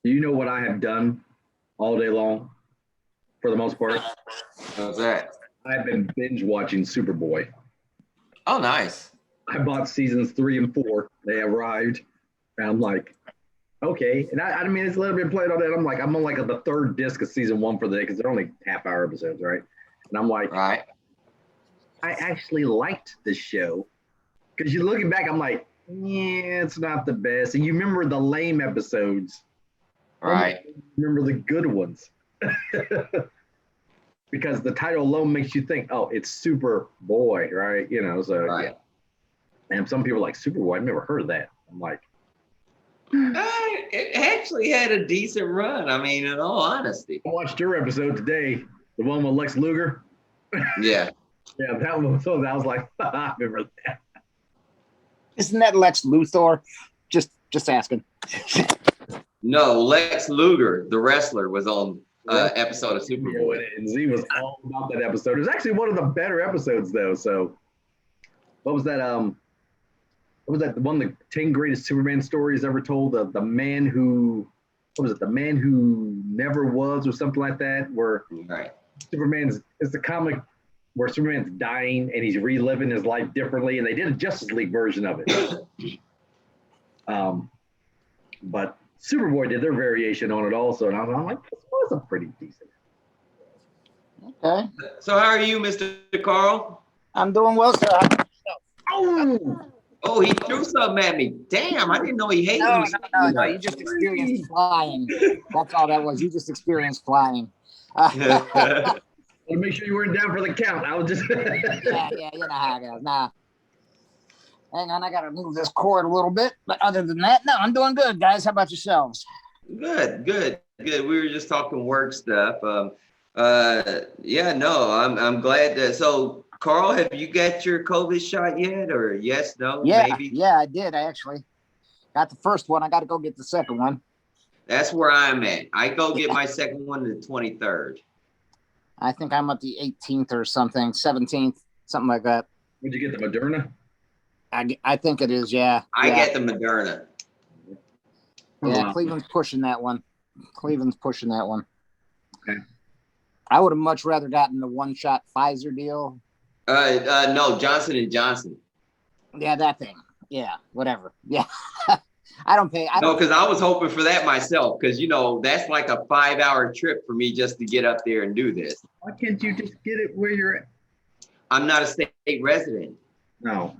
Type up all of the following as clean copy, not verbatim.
Do you know what I have done all day long for the most part? How's that? I've been binge watching Superboy. Oh, nice. I bought seasons 3 and 4. They arrived, and I'm like, okay. And I mean, it's a little bit played on that. I'm on like the third disc of season 1 for the day because they're only half-hour episodes, right? And I'm like, Right. I actually liked the show because you looking back, I'm like, yeah, it's not the best. And you remember the lame episodes, Right. remember the good ones. Because the title alone makes you think, oh, it's Superboy, right? So Right. yeah. And some people are like, Superboy, I've never heard of that. I'm like, It actually had a decent run. I mean, in all honesty. I watched your episode today, the one with Lex Luger. Yeah. Yeah, that one was so I was like, I remember that. Isn't that Lex Luthor? Just asking. No, Lex Luger, the wrestler, was on episode of Superboy. And Z was all about that episode. It was actually one of the better episodes though. So what was that? What was that? The one of the 10 greatest Superman stories ever told? The man who, what was it? The man who never was, or something like that. Where Right. it's the comic where Superman's dying and he's reliving his life differently, and they did a Justice League version of it. But Superboy did their variation on it also, and I'm like, this was a pretty decent. Okay. So how are you, Mr. Carl? I'm doing well, sir. Oh, Oh, he threw something at me. Damn, I didn't know he hated me. No. You just experienced flying. That's all that was. You just experienced flying. to make sure you weren't down for the count. I was just. Yeah, you know how it goes. Nah. Hang on, I gotta move this cord a little bit. But other than that, no, I'm doing good, guys. How about yourselves? Good. We were just talking work stuff. Yeah, no, I'm glad that. So, Carl, have you got your COVID shot yet, or yes, no, maybe? Yeah, I did. I actually got the first one. I got to go get the second one. That's where I'm at. I go get my second one the 23rd. I think I'm at the 18th or something, 17th, something like that. Would you get the Moderna? I think it is. Yeah. I get the Moderna. Yeah, Cleveland's pushing that one. Okay. I would have much rather gotten the one-shot Pfizer deal. No, Johnson and Johnson. Yeah, that thing. Yeah, whatever. Yeah. I don't pay. No, because I was hoping for that myself, because, that's like a 5-hour trip for me just to get up there and do this. Why can't you just get it where you're at? I'm not a state resident. No.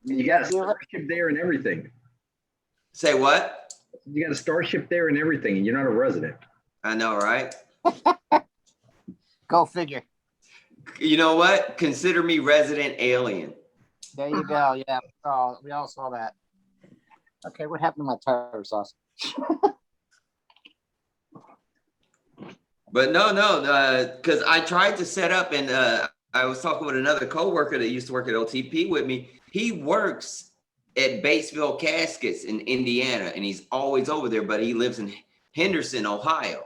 You got a Starship there and everything. Say what? You got a Starship there and everything, and you're not a resident. I know, right? Go figure. You know what? Consider me resident alien. There you go. Yeah. Oh, we all saw that. Okay, what happened to my tartar sauce? But no, because I tried to set up, and I was talking with another coworker that used to work at OTP with me. He works at Batesville Caskets in Indiana, and he's always over there, but he lives in Henderson, Ohio.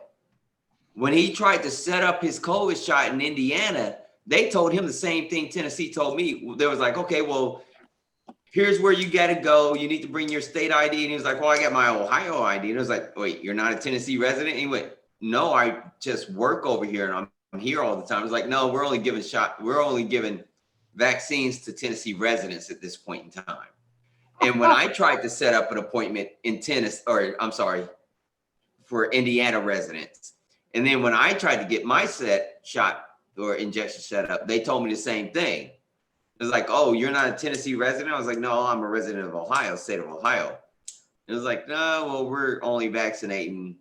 When he tried to set up his COVID shot in Indiana, they told him the same thing Tennessee told me. They was like, okay, well, here's where you got to go. You need to bring your state ID. And he was like, well, I got my Ohio ID. And it was like, wait, you're not a Tennessee resident? And he went, no, I just work over here and I'm here all the time. It's like, no, we're only giving vaccines to Tennessee residents at this point in time. And when I tried to set up an appointment in for Indiana residents, and then when I tried to get my shot or injection set up, they told me the same thing. It was like, oh, you're not a Tennessee resident? I was like, no, I'm a resident of Ohio, state of Ohio. It was like, no, well, we're only vaccinating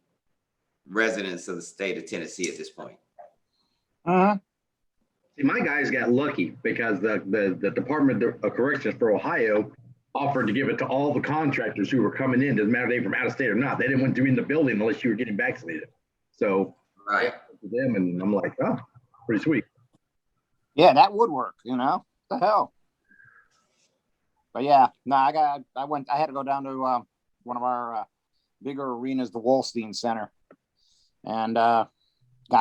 residents of the state of Tennessee at this point. See, my guys got lucky because the Department of Corrections for Ohio offered to give it to all the contractors who were coming in. Doesn't matter if they were from out of state or not. They didn't want you in the building unless you were getting vaccinated. So right to them, and I'm like, oh, pretty sweet. Yeah, that would work. What the hell? But yeah, no, I had to go down to one of our bigger arenas, the Wolstein Center, and got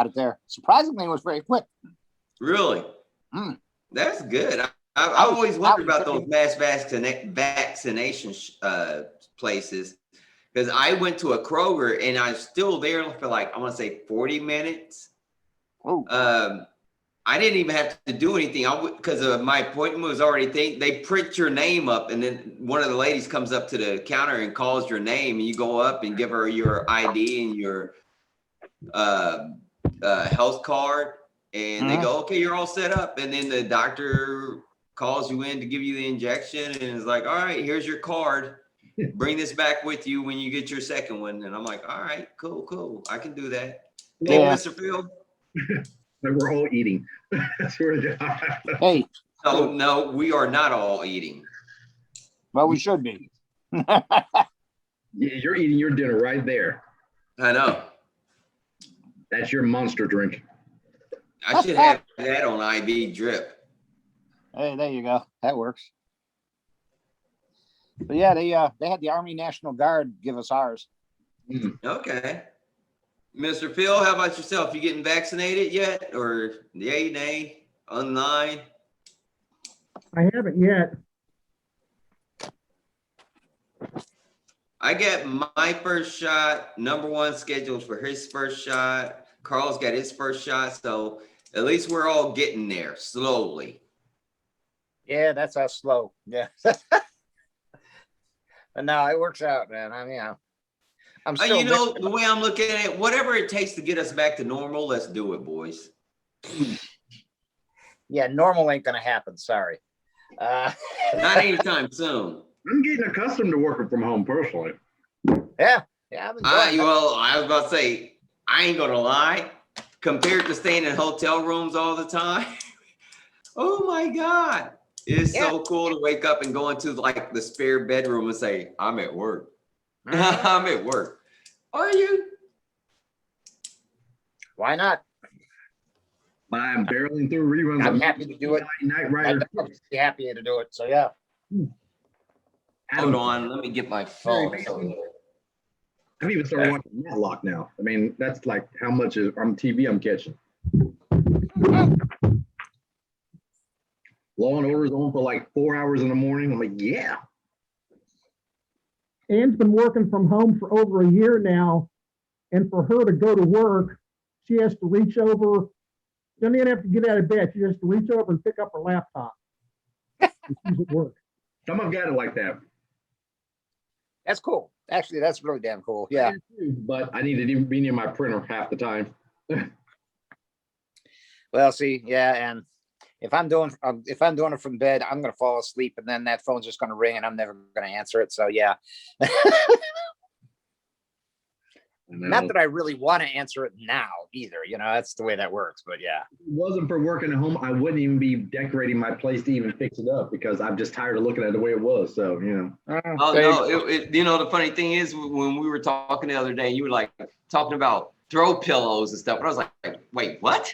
it there. Surprisingly, it was very quick. Really? That's good. I always wondered about those mass vaccination places, Because I went to a Kroger and I was still there for like, I want to say 40 minutes. Oh. I didn't even have to do anything. Because my appointment was already they print your name up, and then one of the ladies comes up to the counter and calls your name, and you go up and give her your ID and your health card, and they go, okay, you're all set up. And then the doctor calls you in to give you the injection and is like, all right, here's your card. Bring this back with you when you get your second one. And I'm like, all right, cool. I can do that. Hey, Mr. Phil. We're all eating. Hey. No, we are not all eating. Well, we should be. You're eating your dinner right there. I know. That's your monster drink. I should have that on IV drip. Hey, there you go. That works. But yeah, they had the Army National Guard give us ours. Okay. Mr. Phil, how about yourself? You getting vaccinated yet? Or yay, nay, online? I haven't yet. I got my first shot. Number one scheduled for his first shot. Carl's got his first shot. So at least we're all getting there slowly. Yeah, that's how slow. Yeah. But no, it works out, man. I'm still the way I'm looking at it, whatever it takes to get us back to normal, let's do it, boys. Yeah, normal ain't gonna happen. Sorry. Not anytime soon. I'm getting accustomed to working from home personally. Yeah. I'm enjoying I was about to say, I ain't gonna lie. Compared to staying in hotel rooms all the time, oh my God. It's so cool to wake up and go into like the spare bedroom and say, I'm at work. I'm at work. Are you? Why not? I'm barreling through reruns. I'm happy to do it. Night Rider. I'm happy to do it. So yeah. Hold on, let me get my phone. I've even started watching Matlock now. I mean, that's like how much is on TV I'm catching. Law and Order's on for like 4 hours in the morning. I'm like, yeah. Anne's been working from home for over a year now, and for her to go to work, she has to reach over. She doesn't even have to get out of bed. She has to reach over and pick up her laptop. She's at work. Some have got it like that. That's cool. Actually, that's really damn cool. Yeah. But I need to be near my printer half the time. Well, see, yeah, and if I'm doing it from bed, I'm gonna fall asleep, and then that phone's just gonna ring, and I'm never gonna answer it. So yeah. Not that I really want to answer it now either. That's the way that works. But yeah. If it wasn't for working at home, I wouldn't even be decorating my place to even fix it up because I'm just tired of looking at it the way it was. So, Oh, no. The funny thing is when we were talking the other day, you were like talking about throw pillows and stuff. And I was like, wait, what?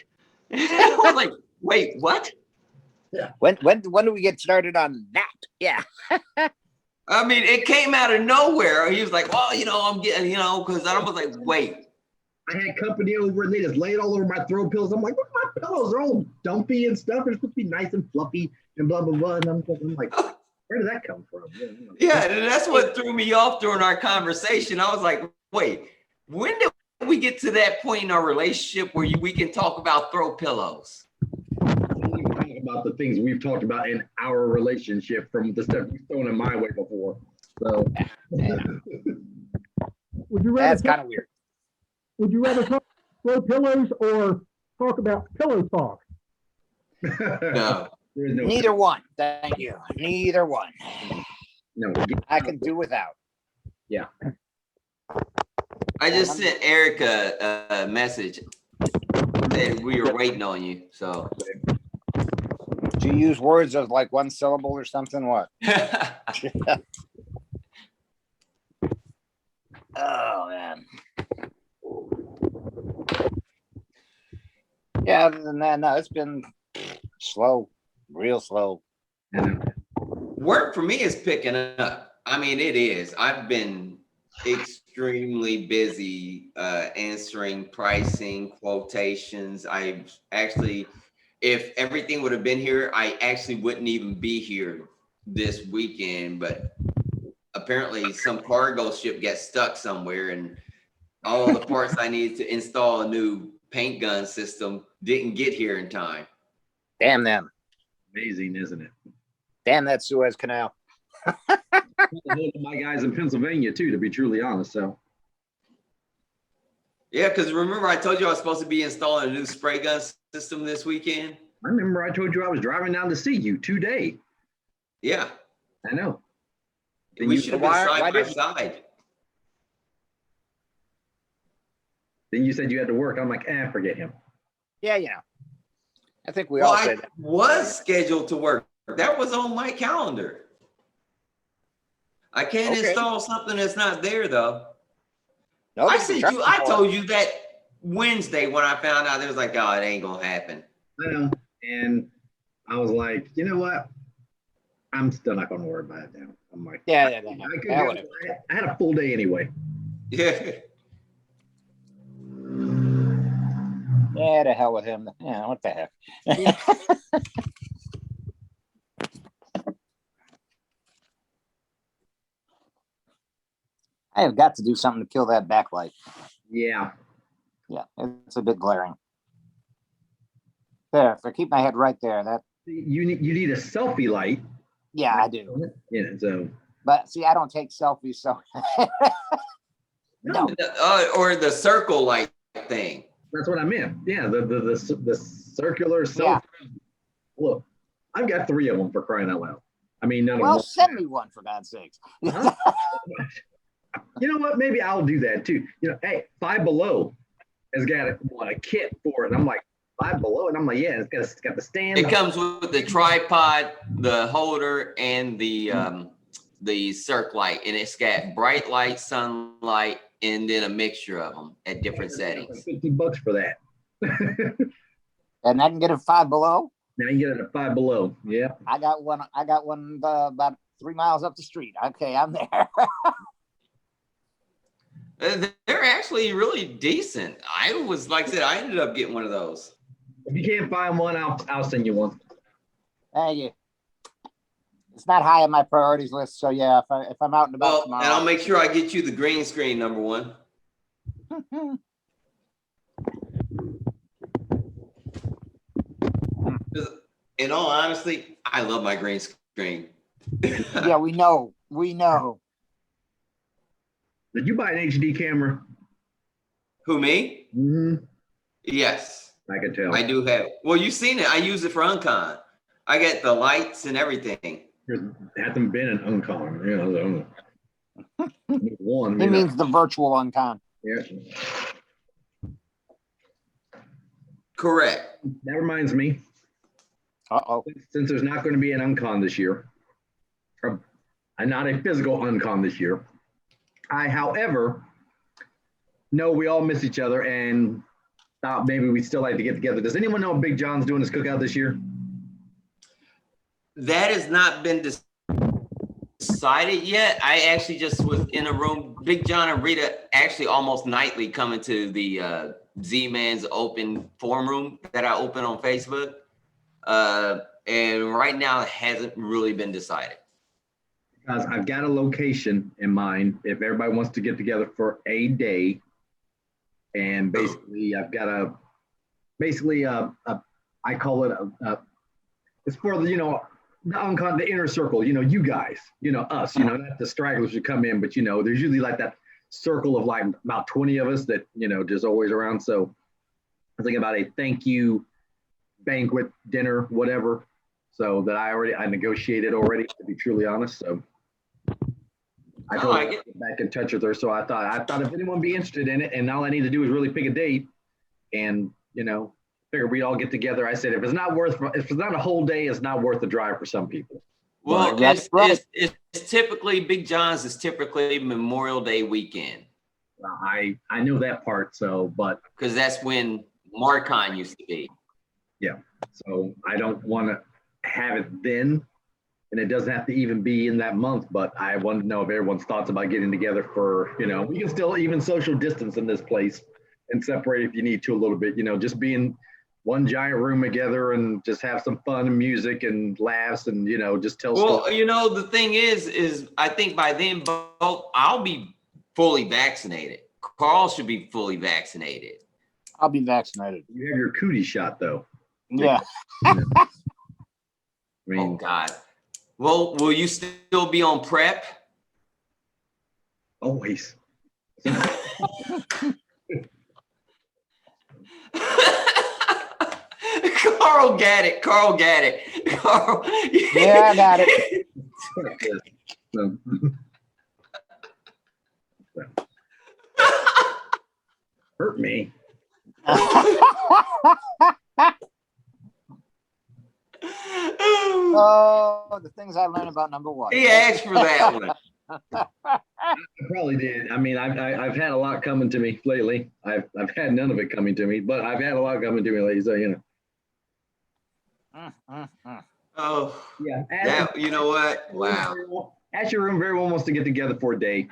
I was like, wait, what? Yeah. When do we get started on that? Yeah. I mean, it came out of nowhere. He was like, well, I'm getting, because I was like, wait. I had company over and they just laid all over my throw pillows. I'm like, look, my pillows are all dumpy and stuff. They're supposed to be nice and fluffy and blah, blah, blah. And I'm like, where did that come from? Yeah, and that's what threw me off during our conversation. I was like, wait, when did we get to that point in our relationship where we can talk about throw pillows? About the things we've talked about in our relationship from the stuff you've thrown in my way before. So would you rather that's kind of weird. Would you rather talk throw pillows or talk about pillow talk? No. Neither one. Thank you. Neither one. No. I can do without. Yeah. I just sent Erica a message that we were waiting on you. So do you use words of like one syllable or something? What? Oh man. Yeah, other than that, no, it's been slow, real slow. Work for me is picking up. I mean, it is. I've been extremely busy answering pricing quotations. I actually, if everything would have been here, I actually wouldn't even be here this weekend. But apparently some cargo ship got stuck somewhere, and all the parts I needed to install a new paint gun system didn't get here in time. Damn them. Amazing, isn't it? Damn that Suez Canal. My guys in Pennsylvania too, to be truly honest. So Yeah, because remember I told you I was supposed to be installing a new spray gun system this weekend? I remember I told you I was driving down to see you today. Yeah. I know. We should have been side by side. Then you said you had to work. I'm like, forget him. Yeah, yeah. I think we all said I that. was scheduled to work. That was on my calendar. I can't install something that's not there though. I told you that Wednesday when I found out. It was like, oh, it ain't gonna happen. I know. And I was like, you know what? I'm still not gonna worry about it now. I'm like, I had a full day anyway. Yeah. Yeah, to hell with him. Yeah, what the heck? I have got to do something to kill that backlight. Yeah. Yeah, it's a bit glaring. There, if I keep my head right there, that. You need a selfie light. Yeah, I do. Yeah, so. But see, I don't take selfies, so. No. Or the circle light thing. That's what I meant. Yeah, the circular selfie. Yeah. Look, I've got 3 of them for crying out loud. I mean, none of them. Well, send me one for God's sakes. Huh? You know what? Maybe I'll do that too. You know, hey, Five Below has got a kit for it. I'm like, Five Below, and I'm like, yeah, it's got the stand. It comes with the tripod, the holder, and the circ light, and it's got bright light, sunlight, and then a mixture of them at different settings. Like $50 for that. And I can get it Five Below. Now you get it at Five Below. Yeah. I got one about 3 miles up the street. Okay, I'm there. They're actually really decent. I was, like I said, I ended up getting one of those. If you can't find one, I'll send you one. Thank you. It's not high on my priorities list, so yeah, if I'm out and about tomorrow. And I'll make sure I get you the green screen, number one. In all honesty, I love my green screen. Yeah, we know. Did you buy an HD camera? Who, me? Mm-hmm. Yes. I can tell. I do have. Well, you've seen it. I use it for Uncon. I get the lights and everything. There hasn't been an Uncon, you know. One. He means the virtual Uncon. Yeah. Correct. That reminds me. Uh-oh. Since there's not going to be an Uncon this year, or not a physical Uncon this year, I, however, know we all miss each other and thought maybe we'd still like to get together. Does anyone know if Big John's doing his cookout this year? That has not been decided yet. I actually just was in a room. Big John and Rita actually almost nightly come into the Z-Man's open forum room that I open on Facebook. And right now it hasn't really been decided. Because I've got a location in mind if everybody wants to get together for a day. And basically I've got I call it it's for the, the inner circle, you guys, us, not the stragglers who come in, but there's usually like that circle of like about 20 of us that, just always around. So I think about a thank you banquet, dinner, whatever. So that I negotiated already, to be truly honest. So I told her to get back in touch with her. So I thought if anyone be interested in it, and all I need to do is really pick a date and, figure we'd all get together. I said, if it's not a whole day, it's not worth the drive for some people. Well, it's typically Big John's is typically Memorial Day weekend. I know that part. So, but because that's when Marcon used to be. Yeah. So I don't want to have it then, and it doesn't have to even be in that month, but I wanted to know if everyone's thoughts about getting together for, we can still even social distance in this place and separate if you need to a little bit, just being one giant room together and just have some fun and music and laughs and just tell Well, stories. the thing is I think by then both I'll be fully vaccinated. Carl should be fully vaccinated. I'll be vaccinated. You have your cootie shot though. Yeah. I mean, Oh God. Well, will you still be on prep? always. Carl got it. Carl. Yeah, I got it. Hurt me. Oh, the things I learned about number one. He asked for that one. I probably did. I mean, I've had a lot coming to me lately. I've had none of it coming to me, but I've had a lot coming to me lately. So Oh, yeah. that, you know what? Wow. Ashley Room very well wants to get together for a day.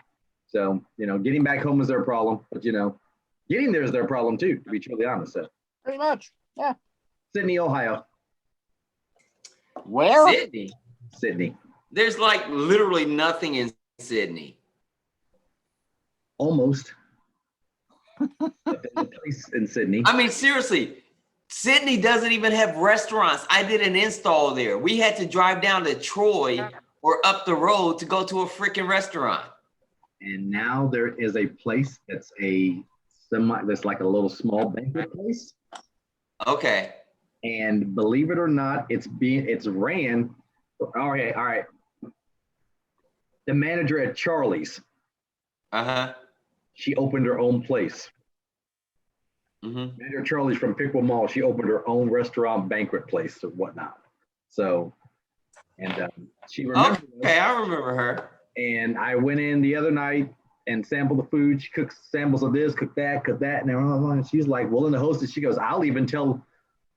So getting back home is their problem, but getting there is their problem too. To be truly honest, so Pretty much. Yeah. Sydney, Ohio. Where? Sydney. There's like literally nothing in Sydney. Almost. But there's a place in Sydney. I mean, seriously, Sydney doesn't even have restaurants. I did an install there. We had to drive down to Troy or up the road to go to a freaking restaurant. And now there is a place that's that's like a little small banquet place. Okay. And believe it or not, it's ran. All right. The manager at Charlie's, she opened her own place. Mm-hmm. Manager Charlie's from Pickwill Mall. She opened her own restaurant, banquet place, or whatnot. So, and she remembers. Okay, I remember her. And I went in the other night and sampled the food. She cooks samples of this, cook that, and she's like willing to host it. She goes, I'll even tell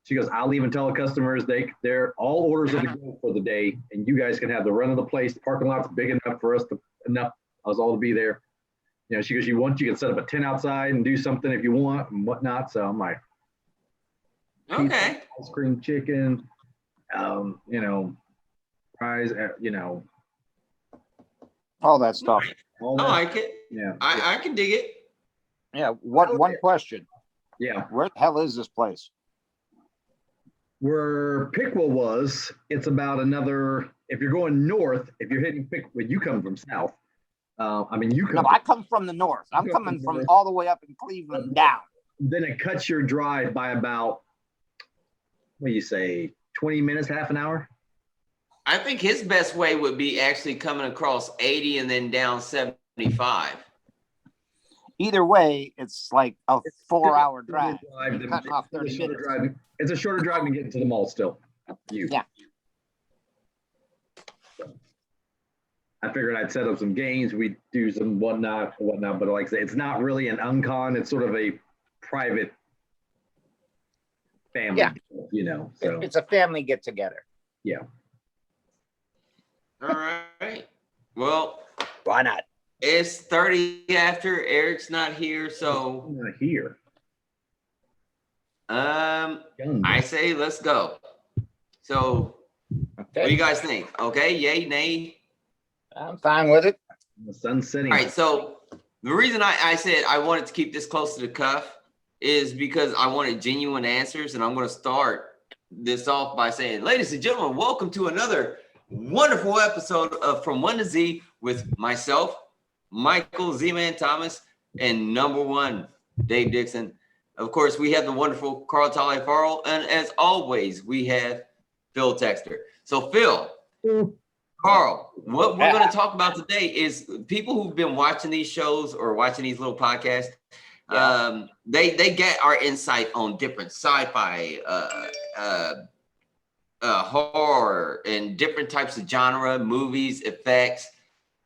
the customers they're all orders are to go for the day, and you guys can have the run of the place. The parking lot's big enough for us all to be there. She goes, you can set up a tent outside and do something if you want and whatnot. So I'm like, okay, ice cream, chicken, fries, all that stuff. all that. I like it. Yeah, I can dig it. Yeah. One question. yeah. Where the hell is this place? Where Pickwill was, it's about another. If you're going north, if you're hitting Pickwill, you come from south. You come. No, I come from the north. I'm coming from all the way up in Cleveland down. Then it cuts your drive by about, what do you say, 20 minutes, half an hour? I think his best way would be actually coming across 80 and then down 75. Either way, it's like a 4-hour drive. Cutting off 30 minutes. It's a shorter drive than getting to the mall still. Yeah. I figured I'd set up some games. We'd do some whatnot. But like I say, it's not really an uncon. It's sort of a private family. Yeah. So it's a family get together. Yeah. All right. Well, why not? It's 30 after. Eric's not here, so I'm not here. I say let's go. So, Okay. what do you guys think? Okay, yay, nay? I'm fine with it. The sun's setting. All right. So the reason I said I wanted to keep this close to the cuff is because I wanted genuine answers, and I'm going to start this off by saying, ladies and gentlemen, welcome to another wonderful episode of From 1 to Z with myself, Michael Z-Man Thomas, and number one, Dave Dixon. Of course, we have the wonderful Carl Taliaferro, and as always, we have Phil Texter. So, Phil, Carl, what we're going to talk about today is people who've been watching these shows or watching these little podcasts. They get our insight on different sci-fi, horror, and different types of genre, movies, effects,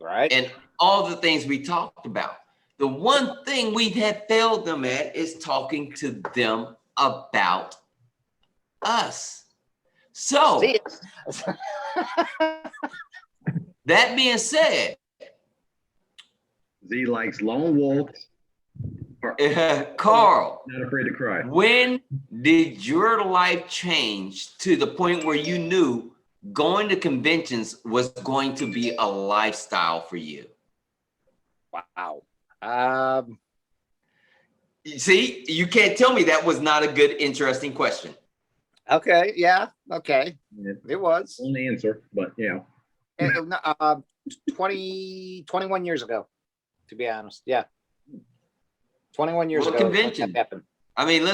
right, and all the things we talked about. The one thing we have failed them at is talking to them about us. So, that being said, Z likes long walks, Carl, Not afraid to cry. when did your life change to the point where you knew going to conventions was going to be a lifestyle for you? Wow. See, you can't tell me that was not a good, interesting question. Okay. Yeah. Okay. Yeah. It was. One answer, but yeah. 21 years ago, to be honest. Yeah. 21 years What ago. convention? That happened. I mean, we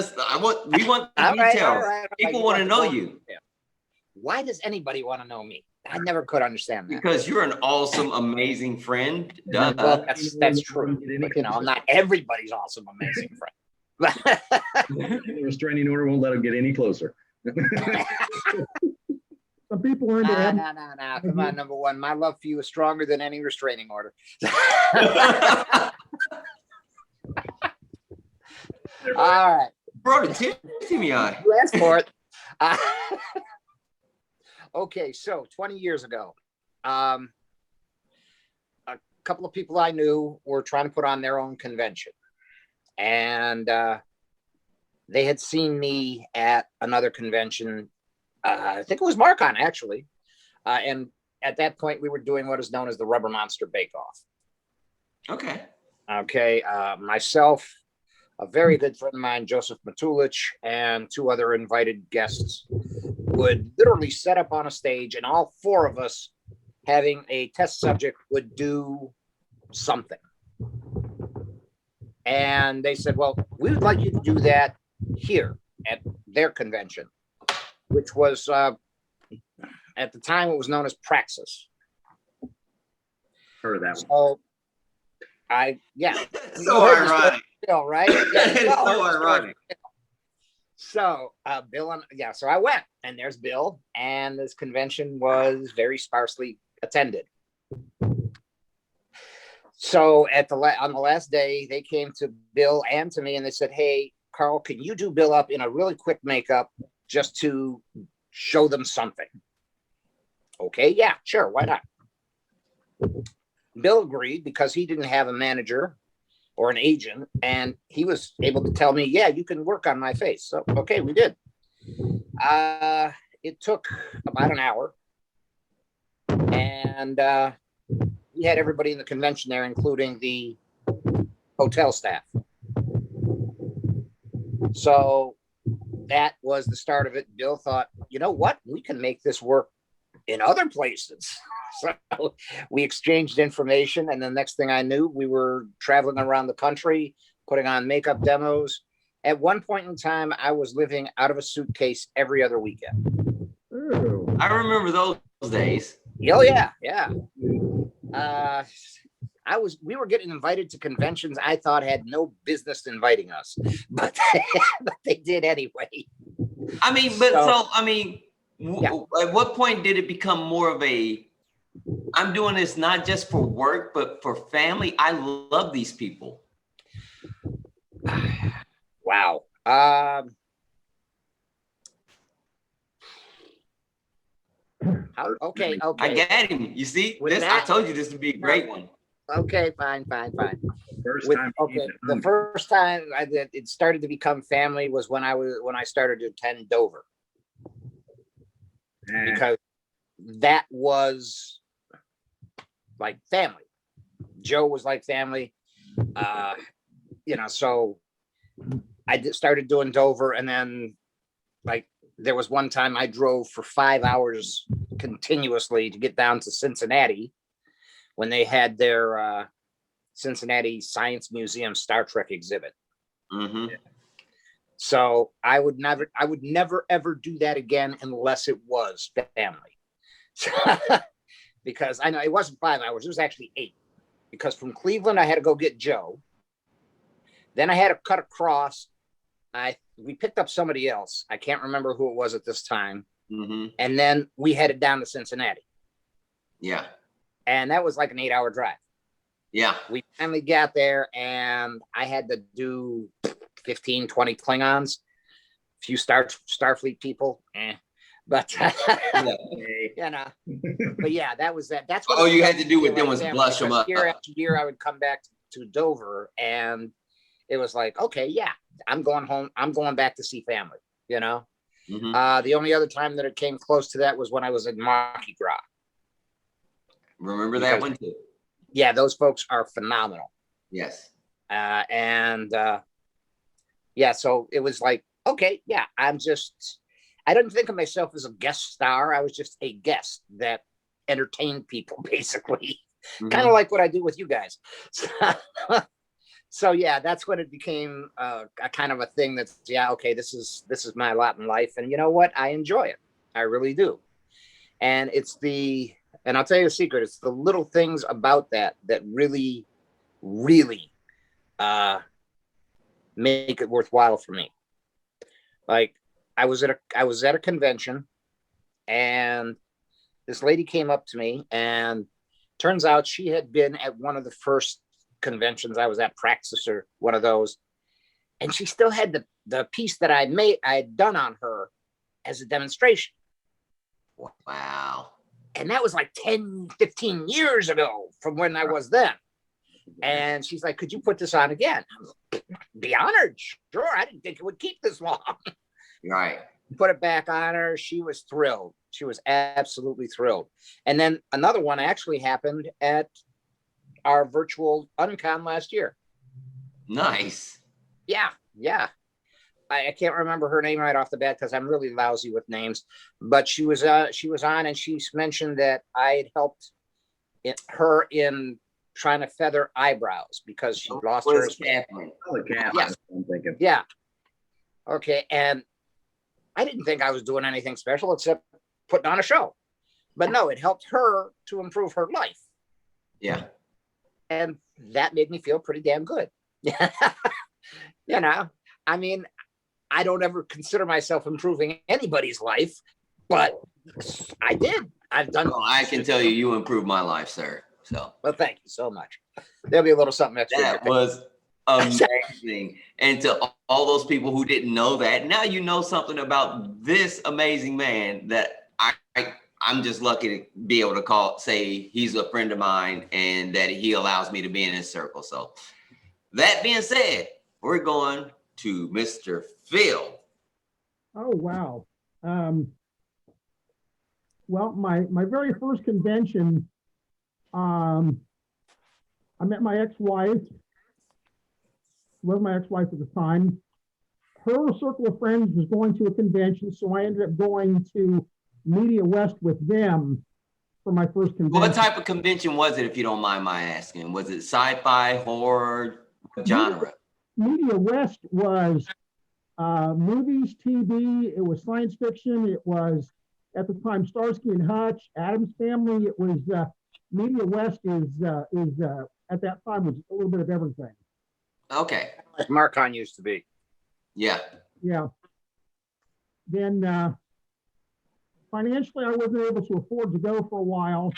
want the All right, details. all right. People You want to the know boring you details. Why does anybody want to know me? I never could understand that. because you're an awesome, amazing friend. Duh. Well, that's true. But, not everybody's awesome, amazing friend. The restraining order won't let him get any closer. Some people are into No. Come on, number one. My love for you is stronger than any restraining order. All right. Bro, the tears to me eye. You asked for it. Okay, so 20 years ago, a couple of people I knew were trying to put on their own convention. And they had seen me at another convention. I think it was Marcon, actually. And at that point, we were doing what is known as the Rubber Monster Bake Off. Okay. Myself, a very good friend of mine, Joseph Matulich, and two other invited guests would literally set up on a stage, and all four of us, having a test subject, would do something. And they said, well, we would like you to do that here at their convention, which was, at the time, it was known as Praxis. Heard of that one. So, So ironic. Still, right? It's so ironic. So Bill so I went, and there's Bill, and this convention was very sparsely attended. So on the last day, they came to Bill and to me, and they said, "Hey, Carl, can you do Bill up in a really quick makeup just to show them something?" Okay, yeah, sure, why not? Bill agreed because he didn't have a manager or an agent, and he was able to tell me, yeah, you can work on my face. So, okay, we did. It took about an hour, and we had everybody in the convention there, including the hotel staff. So that was the start of it. Bill thought, you know what? We can make this work in other places. So we exchanged information, and the next thing I knew, we were traveling around the country, putting on makeup demos. At one point in time, I was living out of a suitcase every other weekend. Ooh. I remember those days. Oh yeah. We were getting invited to conventions I thought had no business inviting us, but they did anyway. I mean, at what point did it become more of a, I'm doing this not just for work, but for family? I love these people. Wow. Okay. I get him. You see, I told you this would be a great one. Okay, fine. The first time it started to become family was when I started to attend Dover, because that was like family. Joe was like family, so I started doing Dover, and then like there was one time I drove for 5 hours continuously to get down to Cincinnati when they had their Cincinnati Science Museum Star Trek exhibit. Mm-hmm. So I would never ever do that again unless it was family. Because I know it wasn't 5 hours, it was actually 8. Because from Cleveland, I had to go get Joe. Then I had to cut across. We picked up somebody else. I can't remember who it was at this time. Mm-hmm. And then we headed down to Cincinnati. Yeah. And that was like an 8-hour drive. Yeah. We finally got there, and I had to do 15, 20 Klingons, a few Starfleet people. But but yeah, that was that. That's what all you had to do with them was them, blush them up. Year after year, I would come back to Dover, and it was like, okay, yeah, I'm going home. I'm going back to see family, you know? Mhm. The only other time that it came close to that was when I was in Mardi Gras. Remember that Because- one too? Yeah, those folks are phenomenal. Yes. Yeah, so it was like, okay, yeah, I didn't think of myself as a guest star. I was just a guest that entertained people, basically. Mhm. Kind of like what I do with you guys. So yeah, that's when it became a kind of a thing that's, yeah, okay, this is my lot in life. And you know what? I enjoy it. I really do. And and I'll tell you a secret, it's the little things about that really, really make it worthwhile for me. Like I was at a convention, and this lady came up to me, and turns out she had been at one of the first conventions I was at, Praxis or one of those, and she still had the piece that I had done on her as a demonstration. Wow. And that was like 10, 15 years ago from when I was then. And she's like, could you put this on again? I was like, be honored. Sure. I didn't think it would keep this long. Right. Put it back on her. She was thrilled. She was absolutely thrilled. And then another one actually happened at our virtual Uncon last year. Nice. Yeah. I can't remember her name right off the bat because I'm really lousy with names, but she was on, and she mentioned that I had helped her in trying to feather eyebrows because she lost hers. Catherine? Oh, the cat. Yes. I'm thinking. Yeah. Okay. And I didn't think I was doing anything special except putting on a show, but no, it helped her to improve her life. Yeah. And that made me feel pretty damn good. You know, I mean, I don't ever consider myself improving anybody's life, but I did. I've done. Well, I can tell you improved my life, sir. So. Well, thank you so much. There'll be a little something extra. That was amazing. And to all those people who didn't know that, now you know something about this amazing man that I'm just lucky to be able to say he's a friend of mine and that he allows me to be in his circle. So that being said, we're going to Mr. Phil. Oh, wow. Well, my very first convention, I met my ex-wife, was my ex-wife at the time. Her circle of friends was going to a convention, so I ended up going to Media West with them for my first convention. What type of convention was it, if you don't mind my asking? Was it sci-fi, horror, genre? Media West was movies, TV. It was science fiction. It was, at the time, Starsky and Hutch, Addams Family. It was Media West is at that time was a little bit of everything. Okay. Like Marcon used to be. Yeah. Yeah. Then financially, I wasn't able to afford to go for a while.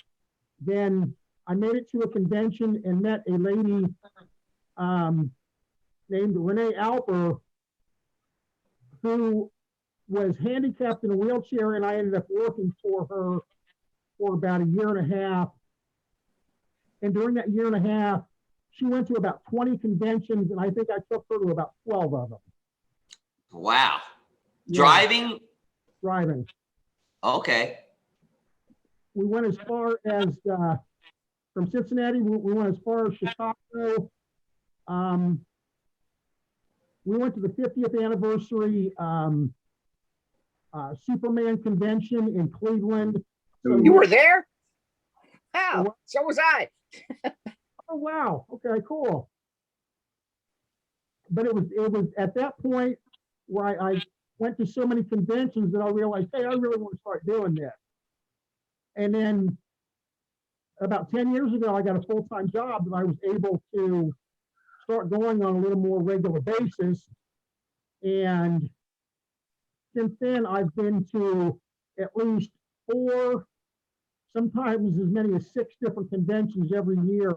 Then I made it to a convention and met a lady named Renee Alper, who was handicapped in a wheelchair, and I ended up working for her for about a year and a half. And during that year and a half, she went to about 20 conventions, and I think I took her to about 12 of them. Wow. Yeah. Driving. Okay. We went as far as, from Cincinnati, we went as far as Chicago. We went to the 50th anniversary Superman convention in Cleveland. So You were there? Wow. So was I. Oh, wow. Okay, cool. But it was at that point where I went to so many conventions that I realized, hey, I really want to start doing this. And then about 10 years ago, I got a full-time job that I was able to start going on a little more regular basis. And since then, I've been to at least 4, sometimes as many as 6 different conventions every year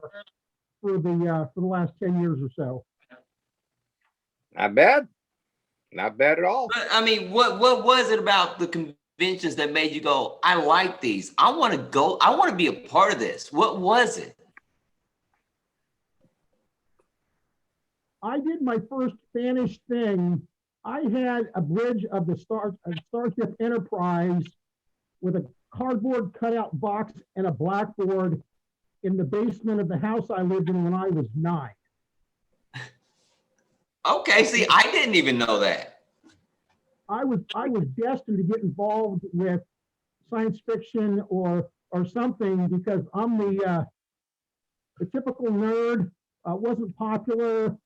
for the last 10 years or so. Not bad. Not bad at all. But, I mean, what was it about the conventions that made you go, I like these. I want to go. I want to be a part of this. What was it? I did my first Spanish thing. I had a bridge of the Starship Enterprise with a cardboard cutout box and a blackboard in the basement of the house I lived in when I was 9. Okay, see, I didn't even know that. I was destined to get involved with science fiction or something because I'm the typical nerd. Wasn't popular,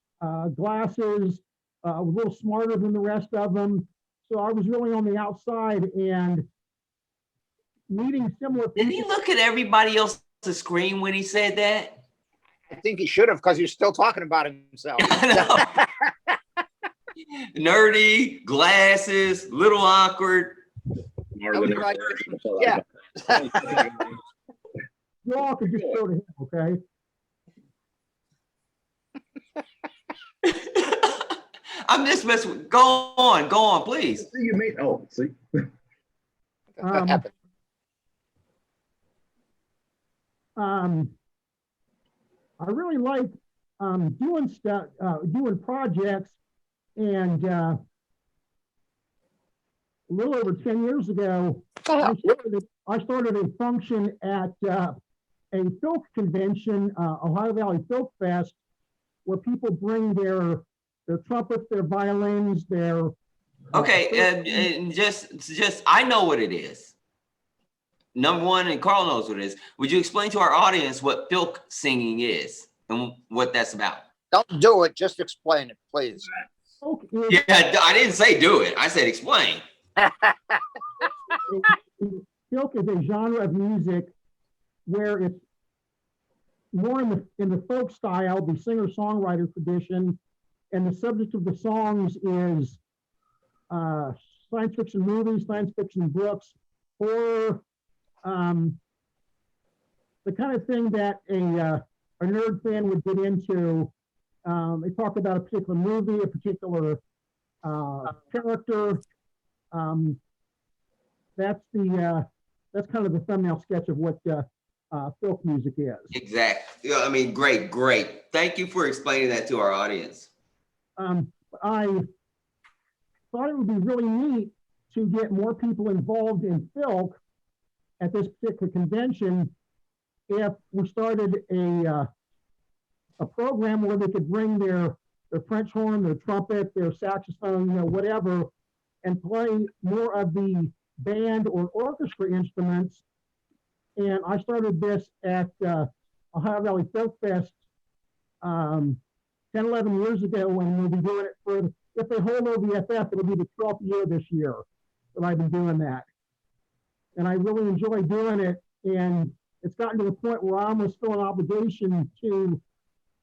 glasses, was a little smarter than the rest of them. So I was really on the outside, and meeting similar Did he people. look at everybody else's screen when he said that? I think he should have, because he's still talking about himself. Nerdy, glasses, little awkward. Like, yeah. You all could just go to him, okay? I'm just messing with. Go on, please. See, you made. Oh, see. That happened. I really like doing stuff, doing projects, and a little over 10 years ago, I started a function at a folk convention, Ohio Valley Folk Fest, where people bring their trumpets, their violins, their Okay, and just I know what it is. Number one, and Carl knows what it is. Would you explain to our audience what filk singing is and what that's about? Don't do it. Just explain it, please. folk is, Yeah, I didn't say do it. I said explain. Folk is a genre of music where it's more in the folk style, the singer-songwriter tradition, and the subject of the songs is science fiction movies, science fiction books, horror, the kind of thing that a nerd fan would get into. They talk about a particular movie, a particular character. That's kind of the thumbnail sketch of what folk music is. Exactly. Yeah, I mean, great. Thank you for explaining that to our audience. I thought it would be really neat to get more people involved in filk at this particular convention if we started a program where they could bring their French horn, their trumpet, their saxophone, whatever, and play more of the band or orchestra instruments. And I started this at Ohio Valley Folk Fest 10, 11 years ago, and we'll be doing it for, if they hold OVFF, it'll be the 12th year this year that I've been doing that. And I really enjoy doing it. And it's gotten to the point where I almost feel an obligation to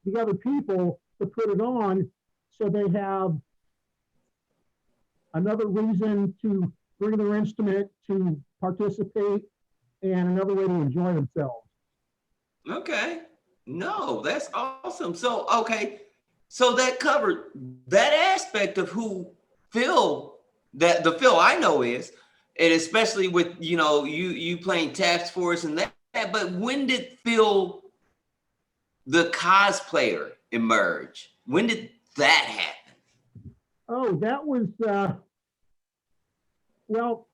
the other people to put it on so they have another reason to bring their instrument, to participate, and another way to enjoy themselves. Okay. No, that's awesome. So, okay. So that covered that aspect of who Phil, that the Phil I know is, and especially with, you playing taps for us and that, but when did Phil, the cosplayer, emerge? When did that happen? Oh, that was, well,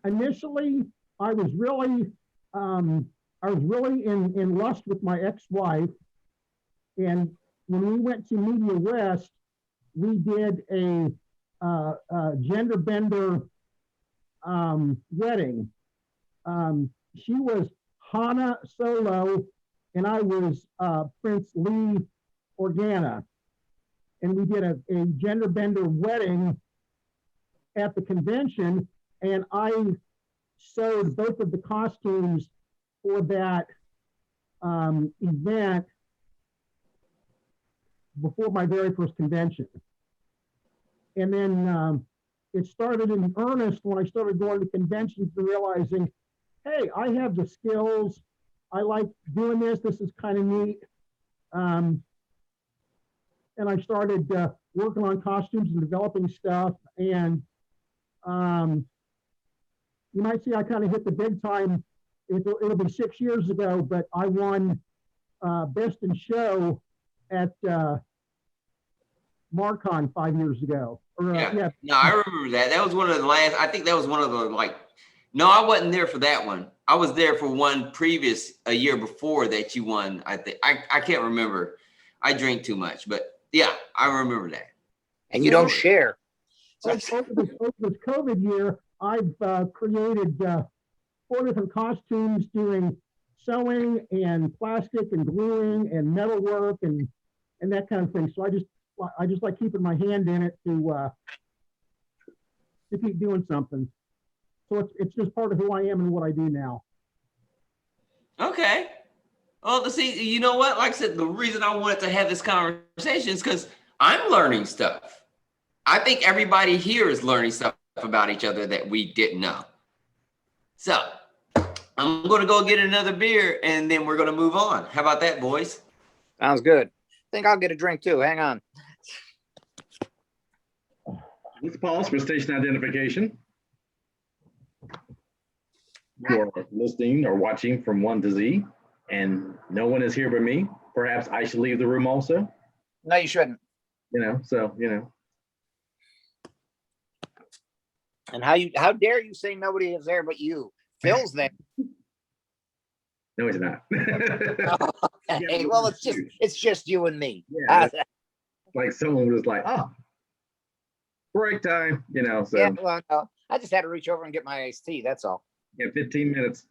initially I was really in lust with my ex-wife, and when we went to Media West, we did a gender bender wedding. She was Hana Solo, and I was Prince Lee Organa, and we did a gender bender wedding at the convention, and I sewed both of the costumes for that event before my very first convention. And then it started in earnest when I started going to conventions and realizing, hey, I have the skills. I like doing this. This is kind of neat. And I started working on costumes and developing stuff. And you might see I kind of hit the big time. It'll be 6 years ago, but I won Best in Show at MarCon 5 years ago. Or, Yeah. No, I remember that. That was one of the last. I think that was one of the No, I wasn't there for that one. I was there for one previous a year before that you won. I think I can't remember. I drink too much, but yeah, I remember that. And you don't share. Over this COVID year, I've created 4 different costumes doing sewing and plastic and gluing and metalwork and that kind of thing. So I just like keeping my hand in it to keep doing something. So it's just part of who I am and what I do now. Okay. Well, see, you know what? Like I said, the reason I wanted to have this conversation is because I'm learning stuff. I think everybody here is learning stuff about each other that we didn't know. So I'm going to go get another beer and then we're going to move on. How about that, boys? Sounds good. I think I'll get a drink too. Hang on. Let's pause for station identification. You are listening or watching from 1 to Z, and no one is here but me. Perhaps I should leave the room also. No, you shouldn't. And how dare you say nobody is there but you? Phil's there. No, he's not. Hey, well, it's just you and me. Yeah, like someone was like, oh, break time, so. Yeah, well, no, I just had to reach over and get my iced tea. That's all. Yeah, 15 minutes.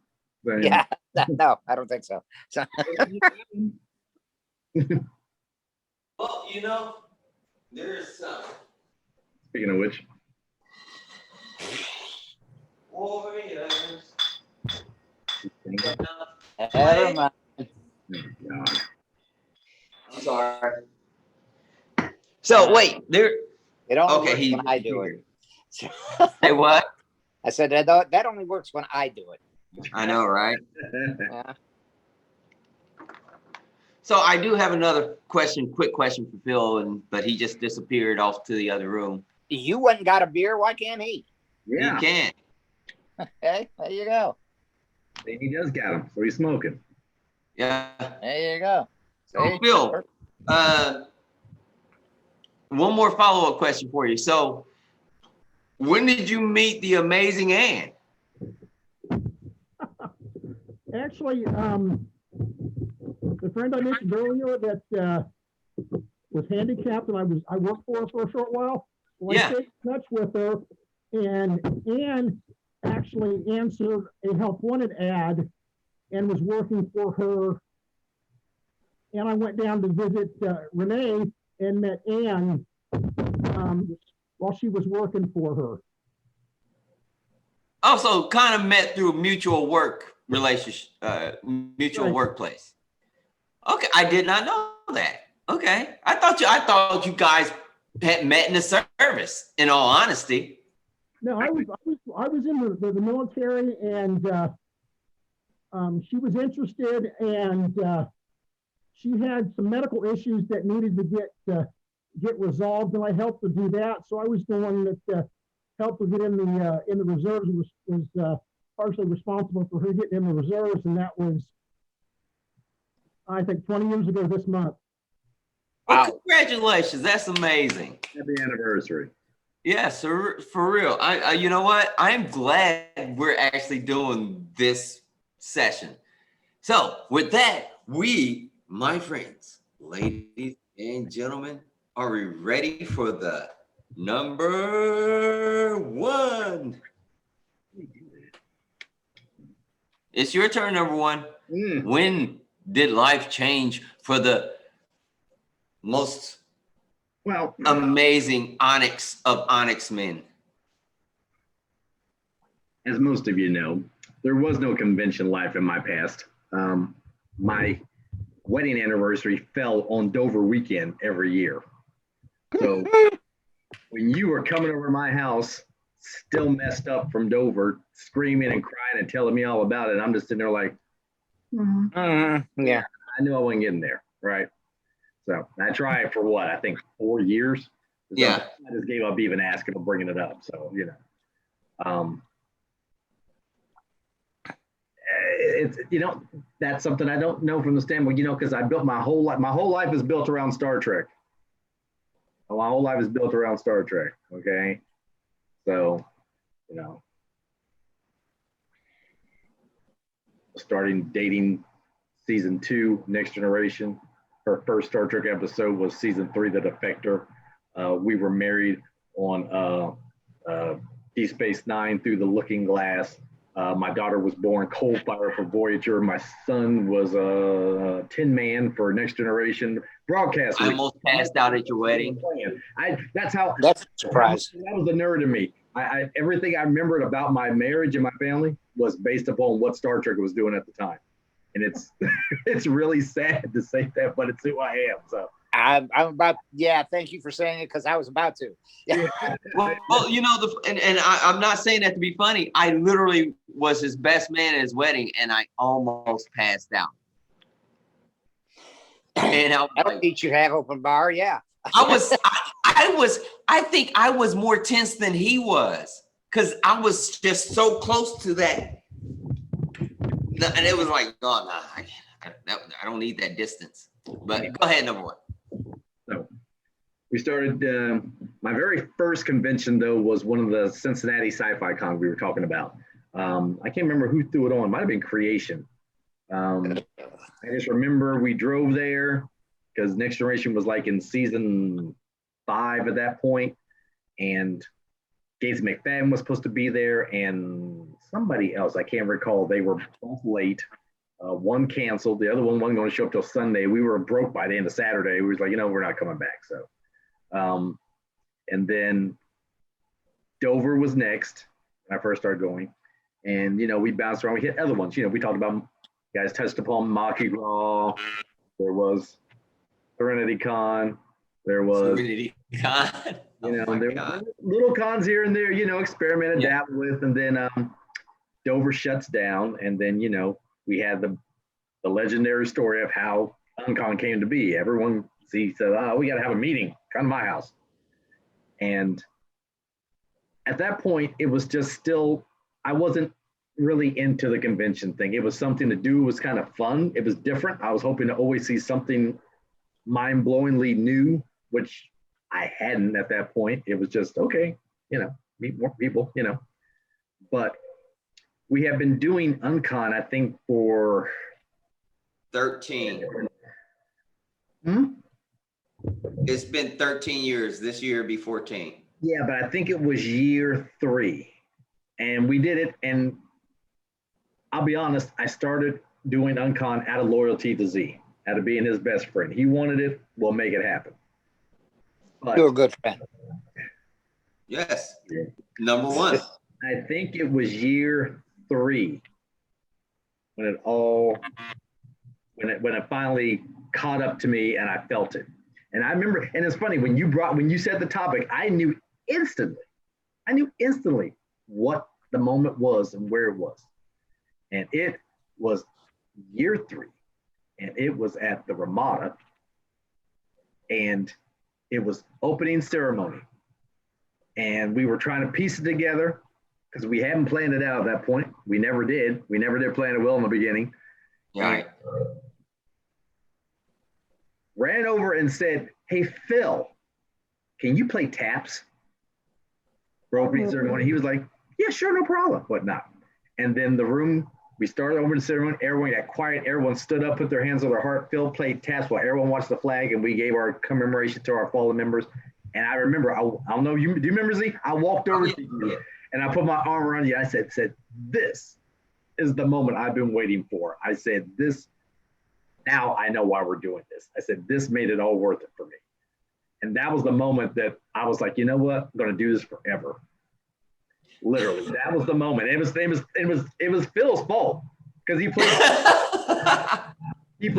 So, yeah, no, I don't think so. Well, there's some. Speaking of which. Warriors. Never mind. I'm sorry. So wait, there. It only Okay, works when I do it. Say what? I said that only works when I do it. I know, right? Yeah. So I do have another quick question for Phil, but he just disappeared off to the other room. You went and got a beer. Why can't he? Yeah. He can't. Hey, there you go. He does got him, so he's smoking. Yeah. There you go. So Phil, one more follow-up question for you. So when did you meet the amazing Ann? Actually, the friend I mentioned earlier that was handicapped and I worked for her for a short while. Well, I stayed in touch with her, and Ann actually answered a Help Wanted ad and was working for her. And I went down to visit Renee and met Ann while she was working for her. Also, kind of met through mutual work relationship, mutual workplace. Okay, I did not know that. Okay, I thought you guys had met in the service. In all honesty. No, I was in the military, and she was interested, and she had some medical issues that needed to get resolved, and I helped her do that. So I was the one that helped her get in the reserves, and was partially responsible for her getting in the reserves, and that was, I think, 20 years ago this month. Wow. Well, congratulations! That's amazing. Happy anniversary. Yes, for real. I you know what? I'm glad we're actually doing this session. So with that, we, my friends, ladies and gentlemen, are we ready for the number one? It's your turn, number one. When did life change for the most amazing Onyx of Onyx men? As most of you know, there was no convention life in my past. My wedding anniversary fell on Dover weekend every year. So when you were coming over to my house, still messed up from Dover, screaming and crying and telling me all about it, I'm just sitting there like, yeah, I knew I wasn't getting there, right? So I tried for what, I think 4 years. Yeah. I just gave up even asking or bringing it up. So, it's, that's something I don't know from the standpoint, because I built my whole life is built around Star Trek. My whole life is built around Star Trek. Okay, so starting dating season 2, Next Generation. Her first Star Trek episode was season 3, The Defector. We were married on Deep Space Nine through the Looking Glass. My daughter was born Cold Fire for Voyager. My son was a Tin Man for Next Generation. Broadcast. I almost passed out at your wedding. That's how. That's a surprise. That was the nerd in me. Everything I remembered about my marriage and my family was based upon what Star Trek was doing at the time, and it's it's really sad to say that, but it's who I am. So. I'm about, yeah, thank you for saying it, because I was about to. Yeah. Well, I'm not saying that to be funny. I literally was his best man at his wedding, and I almost passed out. And That'll teach you to have open bar, yeah. I think I was more tense than he was, because I was just so close to that. And it was like, oh, no, I don't need that distance. But go ahead, number one. So we started, my very first convention, though, was one of the Cincinnati sci-fi cons we were talking about. I can't remember who threw it on. It might have been Creation. I just remember we drove there because Next Generation was like in season 5 at that point, and Gates McFadden was supposed to be there, and somebody else, I can't recall. They were both late. One canceled. The other one wasn't going to show up till Sunday. We were broke by the end of Saturday. We was like, we're not coming back. So, and then Dover was next when I first started going. And, we bounced around. We hit other ones. We talked about, guys touched upon Maki Raw. There was Serenity Con. There was Serenity Con. There were little cons here and there, experiment and dabble with. And then Dover shuts down. And then, we had the legendary story of how Uncon came to be. Everyone said, we got to have a meeting. Come to my house. And at that point, it was just still, I wasn't really into the convention thing. It was something to do. It was kind of fun. It was different. I was hoping to always see something mind-blowingly new, which I hadn't at that point. It was just, okay, meet more people, But we have been doing Uncon, I think, for 13. It's been 13 years. This year be 14. Yeah, but I think it was year 3. And we did it. And I'll be honest, I started doing Uncon out of loyalty to Z, out of being his best friend. He wanted it, we'll make it happen. But, you're a good friend. Yes. Yeah. Number one. I think it was year 3 when it finally caught up to me and I felt it. And I remember, and it's funny, when you said the topic, I knew instantly what the moment was and where it was. And it was year 3, and it was at the Ramada, and it was opening ceremony. And we were trying to piece it together because we hadn't planned it out at that point. We never did. We never did plan it well in the beginning. Right. Ran over and said, "Hey, Phil, can you play taps for opening ceremony?" He was like, "Yeah, sure, no problem," whatnot. And then we started over the ceremony. Everyone got quiet. Everyone stood up, put their hands on their heart. Phil played taps while everyone watched the flag, and we gave our commemoration to our fallen members. And I remember, I don't know, do you remember, Z? I walked over to you, and I put my arm around you. I said, "This is the moment I've been waiting for." I said, now I know why we're doing this. I said, this made it all worth it for me. And that was the moment that I was like, you know what? I'm going to do this forever. Literally, that was the moment. It was Phil's fault because he played. I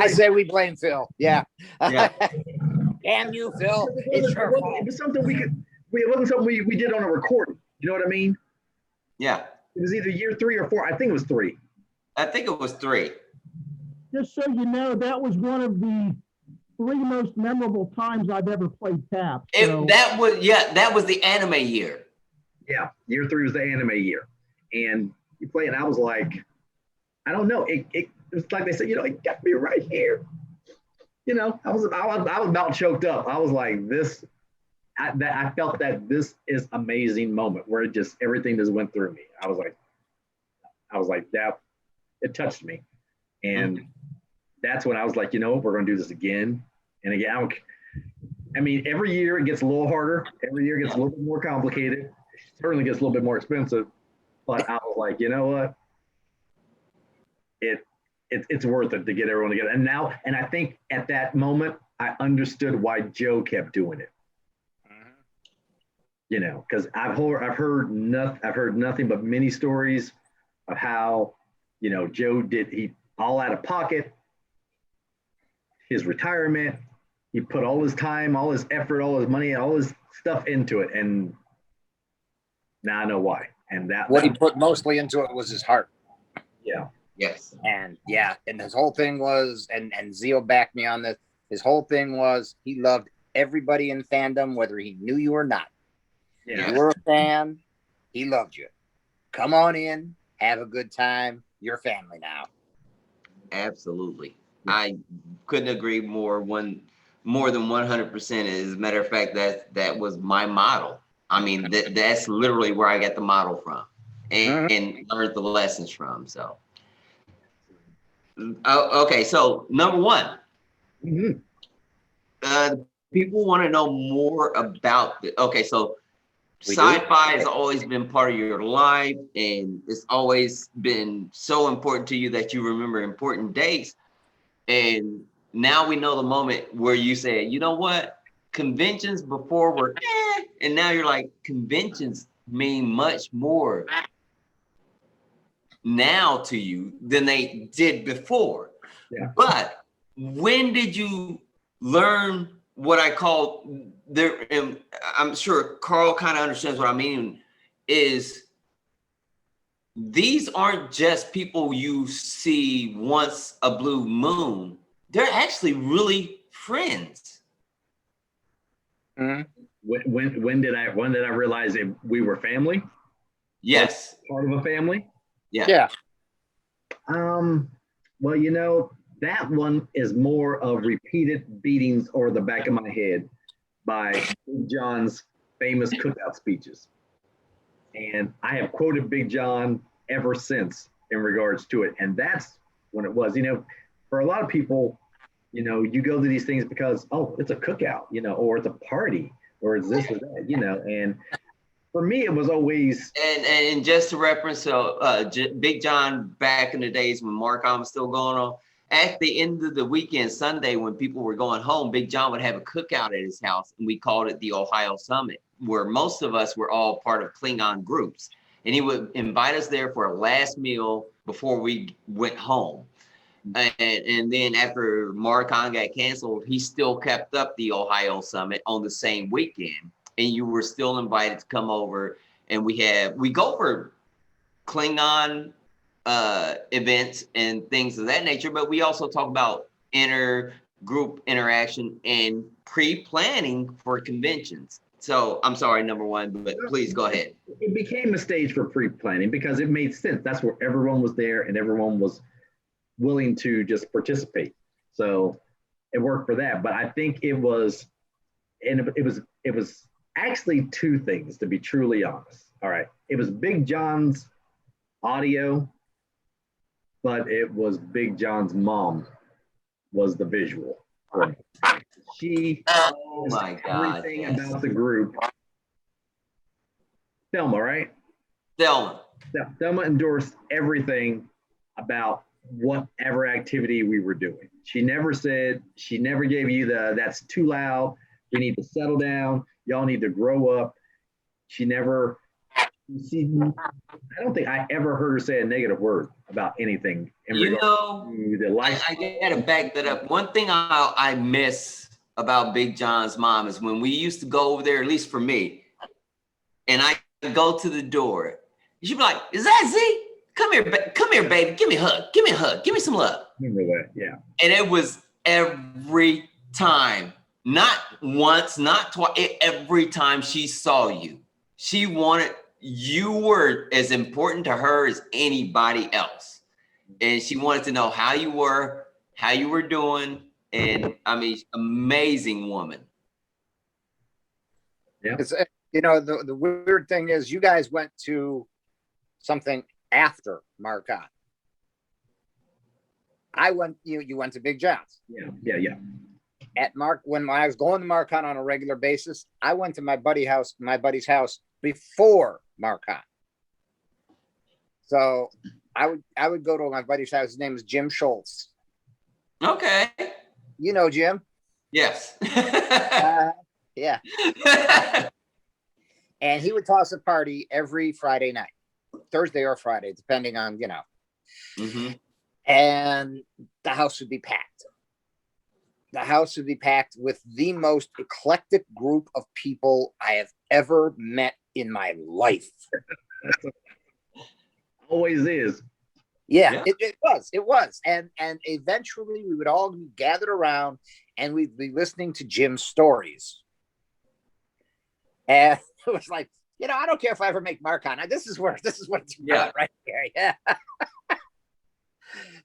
say we blame Phil. Yeah. Damn you, Phil. It's your fault. It was something it wasn't something we did on a recording. You know what I mean? Yeah. It was either year 3 or 4. I think it was 3. I think it was 3. Just so you know, that was one of the 3 most memorable times I've ever played taps. So. That was the anime year. Yeah, year 3 was the anime year. And you play, and I was like, I don't know. It was like they said, it got me right here. I was about choked up. I was like, this I felt that this is amazing moment where it just everything just went through me. I was like that. It touched me, and that's when I was like, you know, we're going to do this again and again. I mean, every year it gets a little harder. Every year it gets a little bit more complicated. It certainly gets a little bit more expensive. But I was like, you know what? It's worth it to get everyone together. And I think at that moment I understood why Joe kept doing it. You know, because I've heard nothing but many stories of how, you know, Joe did he all out of pocket, his retirement, he put all his time, all his effort, all his money, all his stuff into it, and now I know why. And what he put mostly into it was his heart. Yeah. Yes. And his whole thing was, and Zio backed me on this. His whole thing was he loved everybody in fandom, whether he knew you or not. Yeah. You were a fan, he loved you. Come on in, have a good time. You're family now. Absolutely. I couldn't agree more than 100%. As a matter of fact, that was my model. I mean, that's literally where I got the model from and learned the lessons from. So, okay. So number one, people want to know more about okay. So sci-fi has always been part of your life, and it's always been so important to you that you remember important dates. And now we know the moment where you say, you know what, conventions before were and now you're like, conventions mean much more now to you than they did before. Yeah. But when did you learn what I call there? And I'm sure Carl kind of understands what I mean. Is these aren't just people you see once a blue moon. They're actually really friends. When did I realize that we were family? Yes. Part of a family? Yeah. Well, you know, that one is more of repeated beatings over the back of my head by Big John's famous cookout speeches. And I have quoted Big John ever since in regards to it. And that's when it was, you know, for a lot of people, you know, you go to these things because, oh, it's a cookout, you know, or it's a party, or it's this or that, you know. And for me, it was always. And just to reference, Big John back in the days when Marcon was still going on, at the end of the weekend, Sunday, when people were going home, Big John would have a cookout at his house, and we called it the Ohio Summit, where most of us were all part of Klingon groups. And he would invite us there for a last meal before we went home. And then after Marcon got canceled, he still kept up the Ohio Summit on the same weekend. And you were still invited to come over. And we go for Klingon events and things of that nature, but we also talk about inter-group interaction and pre-planning for conventions. So I'm sorry, number one, but please go ahead. It became a stage for pre-planning because it made sense. That's where everyone was there and everyone was willing to just participate. So it worked for that. But I think it was actually two things, to be truly honest. All right. It was Big John's audio, but it was Big John's mom was the visual. She everything about the group. Thelma, right? Thelma. Thelma endorsed everything about whatever activity we were doing. She never gave you that's too loud. We need to settle down. Y'all need to grow up. I don't think I ever heard her say a negative word about anything. You know, the life. I gotta back that up. One thing I miss about Big John's mom is when we used to go over there, at least for me, and I go to the door, she'd be like, "Is that Z? Come here, baby. Give me a hug. Give me a hug. Give me some love." Remember that, yeah. And it was every time, not once, not twice. Every time she saw you, you were as important to her as anybody else. And she wanted to know how you were doing. And I mean, amazing woman. Yeah. It's, the weird thing is you guys went to something after Marcon. You went to Big John's. Yeah. When I was going to Marcon on a regular basis, I went to my buddy's house before Marcon. So I would go to my buddy's house. His name is Jim Schultz. Okay. You know Jim? Yes. Yeah. And he would toss a party every Friday night, Thursday or Friday, depending on, Mm-hmm. And the house would be packed. The house would be packed with the most eclectic group of people I have ever met in my life. Always is. Yeah. It was. And eventually we would all be gathered around and we'd be listening to Jim's stories. And it was like, I don't care if I ever make Marcon. This is what it's about right here. Yeah.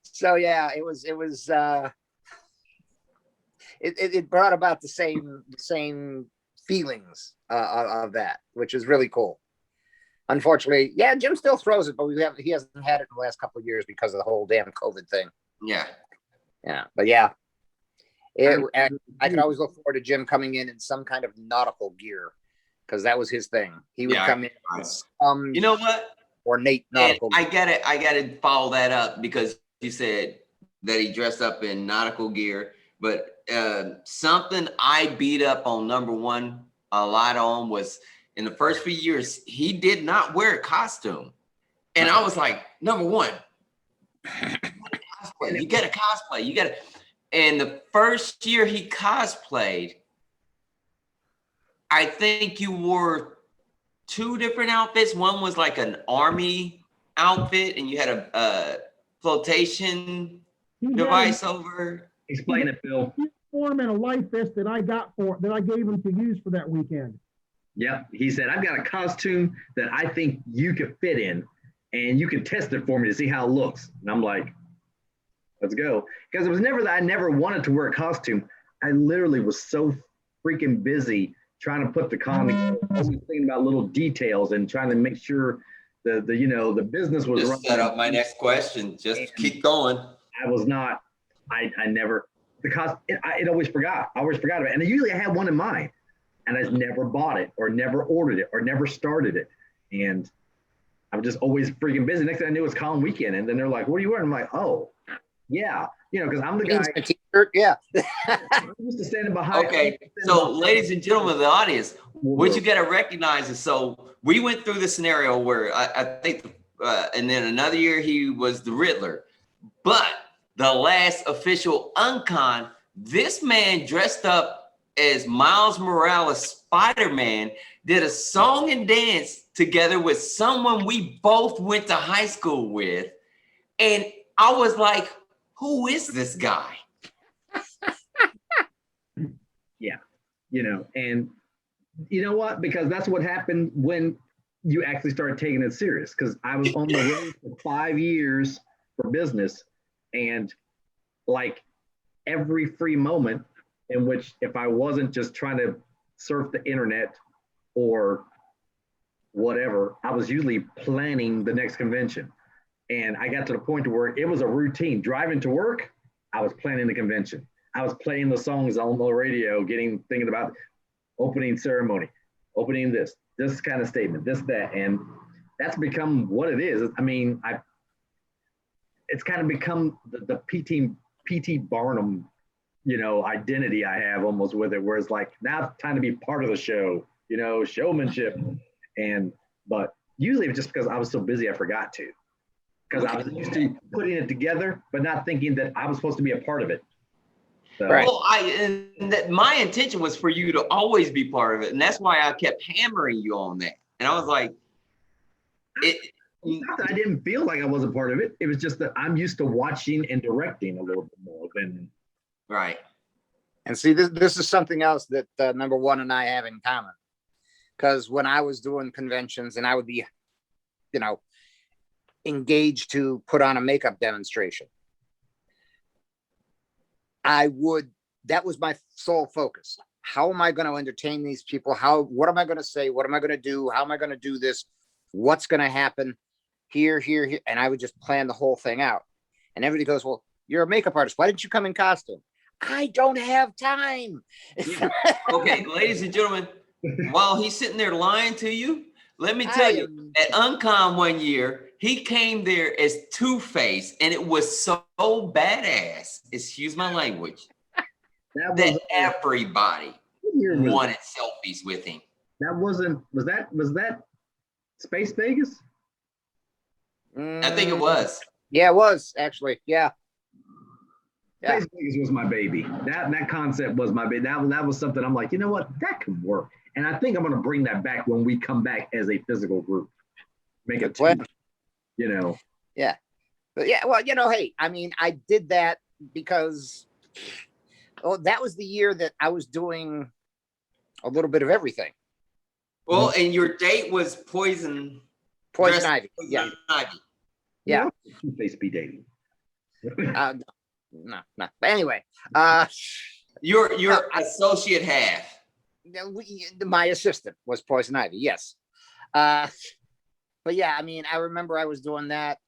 So yeah, it brought about the same feelings of that, which is really cool. Unfortunately, Jim still throws it, but he hasn't had it in the last couple of years because of the whole damn COVID thing. Yeah. But I could always look forward to Jim coming in some kind of nautical gear because that was his thing. He would come in. You know what? Ornate nautical. I gotta follow that up because you said that he dressed up in nautical gear, but something I beat up on number one a lot on was in the first few years, he did not wear a costume. And I was like, number one, you got to cosplay. You got to. And the first year he cosplayed, I think you wore two different outfits. One was like an army outfit, and you had a flotation device over. Explain it, Bill. Uniform and a life vest that I gave him to use for that weekend. Yeah, he said, I've got a costume that I think you could fit in, and you can test it for me to see how it looks. And I'm like, let's go. Because it was never that I never wanted to wear a costume. I literally was so freaking busy trying to put the con together, always thinking about little details and trying to make sure the business was Just set up my next question. Just keep going. I was not. I never because it always forgot. I always forgot about it. And usually I had one in mind. And I just never bought it or never ordered it or never started it. And I'm just always freaking busy. Next thing I knew, it was Colin weekend. And then they're like, what are you wearing? I'm like, oh, yeah. Because I'm the guy. T-shirt, yeah. I'm used to standing behind. Okay. So, ladies and gentlemen of the audience, what you got to recognize is we went through the scenario where I think, and then another year he was the Riddler. But the last official Uncon, this man dressed up as Miles Morales Spider-Man, did a song and dance together with someone we both went to high school with. And I was like, who is this guy? Yeah. And you know what? Because that's what happened when you actually started taking it serious. Because I was on the road for 5 years for business. And like every free moment, in which if I wasn't just trying to surf the internet or whatever, I was usually planning the next convention. And I got to the point where it was a routine. Driving to work, I was planning the convention. I was playing the songs on the radio, thinking about opening ceremony, opening this kind of statement, this, that. And that's become what it is. I mean, it's kind of become the PT Barnum identity I have almost with it, where it's like, now it's time to be part of the show, showmanship. But usually it's just because I was so busy, I forgot to, because I was used to putting it together, but not thinking that I was supposed to be a part of it. So, right. Well, my intention was for you to always be part of it. And that's why I kept hammering you on that. And I was like, not that I didn't feel like I wasn't part of it. It was just that I'm used to watching and directing a little bit more than. Right. And see, this is something else that number one and I have in common. Because when I was doing conventions and I would be, engaged to put on a makeup demonstration, that was my sole focus. how am I going to entertain these people? What am I going to say? What am I going to do? How am I going to do this? What's going to happen here? And I would just plan the whole thing out. And everybody goes, well, you're a makeup artist. Why didn't you come in costume? I don't have time. Okay, ladies and gentlemen, while he's sitting there lying to you, let me tell you, at Uncom one year, he came there as Two-Face, and it was so badass, excuse my language, that everybody wanted selfies with him. Was that Space Vegas? I think it was. Yeah, it was actually. Yeah. Space Vegas was my baby. That concept was my baby. That was something I'm like, you know what? That could work. And I think I'm going to bring that back when we come back as a physical group. Make it, you know. Yeah. But yeah, well, hey, I mean, I did that because that was the year that I was doing a little bit of everything. Well, and your date was Poison Ivy. Yeah. Ivy. Yeah. Two-Face be dating. No. But anyway, your associate half. My assistant was Poison Ivy, yes. But yeah, I mean, I remember I was doing that.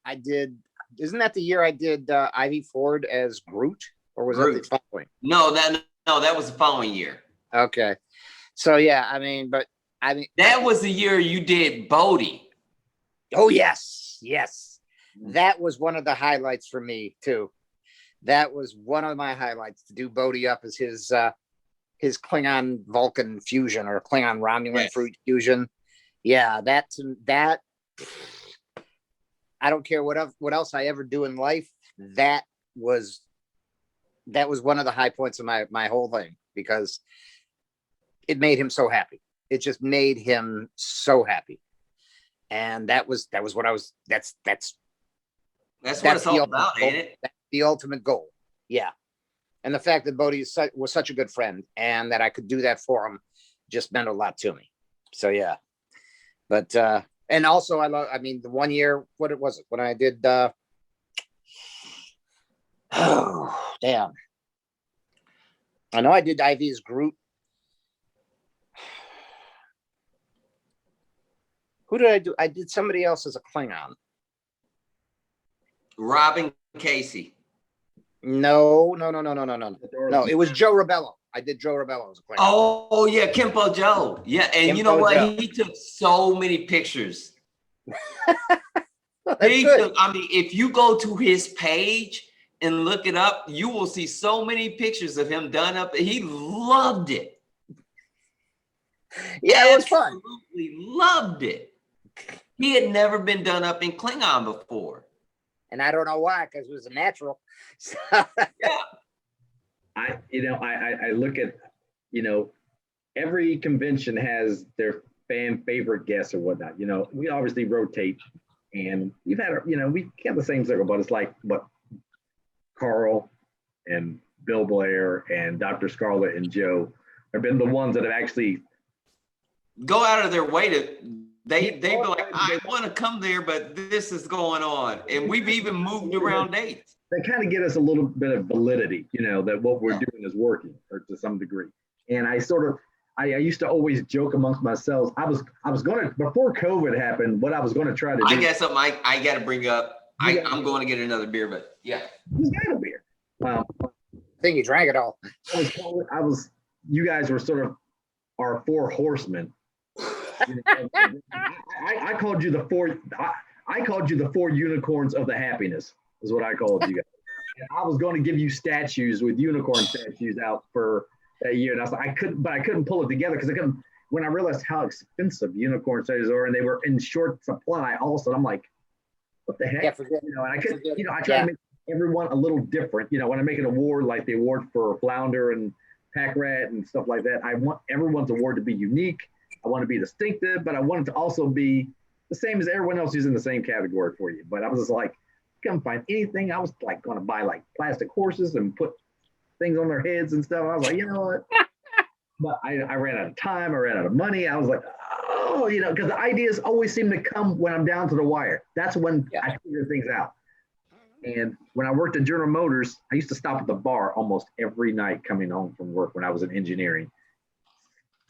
Isn't that the year I did Ivy Ford as Groot? Or was that the following? No, that was the following year. Okay. So yeah, I mean, that was the year you did Bodie. Oh, yes. That was one of the highlights for me too. That was one of my highlights, to do Bodie up as his Klingon Vulcan fusion or Klingon Romulan fusion. Yeah, that I don't care what else I ever do in life. That was one of the high points of my whole thing, because it made him so happy. It just made him so happy. And that was what I was. That's what it's all about, ain't it? That's the ultimate goal. Yeah. And the fact that Bodie was such a good friend, and that I could do that for him, just meant a lot to me. So yeah. But and also I mean, the one year, what was it when I did oh damn. I know I did Ivy's Groot. Who did I do? I did somebody else as a Klingon. Robin Casey. No. No, it was Joe Rebello. I did Joe Rebello as a Klingon. Oh yeah, Kimpo Joe. Yeah, and you know what? Joe. He took so many pictures. I mean, if you go to his page and look it up, you will see so many pictures of him done up. He loved it. Yeah, it was fun. Absolutely loved it. He had never been done up in Klingon before. And I don't know why, because it was a natural. Yeah. I look at, every convention has their fan favorite guests or whatnot. We obviously rotate, and we've had, we have the same circle, but it's like what Carl and Bill Blair and Dr. Scarlett and Joe have been the ones that have actually go out of their way to. They be like, I want to come there, but this is going on, and we've even moved around dates. They kind of get us a little bit of validity, that what we're doing is working, or to some degree. And I used to always joke amongst myself. I was going to, before COVID happened, what I was going to try to do. I guess something I got to bring up. I'm going to get another beer, but yeah. You got a beer. I think you drank it all. You guys were sort of our four horsemen. I called you the four unicorns of the happiness, is what I called you guys. And I was going to give you statues with unicorn statues out for that year, and I was like, I couldn't pull it together because I couldn't. When I realized how expensive unicorn statues are, and they were in short supply, also I'm like, what the heck? Yeah, and I could, I try to make everyone a little different. When I make an award like the award for Flounder and Pack Rat and stuff like that, I want everyone's award to be unique. I want to be distinctive, but I want it to also be the same as everyone else who's in the same category for you. But I was just like, couldn't find anything. I was like going to buy like plastic horses and put things on their heads and stuff. I was like, you know what? But I ran out of time. I ran out of money. I was like, because the ideas always seem to come when I'm down to the wire. That's when I figure things out. And when I worked at General Motors, I used to stop at the bar almost every night coming home from work when I was in engineering.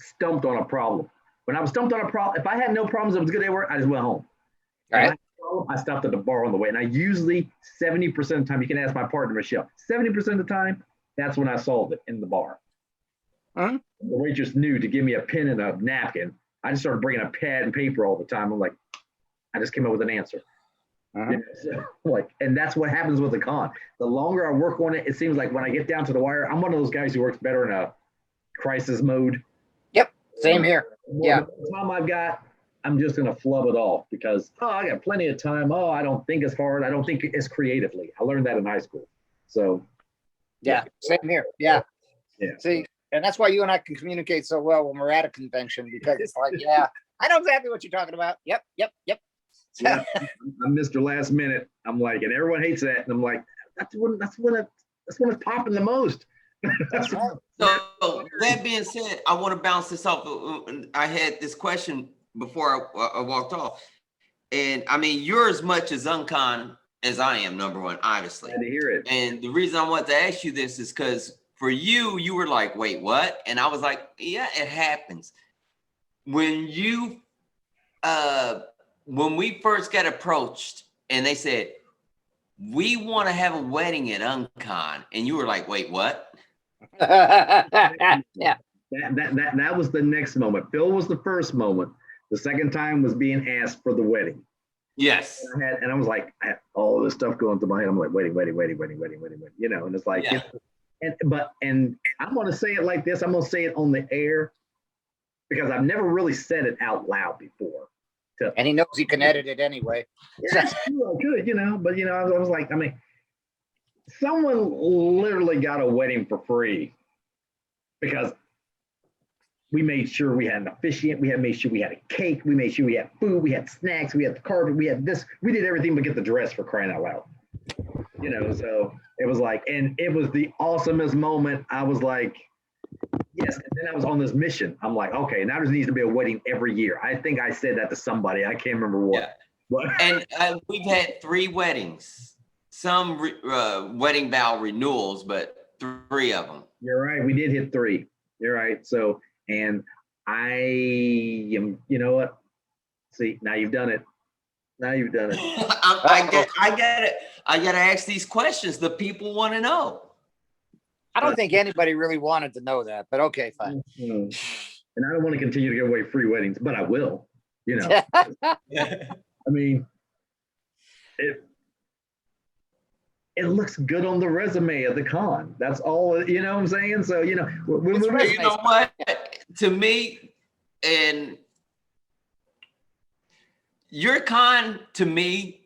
stumped on a problem. When I was stumped on a problem, if I had no problems, it was a good day at work, I just went home. All right. I stopped at the bar on the way. And I usually, 70% of the time, you can ask my partner, Michelle, 70% of the time, that's when I solved it in the bar. Uh-huh. The waitress knew to give me a pen and a napkin. I just started bringing a pad and paper all the time. I'm like, I just came up with an answer. Uh-huh. So, like, and that's what happens with the con. The longer I work on it, it seems like when I get down to the wire, I'm one of those guys who works better in a crisis mode. Yep. Same here. Yeah. The time I've got, I'm just gonna flub it off because I got plenty of time. I don't think as hard. I don't think as creatively. I learned that in high school. So yeah, same here. Yeah. Yeah. See, and that's why you and I can communicate so well when we're at a convention, because it's like, yeah, I know exactly what you're talking about. Yep. Yeah, I'm Mr. Last Minute. I'm like, and everyone hates that. And I'm like, that's when it's popping the most. That's right. So that being said, I want to bounce this off. I had this question before I walked off, and I mean, you're as much as uncon as I am. Number one, obviously. Glad to hear it. And the reason I want to ask you this is because for you were like, wait, what? And I was like, yeah, it happens. When you, when we first got approached and they said, we want to have a wedding at Uncon, and you were like, wait, what? Yeah. That was the next moment. Phil was the first moment. The second time was being asked for the wedding. Yes. And I was like, I had all this stuff going through my head. I'm like, waiting. You know, and it's like, Yeah. and I'm gonna say it like this. I'm gonna say it on the air because I've never really said it out loud before. And he knows he can edit it anyway. Yeah, I could, you know, but you know, I was like, I mean, someone literally got a wedding for free because we made sure we had an officiant, we had made sure we had a cake, we made sure we had food, we had snacks, we had the carpet, we had this, we did everything but get the dress, for crying out loud. You know, so it was like, and it was the awesomest moment. I was like, yes. And then I was on this mission. I'm like, okay, now there needs to be a wedding every year. I think I said that to somebody. I can't remember what. Yeah. But And we've had 3 weddings, some wedding vow renewals, but 3 of them. you're right. We did hit 3. You're right. So, and I am, you know what? See, now you've done it. Now you've done it. I get it. I got to ask these questions. The people want to know. I don't think anybody really wanted to know that, but okay, fine. And I don't want to continue to give away free weddings, but I will, you know. I mean, it looks good on the resume of the con. That's all, you know what I'm saying? So, you know, You know what? To me, and your con to me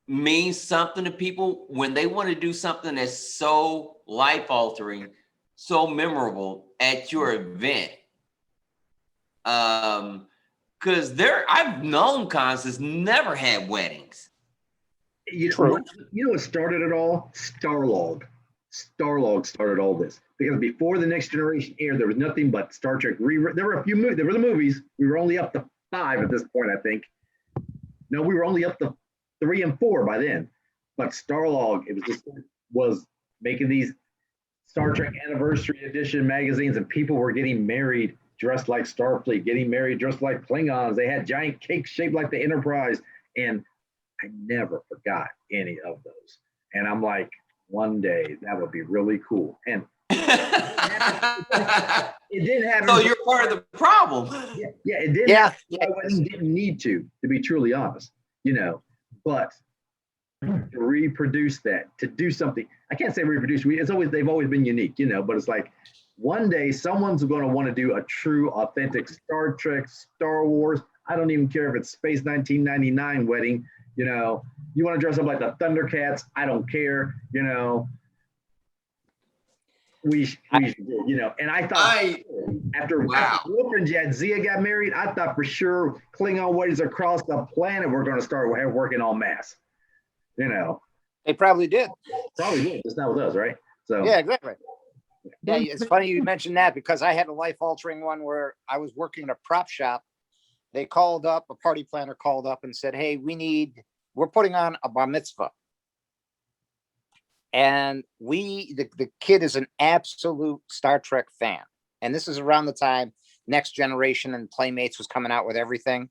means something to people when they want to do something that's so life altering, so memorable at your event. Because I've known cons that's never had weddings. you know what started it all? Starlog started all this because before the Next Generation aired, there was nothing but Star Trek. There were a few there were the movies. We were only up to 5 at this point, I think. No, we were only up to 3 and 4 by then. But Starlog, was making these Star Trek Anniversary Edition magazines, and people were getting married dressed like Starfleet, getting married dressed like Klingons. They had giant cakes shaped like the Enterprise, and I never forgot any of those. And I'm like, one day that would be really cool. And it didn't happen. So you're part of the problem. Yeah, it didn't. Yeah. I didn't need to be truly honest, you know. But to reproduce that, to do something, I can't say reproduce. They've always been unique, you know. But it's like one day someone's going to want to do a true, authentic Star Trek, Star Wars. I don't even care if it's Space 1999 wedding. You know, you want to dress up like the Thundercats? I don't care. You know, we should do, you know. And I thought after Wolfram Jadzia got married, I thought for sure Klingon weddings across the planet were going to start working en masse. You know, They probably did. probably did. It's not with us, right? So Yeah, exactly. Yeah, it's funny you mentioned that because I had a life-altering one where I was working in a prop shop. They called up, a party planner called up and said, hey, we're putting on a bar mitzvah. And the kid is an absolute Star Trek fan. And this is around the time Next Generation and Playmates was coming out with everything.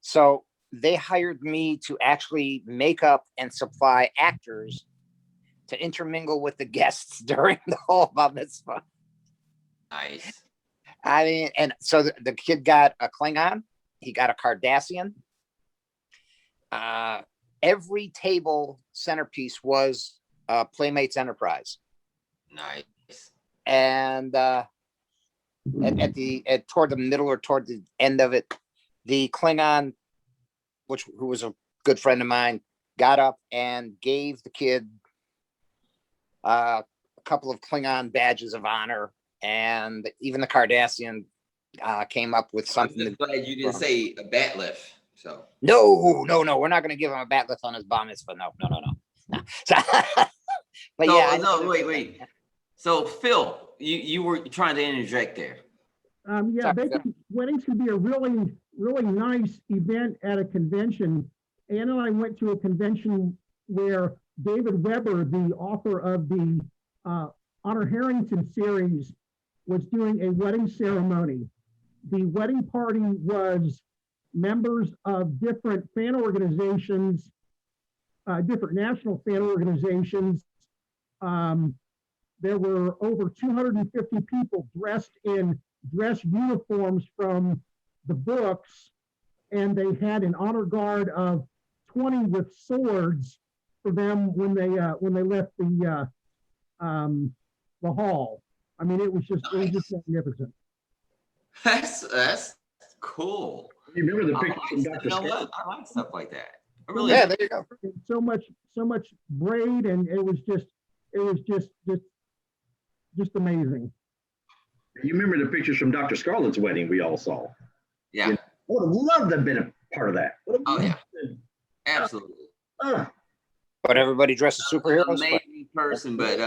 So they hired me to actually make up and supply actors to intermingle with the guests during the whole bar mitzvah. Nice. I mean, and so the kid got a Klingon, he got a Cardassian. Every table centerpiece was Playmates Enterprise. Nice. And toward the middle or toward the end of it, the Klingon, who was a good friend of mine, got up and gave the kid a couple of Klingon badges of honor, and even the Cardassian came up with something. I'm glad you didn't say a bat lift. So no, we're not going to give him a bat lift on his bar mitzvah. No. So, but so, yeah, no, wait. So Phil, you were trying to interject there. Yeah, weddings could be a really, really nice event at a convention. Ann and I went to a convention where David Weber, the author of the Honor Harrington series, was doing a wedding ceremony. The wedding party was members of different fan organizations, different national fan organizations. There were over 250 people dressed in dress uniforms from the books, and they had an honor guard of 20 with swords for them when they left the hall. I mean, it was just magnificent. That's cool. You remember the picture from Dr. Scarlett? I like stuff like that. Really, yeah, there you go. So much braid, and it was just amazing. You remember the pictures from Dr. Scarlett's wedding we all saw? Yeah. I would have loved to have been a part of that. Oh yeah, absolutely. But everybody dresses superheroes. Amazing person, but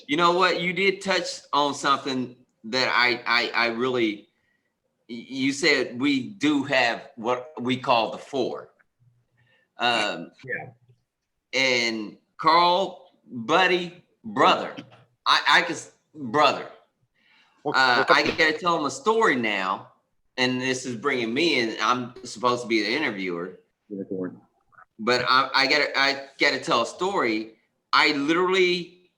you know what? You did touch on something that I really. You said we do have what we call the four. Yeah. And Carl, buddy, brother, I guess brother. I got to tell him a story now, and this is bringing me in. I'm supposed to be the interviewer, but I got to tell a story. I literally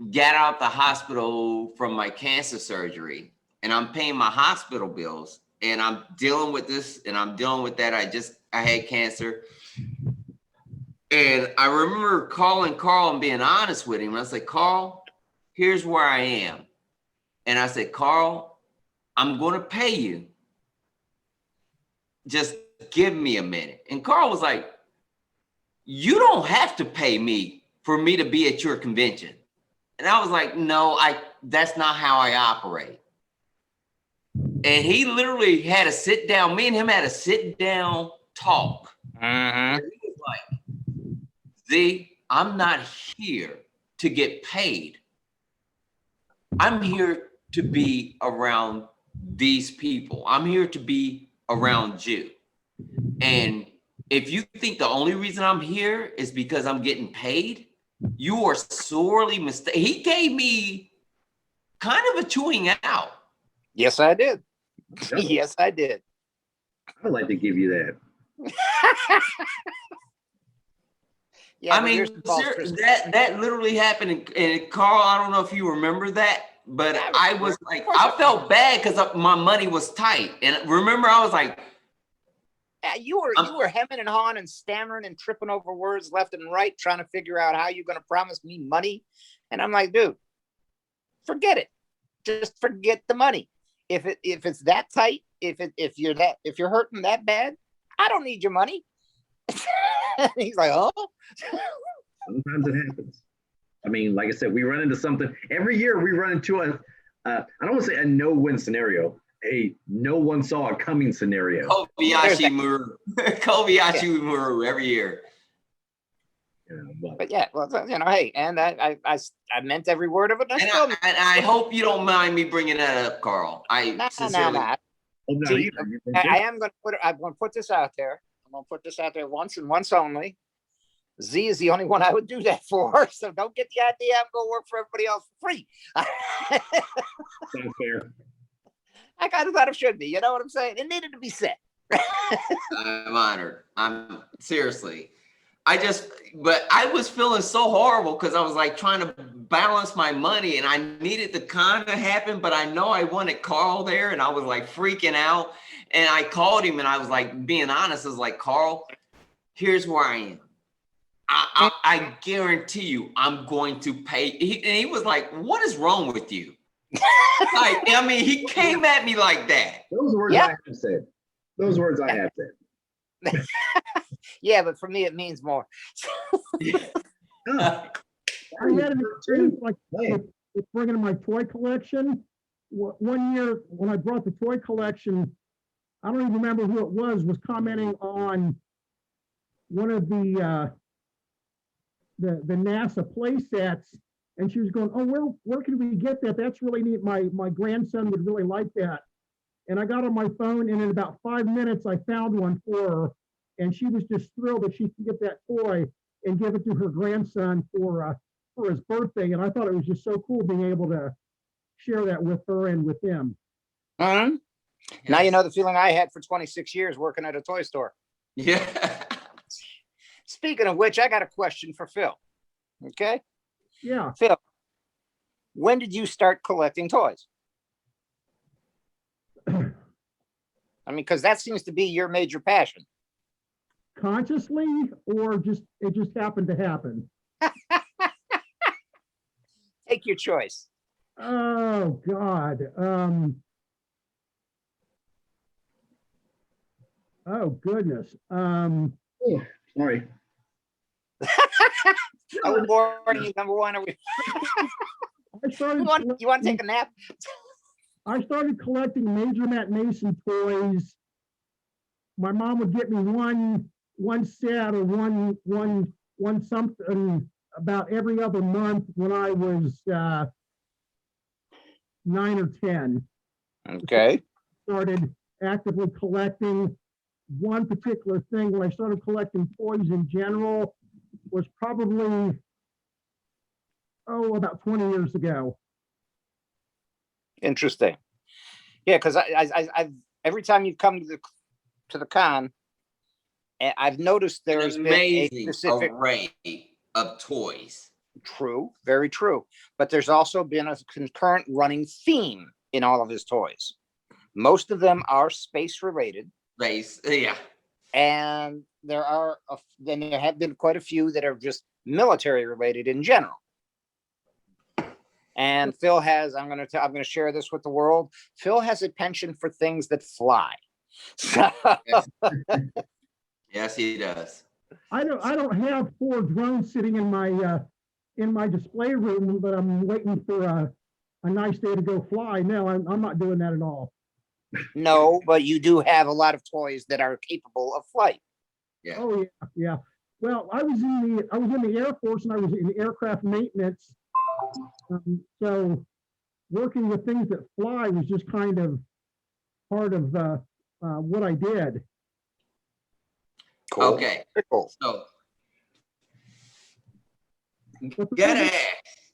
got out the hospital from my cancer surgery, and I'm paying my hospital bills, and I'm dealing with this, and I'm dealing with that. I had cancer, and I remember calling Carl and being honest with him. And I said, Carl, here's where I am. And I said, Carl, I'm going to pay you. Just give me a minute. And Carl was like, you don't have to pay me for me to be at your convention. And I was like, no, that's not how I operate. And he literally had a sit down. Me and him had a sit down talk. Mm-hmm. He was like, Z, I'm not here to get paid. I'm here to be around these people. I'm here to be around you. And if you think the only reason I'm here is because I'm getting paid, you are sorely mistaken. He gave me kind of a chewing out. Yes, I did. Yes, I did. I'd like to give you that. Yeah, I mean, that literally happened. And Carl, I don't know if you remember that, but I was like, I felt bad because my money was tight. And remember, I was like, yeah, you were hemming and hawing and stammering and tripping over words left and right, trying to figure out how you're going to promise me money. And I'm like, dude, forget it. Just forget the money. If it's that tight, if you're hurting that bad, I don't need your money. He's like, oh. Sometimes it happens. I mean, like I said, we run into something every year. We run into I don't want to say a no-win scenario. A no one saw it coming scenario. Kobayashi Maru every year. Yeah, but yeah, well, hey, and I meant every word of it. And I hope you don't mind me bringing that up, Carl. Nah. See, I'm going to put this out there. I'm going to put this out there once and once only. Z is the only one I would do that for. So don't get the idea I'm going to work for everybody else for free. Sounds fair. I kind of thought it should be. You know what I'm saying? It needed to be said. I'm honored. I'm seriously. But I was feeling so horrible because I was like trying to balance my money and I needed to kind of happen, but I know I wanted Carl there and I was like freaking out. And I called him and I was like, being honest, I was like, Carl, here's where I am. I guarantee you I'm going to pay. And he was like, what is wrong with you? Like, I mean, he came at me like that. Those words I have said. Those words I have said. Yeah, but for me, it means more. I had an experience like with bringing my toy collection. One year when I brought the toy collection, I don't even remember who it was commenting on one of the NASA play sets, and she was going, "Oh, where can we get that? That's really neat. My grandson would really like that." And I got on my phone, and in about 5 minutes, I found one for her, and she was just thrilled that she could get that toy and give it to her grandson for his birthday. And I thought it was just so cool being able to share that with her and with him. Mm-hmm. Yes. Now you know the feeling I had for 26 years working at a toy store. Yeah. Speaking of which, I got a question for Phil. Okay. Yeah. Phil, when did you start collecting toys? I mean, because that seems to be your major passion. Consciously, or it just happened to happen? Take your choice. Oh God. Oh goodness. Oh, sorry. I was born you, number one. You want to take a nap? I started collecting Major Matt Mason toys. My mom would get me one set or one something about every other month when I was 9 or 10. Okay. Started actively collecting. One particular thing when I started collecting toys in general was probably about 20 years ago. Interesting. Yeah, because I've every time you come to the con, I've noticed there's been a specific array of toys. True, very true. But there's also been a concurrent running theme in all of his toys. Most of them are space related. Yeah. And there have been quite a few that are just military related in general. And Phil has, I'm going to share this with the world. Phil has a penchant for things that fly. Yes, he does. I don't have 4 drones sitting in my display room, but I'm waiting for a nice day to go fly. No, I'm not doing that at all. No, but you do have a lot of toys that are capable of flight. Yeah. Oh yeah. Well, I was in the Air Force and I was in aircraft maintenance. So working with things that fly was just kind of part of what I did. Cool. Okay. Cool. So the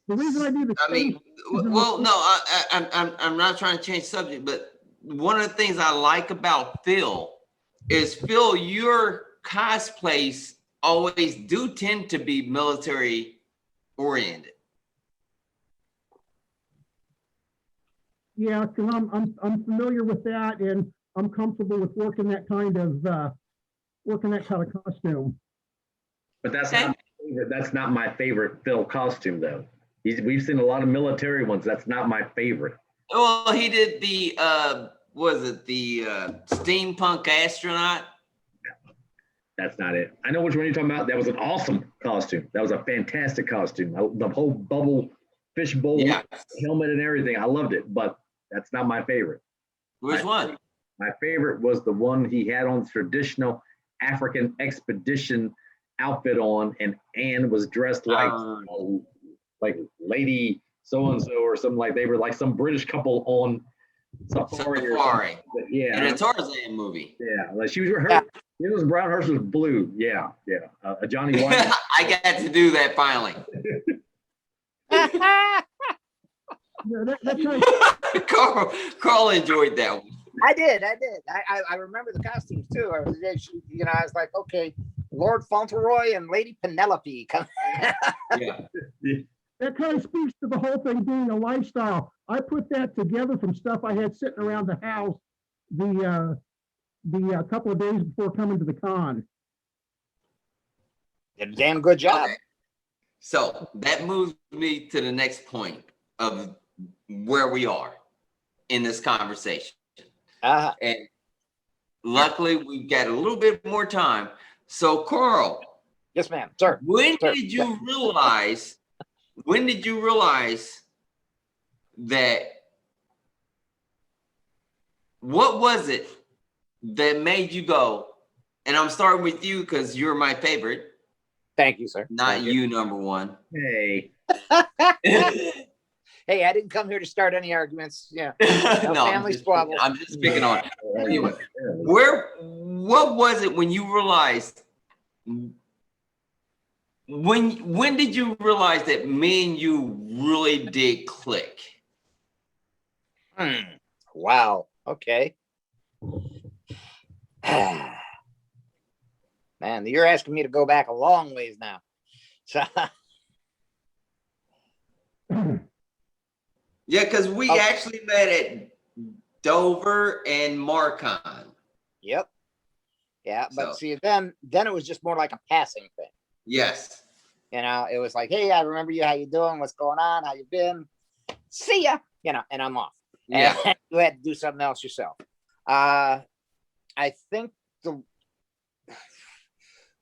reason I do I'm not trying to change subject, but one of the things I like about Phil is your cosplays always do tend to be military oriented. Yeah, because I'm familiar with that, and I'm comfortable with working that kind of costume. But that's not my favorite Phil costume though. We've seen a lot of military ones. That's not my favorite. Well, he did the steampunk astronaut? That's not it. I know which one you're talking about. That was an awesome costume. That was a fantastic costume. The whole bubble fishbowl helmet and everything. I loved it, but that's not my favorite. Which one? My favorite was the one he had on traditional African expedition outfit on, and Anne was dressed like Lady so-and-so or something, like they were like some British couple on safari. Yeah. In a Tarzan movie. Yeah. Like she was it was brown, hers was blue. Yeah. A Johnny White. I got to do that finally. That kind of, Carl enjoyed that one. I did. I remember the costumes too. I was, I was like, okay, Lord Fauntleroy and Lady Penelope. Yeah. that kind of speaks to the whole thing being a lifestyle. I put that together from stuff I had sitting around the house the couple of days before coming to the con. Did a damn good job. Okay. So that moves me to the next point of where we are in this conversation. And luckily, we've got a little bit more time. So, Carl. Yes, ma'am. Sir. When did you realize? When did you realize that? What was it that made you go? And I'm starting with you because you're my favorite. Thank you, sir. Not you, number one. Hey. Hey, I didn't come here to start any arguments. Yeah. No, family squabbles. I'm just picking on it. Anyway, what was it when you realized when did you realize that me and you really did click? Wow. Okay. Man, you're asking me to go back a long ways now. So yeah, because we actually met at Dover and Marcon. Yep. Yeah, but see, then it was just more like a passing thing. Yes. It was like, hey, I remember you. How you doing? What's going on? How you been? See ya. And I'm off. Yeah. And you had to do something else yourself. I think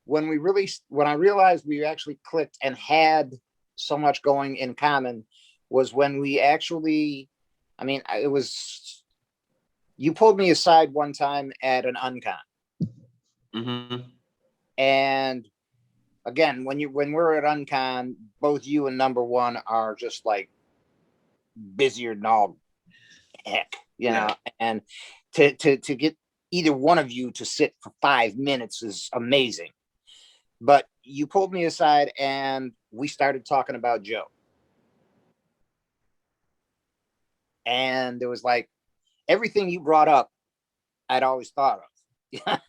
when I realized we actually clicked and had so much going in common was when we actually, it was, you pulled me aside one time at an uncon. Mm-hmm. And again, when we're at uncon, both you and number one are just like busier than all heck, know, and to get either one of you to sit for 5 minutes is amazing. But you pulled me aside and we started talking about Joe. And it was like everything you brought up, I'd always thought of.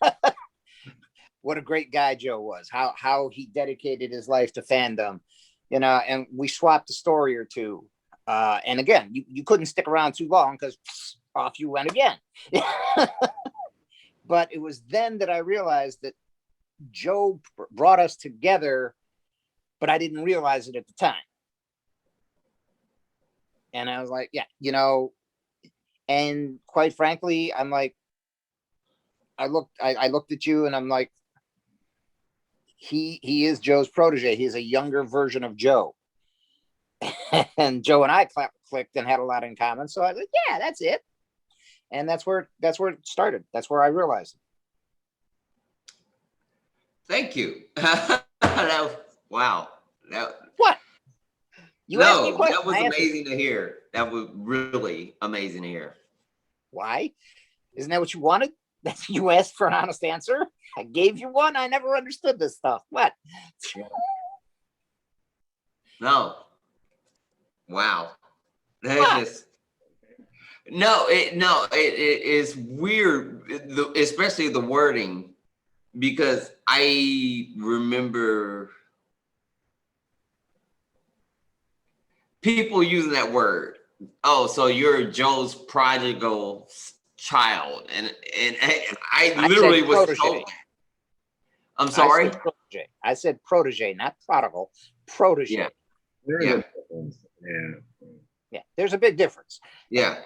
What a great guy Joe was, how he dedicated his life to fandom, and we swapped a story or two. And again, you couldn't stick around too long because off you went again. But it was then that I realized that Joe brought us together, but I didn't realize it at the time. And I was like, yeah, and quite frankly, I'm like, I looked at you and I'm like, he is Joe's protege. He's a younger version of Joe. And Joe and I clicked and had a lot in common. So I was like, yeah, that's it. And that's where it started. That's where I realized it. Thank you. Wow. What? That was amazing to hear. That was really amazing to hear. Why? Isn't that what you wanted? You asked for an honest answer. I gave you one. I never understood this stuff. What? No. Wow. That's it is weird, especially the wording, because I remember people using that word. Oh, so you're Joe's prodigal child, and I literally was told. I'm sorry. I said protege, not prodigal. Protege. Yeah. Yeah. There's a big difference. Yeah.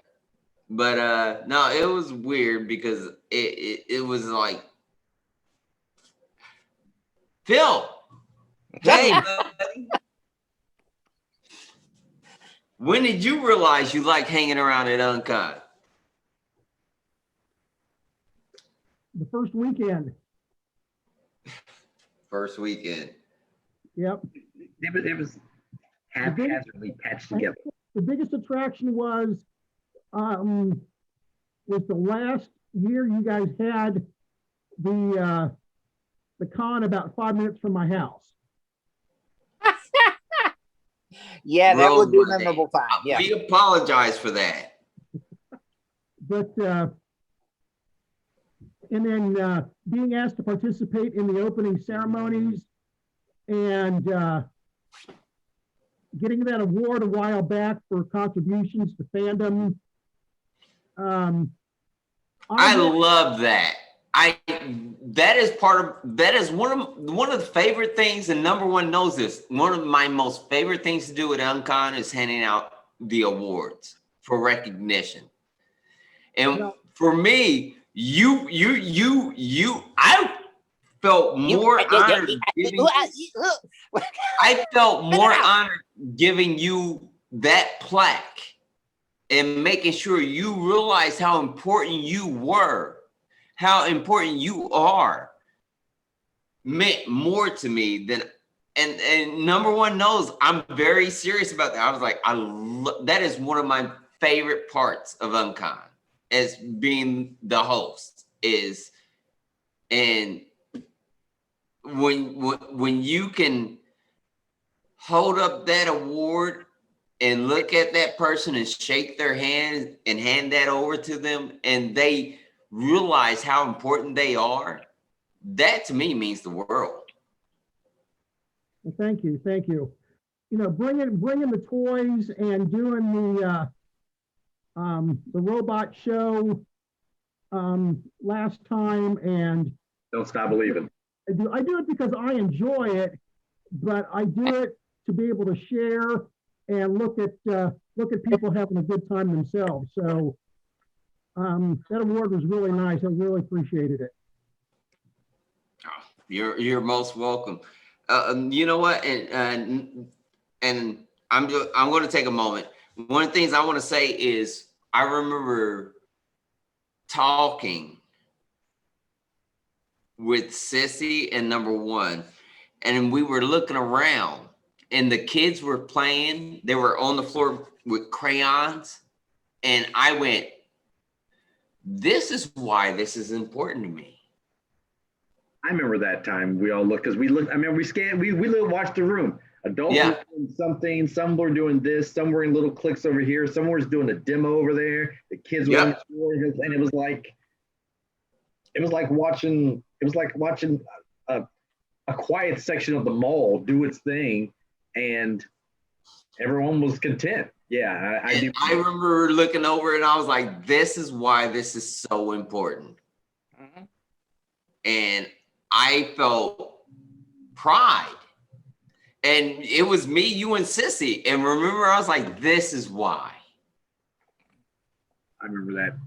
But no, it was weird because it was like, Phil, hey, buddy. When did you realize you like hanging around at Uncon? The first weekend. First weekend. Yep. It was haphazardly patched together. The biggest attraction was the last year you guys had the con about 5 minutes from my house. Yeah, that Road would be a Monday. memorable time. Yeah. We apologize for that. But and then being asked to participate in the opening ceremonies and getting that award a while back for contributions to fandom. I love that. That is one of the favorite things, and number one knows this. One of my most favorite things to do at UnCon is handing out the awards for recognition. And for me, I felt more honored giving. I felt more honored giving you that plaque and making sure you realize how important you were, how important you are, meant more to me than. And number one knows I'm very serious about that. I was like, that is one of my favorite parts of UnCon, as being the host is, and when you can hold up that award and look at that person and shake their hand and hand that over to them, and they realize how important they are, that to me means the world. Well, thank you. You know, bringing the toys and doing the robot show last time, and Don't Stop Believing. I do it because I enjoy it, but I do it to be able to share and look at people having a good time themselves. So that award was really nice. I really appreciated it. Oh, you're most welcome. You know what? And I'm going to take a moment. One of the things I want to say is I remember talking with Sissy and number one, and we were looking around, and the kids were playing. They were on the floor with crayons, and I went, this is why this is important to me. I remember that time we all looked, because we looked, I mean, we scanned, we watched the room. Adults were doing something, some were doing this, some were in little clicks over here, some were doing a demo over there. The kids were on the floor, and it was like watching a quiet section of the mall do its thing, and everyone was content. Yeah, I do. I remember looking over and I was like, this is why this is so important. Mm-hmm. And I felt pride. And it was me, you, and Sissy. And remember, I was like, this is why. I remember that.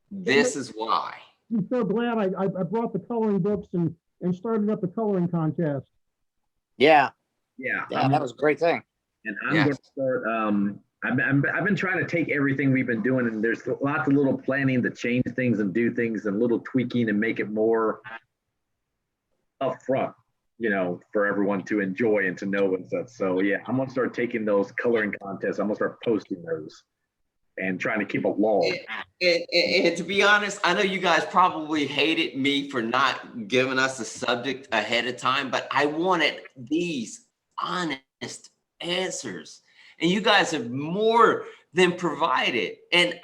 This is why. I'm so glad I brought the coloring books and started up the coloring contest. Yeah, that was a great thing. And I'm going to start. I've been trying to take everything we've been doing, and there's lots of little planning to change things and do things and little tweaking and make it more upfront, you know, for everyone to enjoy and to know and stuff. So yeah, I'm going to start taking those coloring contests. I'm going to start posting those and trying to keep a log. And to be honest, I know you guys probably hated me for not giving us a subject ahead of time, but I wanted these honest answers. And you guys have more than provided. And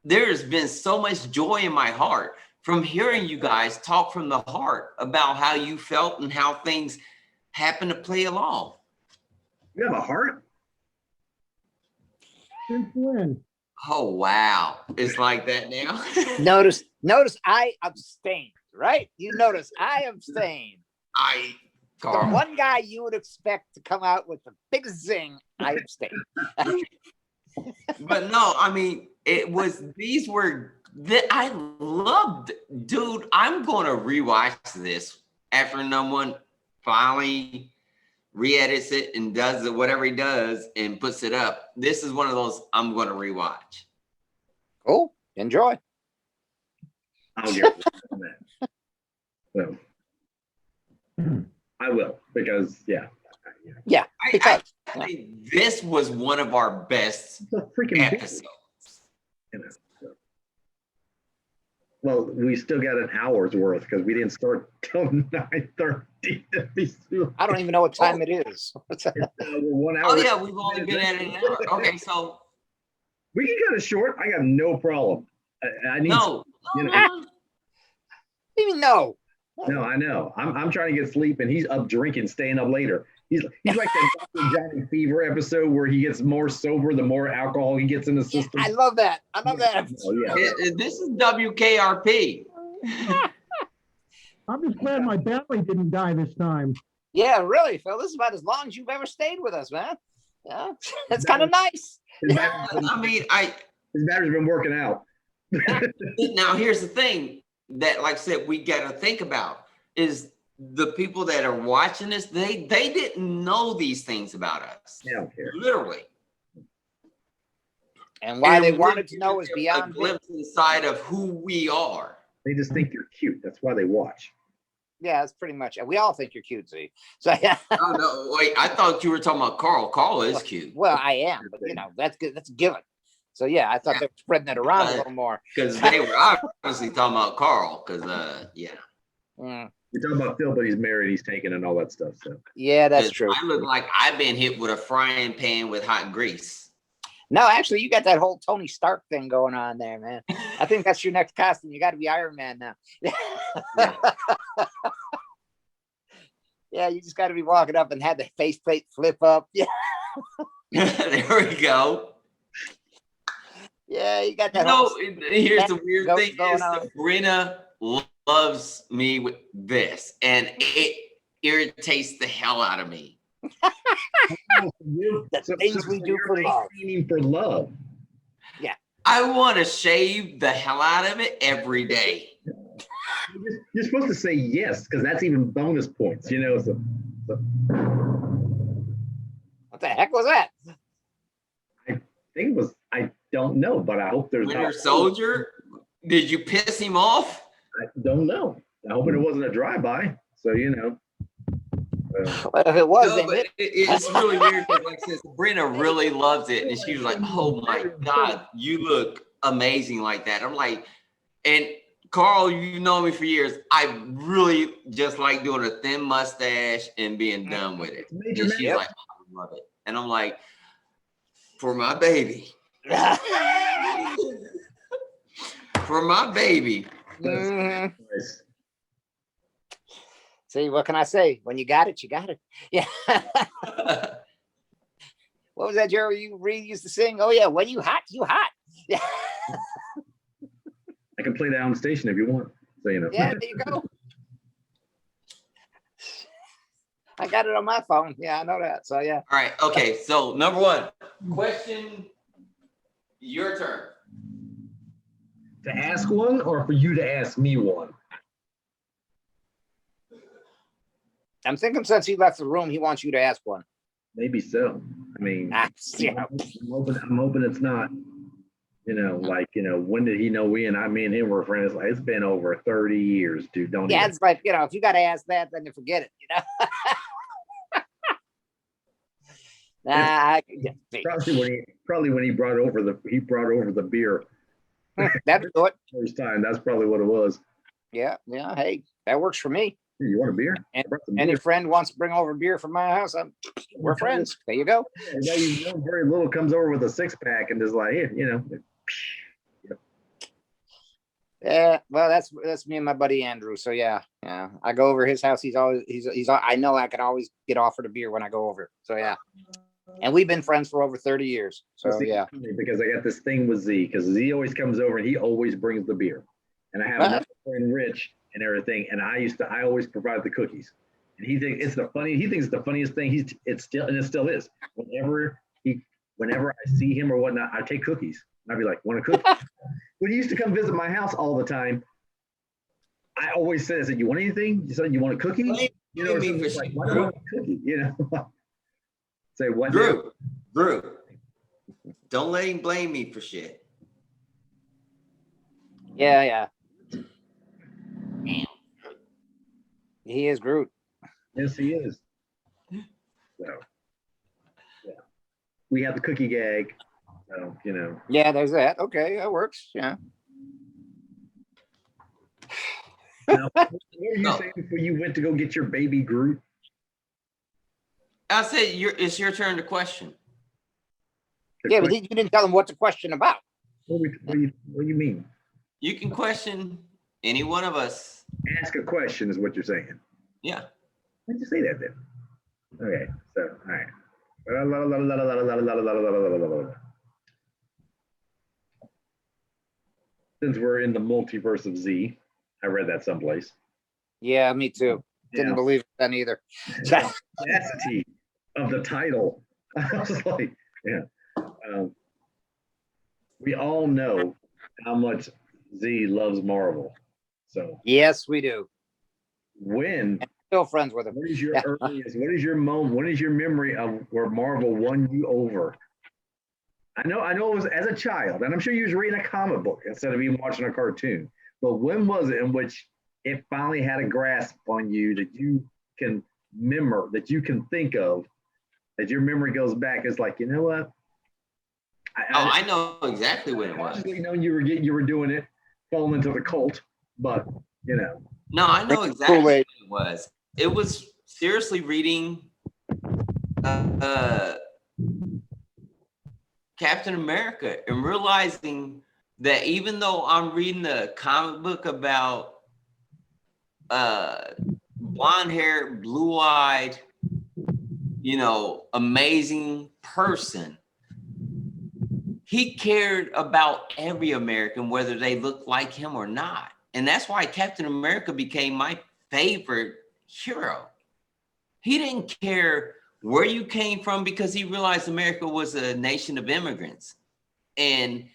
there's been so much joy in my heart from hearing you guys talk from the heart about how you felt and how things happen to play along. You have a heart? Since when? Oh, wow. It's like that now. Notice I abstained, right? You notice I abstained. The one guy you would expect to come out with the biggest zing, I abstained. But no, I mean, I loved, dude, I'm going to rewatch this after no one finally re-edits it and does whatever he does and puts it up. This is one of those I'm going to rewatch. Cool. Enjoy. I'll get that. So I will, because I think this was one of our best episodes. You know, so. Well, we still got an hour's worth because we didn't start till 9:30. I don't even know what time it is. We're 1 hour. Oh yeah, we've only been at an hour. Okay, so We can cut it short. I got no problem. I need. no. You know, Even know. no, I know. I'm trying to get sleep, and he's up drinking, staying up later. He's like that Dr. Johnny Fever episode where he gets more sober the more alcohol he gets in the Yeah, system. I love that. I love that. Oh, yeah. This is WKRP. I'm just glad my battery didn't die this time. Yeah, really, Phil. This is about as long as you've ever stayed with us, man. Yeah, that's kind of nice. His battery's I mean, his battery's been working out. now here's the thing that, like I said, we got to think about is the people that are watching this. They didn't know these things about us. They don't care. Literally. And why they we're wanted to know is giving beyond a glimpse inside of who we are. They just think you're cute. That's why they watch. Yeah, that's pretty much it. We all think you're cutesy. So yeah. Oh no, wait! I thought you were talking about Carl. Carl is cute Well, I am, but that's good. That's a given. So yeah, I thought they were spreading it around a little more. because they were obviously talking about Carl. Because yeah, Mm, You're talking about Phil, but he's married, he's taken, and all that stuff. So yeah, that's 'Cause true. I look like I've been hit with a frying pan with hot grease. No, actually, you got that whole Tony Stark thing going on there, man. I think that's your next costume. You got to be Iron Man now. Yeah, you just got to be walking up and have the faceplate flip up. Yeah, There we go. yeah, you got You that. know, whole, here's the weird Go- thing going is on. Sabrina loves me with this, and it irritates the hell out of me. The things we do for love. Training for love. I want to shave the hell out of it every day. You're supposed to say yes, because that's even bonus points, you know. So What the heck was that? I think it was, I don't know, but I hope there's Winter not. Soldier, did you piss him off? I don't know. I hope it wasn't a drive-by. So, you know. Well, if it was, No, then but it's really weird because, like I said, Sabrina really loves it, and she was like, "Oh my God, you look amazing like that." I'm like, and Carl, you know me for years. I really just like doing a thin mustache and being done with it. And Major she's man. like, "I love it," and I'm like, "For my baby, for my baby." Mhm. Nice. See, what can I say? When you got it, you got it. Yeah. What was that, Jerry? You used to sing? Oh yeah, when you hot, you hot. Yeah. I can play that on the station if you want. So, you know. Yeah, there you go. I got it on my phone. Yeah, I know that. So yeah. All right. Okay. So number one question, your turn. To ask one or for you to ask me one? I'm thinking since he left the room, he wants you to ask one. Maybe so. I mean, Yeah. I'm hoping it's not, you know, like, you know, when did he know me and him were friends? Like, it's been over 30 years, dude. Don't Yeah, even. it's like, if you got to ask that, then you forget it, Nah, Probably when he brought over the beer that'd do it. first time. That's probably what it was. Yeah, hey, that works for me. Hey, you want a beer? And I brought some Any beer. friend wants to bring over beer from my house, we're friends. There you go. Yeah, you know, very little comes over with a 6-pack and just like, here, you know. Yeah, well, that's me and my buddy Andrew. So yeah. I go over his house. He's I know I can always get offered a beer when I go over. So yeah. And we've been friends for over 30 years. So See, yeah. because I got this thing with Z, because Z always comes over and he always brings the beer. And I have another friend, Rich, and everything, and I always provide the cookies. And he thinks it's the funniest thing. It still is. Whenever I see him or whatnot, I take cookies. And I'd be like, want a cookie? When he used to come visit my house all the time, I always said, you want anything? You said, you want a cookie? You know, it's like, why do you want a cookie? You know? Say what? Drew, don't let him blame me for shit. Yeah. He is Groot. Yes, he is. So, yeah. We have the cookie gag. So, you know. Yeah, there's that. Okay, that works. Yeah. Now, what were you No. saying before you went to go get your baby Groot? I said it's your turn to question. Yeah, but you didn't tell them what the question about. What do you mean? You can question any one of us. Ask a question is what you're saying. Yeah. Why'd you say that then? Okay, so all right. Since we're in the multiverse of Z, I read that someplace. Yeah, me too. Didn't believe it then either. The audacity of the title. I was like, yeah. We all know how much Z loves Marvel. So yes, we do. when Still friends with him. what is your earliest, what is your moment, what is your memory of where Marvel won you over? I know it was as a child, and I'm sure you was reading a comic book instead of even watching a cartoon. But when was it in which it finally had a grasp on you that you can remember, that you can think of, that your memory goes back? It's like, you know what? I know exactly what it was. You know, you were doing it, falling into the cult, but you know. No, I know exactly what it was. It was seriously reading Captain America and realizing that even though I'm reading a comic book about blonde hair, blue eyed, amazing person, he cared about every American, whether they looked like him or not. And that's why Captain America became my favorite hero. He didn't care where you came from because he realized America was a nation of immigrants. And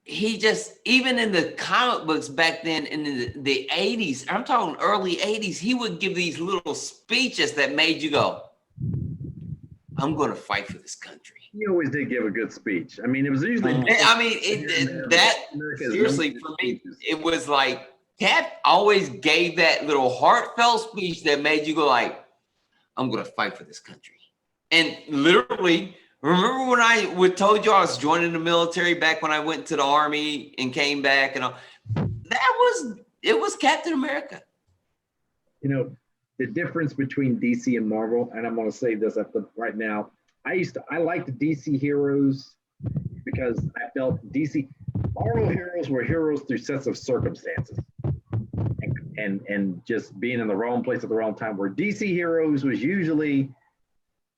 he just, even in the comic books back then in the 80s, I'm talking early 80s, he would give these little speeches that made you go, I'm going to fight for this country. He always did give a good speech. I mean, it was usually. Seriously, for me, it was like Cap always gave that little heartfelt speech that made you go like, I'm going to fight for this country. And literally, remember when I told you I was joining the military back when I went to the army and came back and all? It was Captain America. You know, the difference between DC and Marvel, and I'm going to say this right now. I liked DC heroes because I felt Marvel heroes were heroes through sets of circumstances and just being in the wrong place at the wrong time. Where DC heroes was usually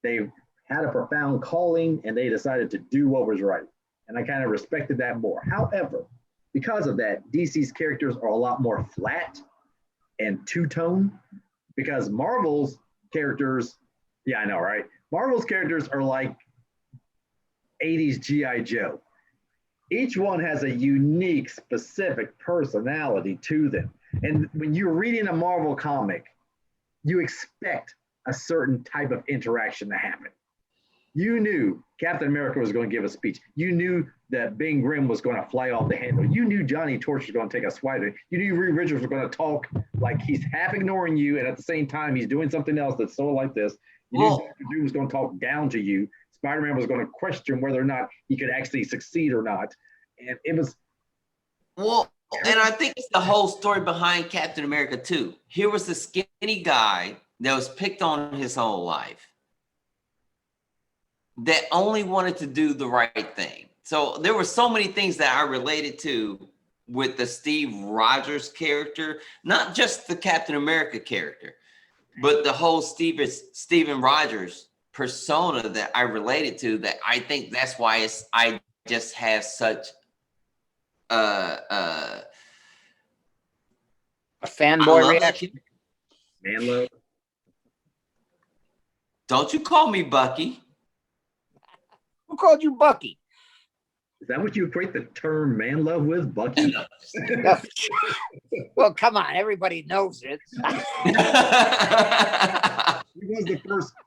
they had a profound calling and they decided to do what was right. And I kind of respected that more. However, because of that, DC's characters are a lot more flat and two-tone because Marvel's characters, yeah, I know, right? Marvel's characters are like 80s G.I. Joe. Each one has a unique, specific personality to them. And when you're reading a Marvel comic, you expect a certain type of interaction to happen. You knew Captain America was going to give a speech. You knew that Bing Grimm was going to fly off the handle. You knew Johnny Torch was going to take a swipe. You knew Reed Richards was going to talk like he's half ignoring you, and at the same time, he's doing something else that's sort of like this. You knew Dr. Doom was going to talk down to you. Spider-Man was going to question whether or not he could actually succeed or not. And it was... Well, and I think it's the whole story behind Captain America, too. Here was the skinny guy that was picked on his whole life that only wanted to do the right thing. So there were so many things that I related to with the Steve Rogers character, not just the Captain America character, but the whole Steven Rogers persona that I related to, that I think that's why I just have such a fanboy reaction. Man love. Don't you call me Bucky. Who called you Bucky? Is that what you equate the term man love with, Bucky? Well, come on, everybody knows it.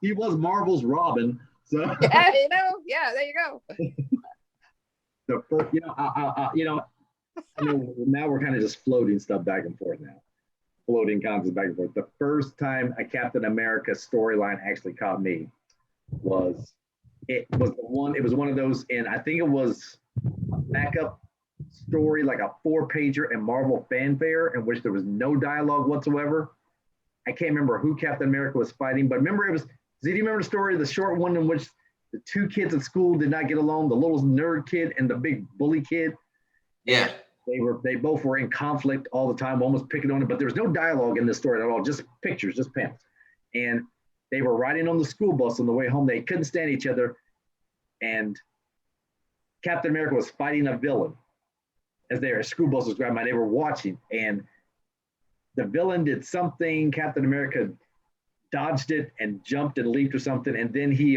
He was Marvel's Robin. So yeah, there you go. The first, I know now we're kind of just floating stuff back and forth now. Floating concepts back and forth. The first time a Captain America storyline actually caught me was one of those, and I think it was a backup story, like a 4-pager in Marvel Fanfare, in which there was no dialogue whatsoever. I can't remember who Captain America was fighting, but remember it was. Do you remember the story, the short one in which the 2 kids at school did not get along, the little nerd kid and the big bully kid? Yeah. They both were in conflict all the time, almost picking on it, but there was no dialogue in this story at all, just pictures, just panels. And they were riding on the school bus on the way home. They couldn't stand each other, and Captain America was fighting a villain as their school bus was driving by. They were watching, and the villain did something. Captain America dodged it and jumped and leaped or something, and then he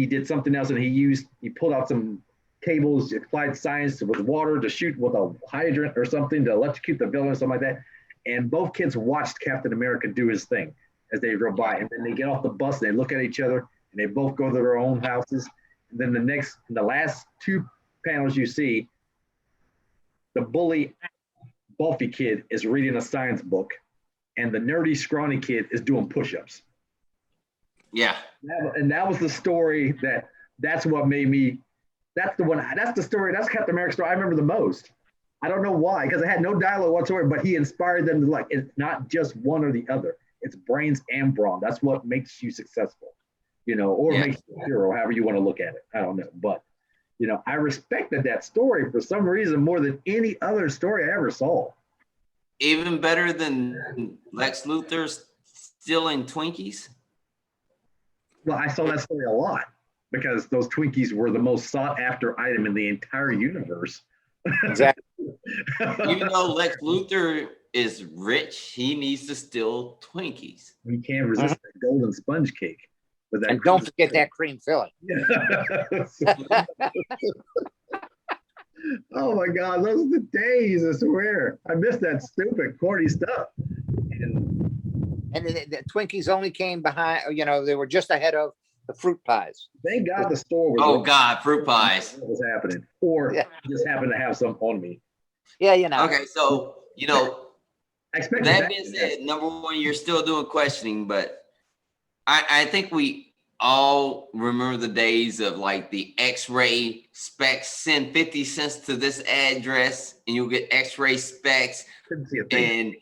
did something else, and he pulled out some cables, applied science with water to shoot with a hydrant or something to electrocute the villain or something like that. And both kids watched Captain America do his thing as they drove by. And then they get off the bus and they look at each other and they both go to their own houses. And then the last 2 panels you see, the bully Buffy kid is reading a science book and the nerdy scrawny kid is doing push-ups. Yeah. And that was the story that's what made me. That's the story. That's Captain America's story I remember the most. I don't know why, because it had no dialogue whatsoever, but he inspired them to like, it's not just one or the other. It's brains and brawn. That's what makes you successful, or makes you a hero, however you want to look at it. I don't know. But, I respected that story for some reason more than any other story I ever saw. Even better than Lex Luthor stealing Twinkies? Well, I saw that story a lot, because those Twinkies were the most sought after item in the entire universe. Exactly. Even though Lex Luthor is rich, he needs to steal Twinkies. We can't resist that golden sponge cake. And don't forget that cream filling. Oh my God, those are the days, I swear. I miss that stupid corny stuff. And the Twinkies only came behind, they were just ahead of the fruit pies. Thank God the store was. Oh God, fruit pies. What was happening? Or just happened to have some on me. Yeah, Okay, so that being that. said, number one, you're still doing questioning, but I think we all remember the days of like the X-ray specs. Send 50 cents to this address, and you'll get X-ray specs. Couldn't see a thing.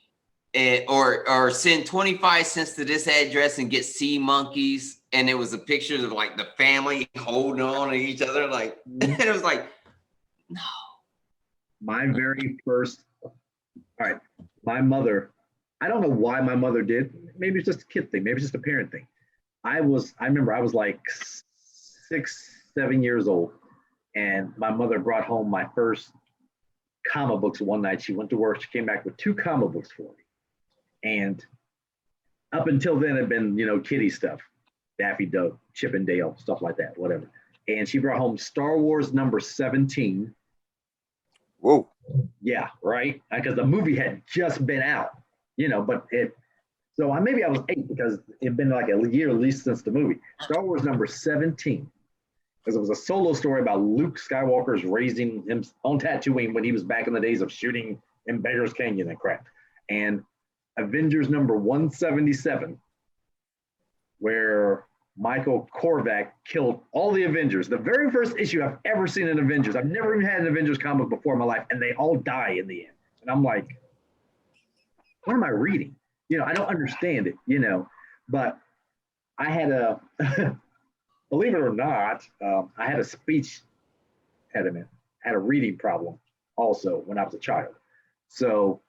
Or send 25 cents to this address and get sea monkeys. And it was a picture of like the family holding on to each other. Like, and it was like, no. My very first, all right, my mother, I don't know why my mother did. Maybe it's just a kid thing. Maybe it's just a parent thing. I remember I was like 6, 7 years old. And my mother brought home my first comic books one night. She went to work. She came back with 2 comic books for me. And up until then, it had been, kiddie stuff, Daffy Duck, Chip and Dale, stuff like that, whatever. And she brought home Star Wars number 17. Whoa. Yeah, right? Because the movie had just been out, but maybe I was 8 because it had been like a year at least since the movie. Star Wars number 17. Because it was a solo story about Luke Skywalker's raising him on Tatooine when he was back in the days of shooting in Beggar's Canyon and crap. And Avengers number 177, where Michael Korvac killed all the Avengers. The very first issue I've ever seen in Avengers. I've never even had an Avengers comic before in my life, and they all die in the end. And I'm like, what am I reading? I don't understand it, but I had a, believe it or not, I had a speech impediment, had a reading problem also when I was a child. So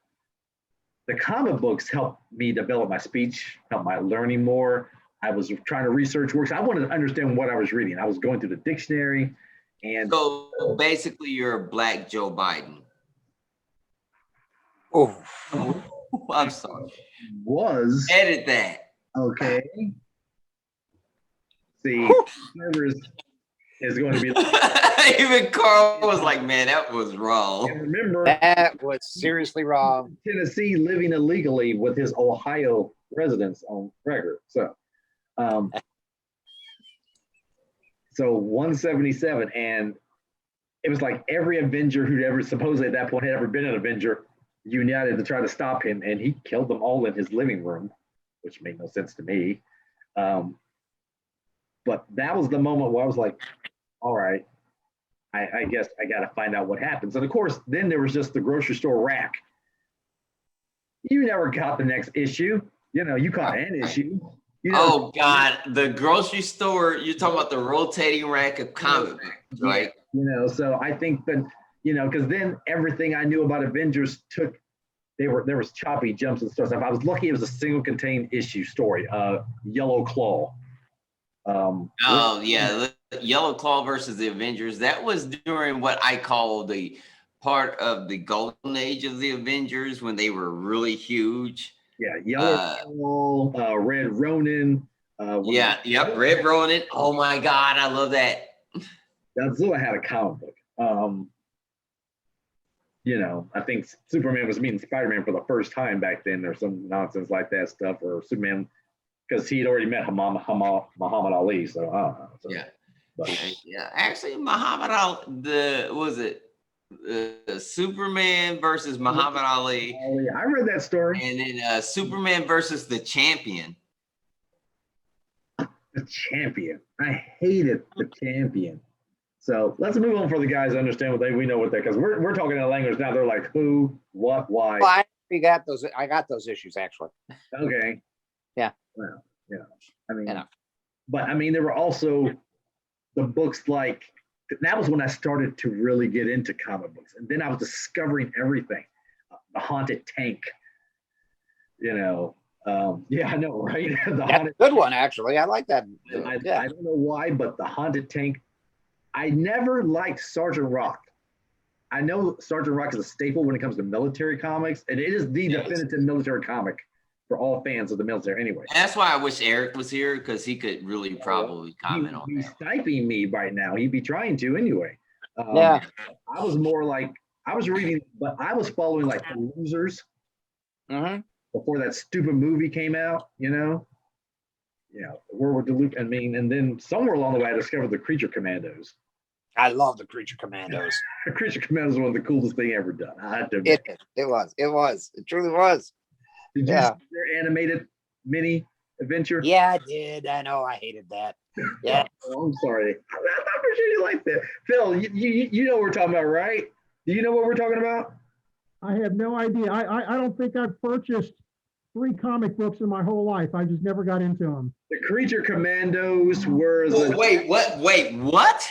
the comic books helped me develop my speech, helped my learning more. I was trying to research works. I wanted to understand what I was reading. I was going through the dictionary. And so basically you're a Black Joe Biden. Oh, I'm sorry. Was. Edit that. Okay. See, servers is going to be. Even Carl was like, man, that was wrong. And remember, that was seriously wrong. Tennessee living illegally with his Ohio residence on record. So 177, and it was like every Avenger who'd ever supposedly at that point had ever been an Avenger united to try to stop him, and he killed them all in his living room, which made no sense to me. But that was the moment where I was like, all right, I guess I got to find out what happens. And of course, then there was just the grocery store rack. You never got the next issue. You caught an issue. Oh God, the grocery store. You're talking about the rotating rack of comic books, right? So I think that because then everything I knew about Avengers there was choppy jumps and stuff. If I was lucky, it was a single contained issue story. Yellow Claw. Oh yeah, Yellow Claw versus the Avengers. That was during what I call the part of the golden age of the Avengers when they were really huge. Yeah, Yellow Claw, Red Ronin. Red Ronin. Oh my God, I love that. Godzilla had a comic book. I think Superman was meeting Spider-Man for the first time back then, or some nonsense like that stuff, or Superman, because he'd already met Muhammad Ali. So I don't know. So, yeah. Actually, Muhammad Ali, Superman versus Muhammad Ali. I read that story. And then Superman versus the Champion. The Champion. I hated the Champion. So let's move on for the guys to understand we know what that, because we're talking in language now. They're like who, what, why. Well, I got those issues actually. Okay. Yeah. Well, but there were also the books like that was when I started to really get into comic books, and then I was discovering everything. The Haunted Tank. Yeah, I know, right? Good one actually. I like that. I don't know why, but the Haunted Tank. I never liked Sergeant Rock. I know Sergeant Rock is a staple when it comes to military comics, and it is the definitive military comic for all fans of the military anyway. That's why I wish Eric was here, because he could really probably comment on that. He's sniping me right now. He'd be trying to anyway. Yeah. I was more like, I was reading, but I was following like The Losers before that stupid movie came out, World War Deluxe. And then somewhere along the way, I discovered the Creature Commandos. I love the Creature Commandos. The Creature Commandos was one of the coolest thing ever done. I had to admit. It was. It truly was. Did you see their animated mini adventure? Yeah, I did. I know. I hated that. Yeah. Oh, I'm sorry. I'm pretty sure you like that. Phil, you know what we're talking about, right? Do you know what we're talking about? I have no idea. I don't think I've purchased 3 comic books in my whole life. I just never got into them. The Creature Commandos were. Wait, what?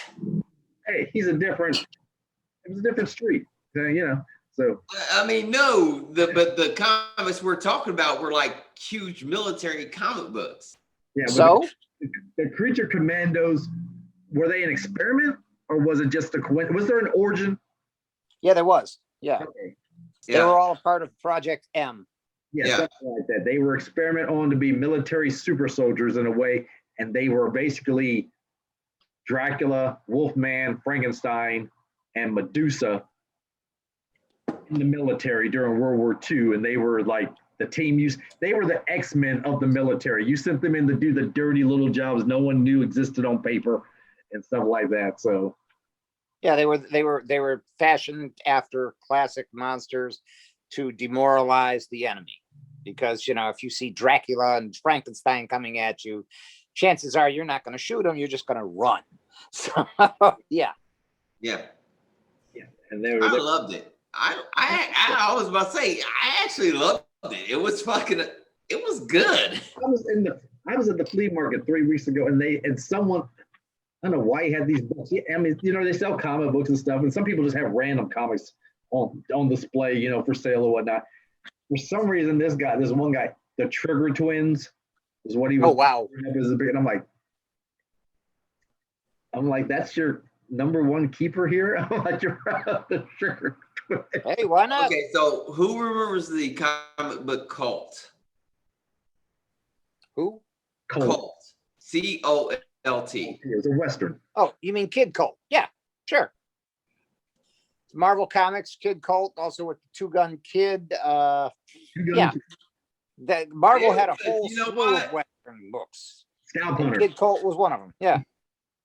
Hey, it was a different street, So no, but the comics we're talking about were like huge military comic books. Yeah. So the Creature Commandos, were they an experiment or was it just was there an origin? Yeah, there was. Yeah. Okay. They were all a part of Project M. Yeah, something like that. They were experiment on to be military super soldiers in a way, and they were basically Dracula, Wolfman, Frankenstein, and Medusa in the military during World War II, and they were like the team they were the X-Men of the military. You sent them in to do the dirty little jobs no one knew existed on paper and stuff like that. So yeah, they were fashioned after classic monsters to demoralize the enemy, because if you see Dracula and Frankenstein coming at you, chances are you're not going to shoot them, you're just going to run. So yeah. And I loved it. I was about to say, I actually loved it. It was good. I was at the flea market 3 weeks ago, and someone, I don't know why he had these books. They sell comic books and stuff, and some people just have random comics on display, for sale or whatnot. For some reason, this one guy, the Trigger Twins, is what he was. Oh wow! And I'm like, that's your number one keeper here. I'm like, you're the Trigger Twins. Hey, why not? Okay, so who remembers the comic book Cult? Who? Cult. COLT. It was a Western. Oh, you mean Kid Colt? Yeah, sure. Marvel Comics, Kid Colt, also with the Two Gun Kid. That Marvel had a whole slew of Western books. Scout Hunter. Kid Colt was one of them. Yeah.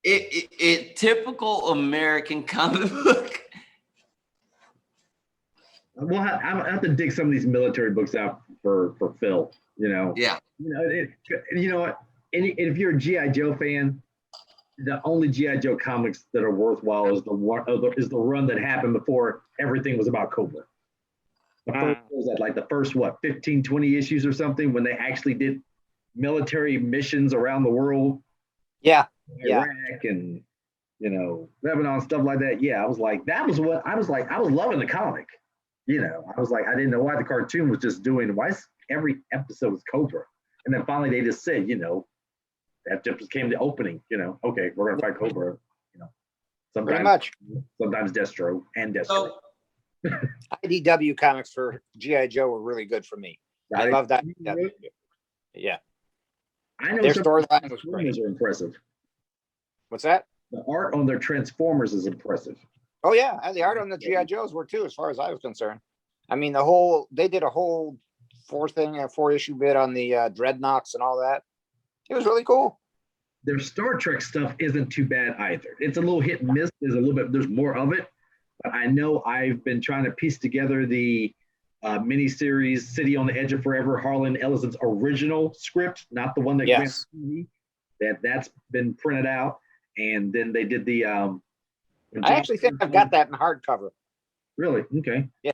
It typical American comic book. Well, I have to dig some of these military books out for Phil. Yeah. You know what? And if you're a GI Joe fan, the only GI Joe comics that are worthwhile is the run that happened before everything was about Cobra. The first was that like the first 15, 20 issues or something when they actually did military missions around the world. Yeah. Iraq and Lebanon, stuff like that. Yeah, I was like, that was what I was like. I was loving the comic. I was like, I didn't know why the cartoon was just doing. Why every episode was Cobra, and then finally they just said, that just became the opening. Okay, we're gonna fight Cobra. Sometimes, pretty much. Sometimes Destro and Destro. IDW comics for GI Joe were really good for me. Right? I love that. Yeah. I know their storyline was great. Are impressive. What's that? The art on their Transformers is impressive. Oh yeah, and the art on the GI Joes were too, as far as I was concerned. I mean, they did a whole 4-issue bit on the Dreadnoks and all that. It was really cool. Their Star Trek stuff isn't too bad either. It's a little hit and miss. There's more of it, but I know I've been trying to piece together the miniseries City on the Edge of Forever, Harlan Ellison's original script, not the one that yes. That's been printed out, and then they did the. I actually think I've got that in hardcover. Really? Okay. Yeah.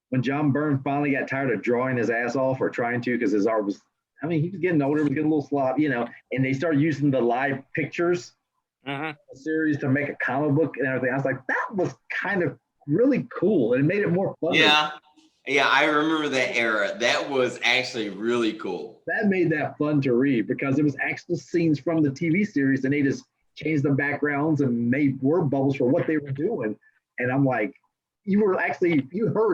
When John Byrne finally got tired of drawing his ass off or trying to, because his art was, he was getting older, he was getting a little sloppy, and they started using the live pictures series to make a comic book and everything. I was like, that was kind of really cool, and it made it more fun. Yeah, I remember that era. That was actually really cool. That made that fun to read because it was actual scenes from the TV series, and they just changed the backgrounds and made word bubbles for what they were doing. And I'm like, you heard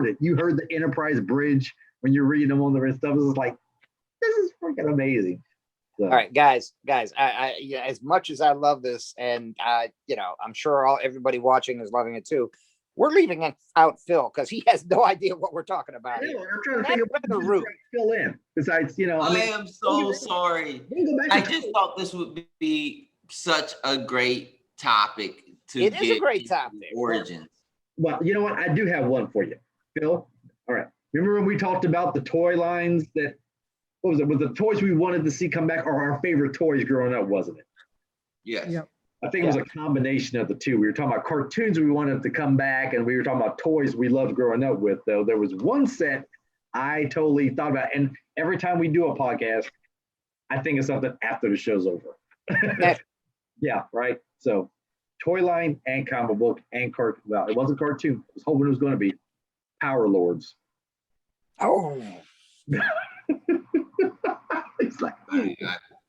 it. You heard the Enterprise bridge when you're reading them on the stuff. It was like, this is freaking amazing. So. All right, guys, I as much as I love this, and I'm sure everybody watching is loving it too. We're leaving out Phil because he has no idea what we're talking about. I'm trying to think of the route. Fill in. Besides, I am so sorry. I just thought this would be such a great topic it is a great topic. Origins. Well, you know what? I do have one for you, Phil. All right. Remember when we talked about the toy lines that, what was it? Was the toys we wanted to see come back or our favorite toys growing up, wasn't it? Yes. Yep. I think it was a combination of the two. We were talking about cartoons we wanted to come back, and we were talking about toys we loved growing up with, though. There was one set I totally thought about, and every time we do a podcast, I think of something after the show's over. Yeah, right. So, toy line and comic book and cartoon. Well, it wasn't cartoon. I was hoping it was going to be Power Lords. Oh. It's like, I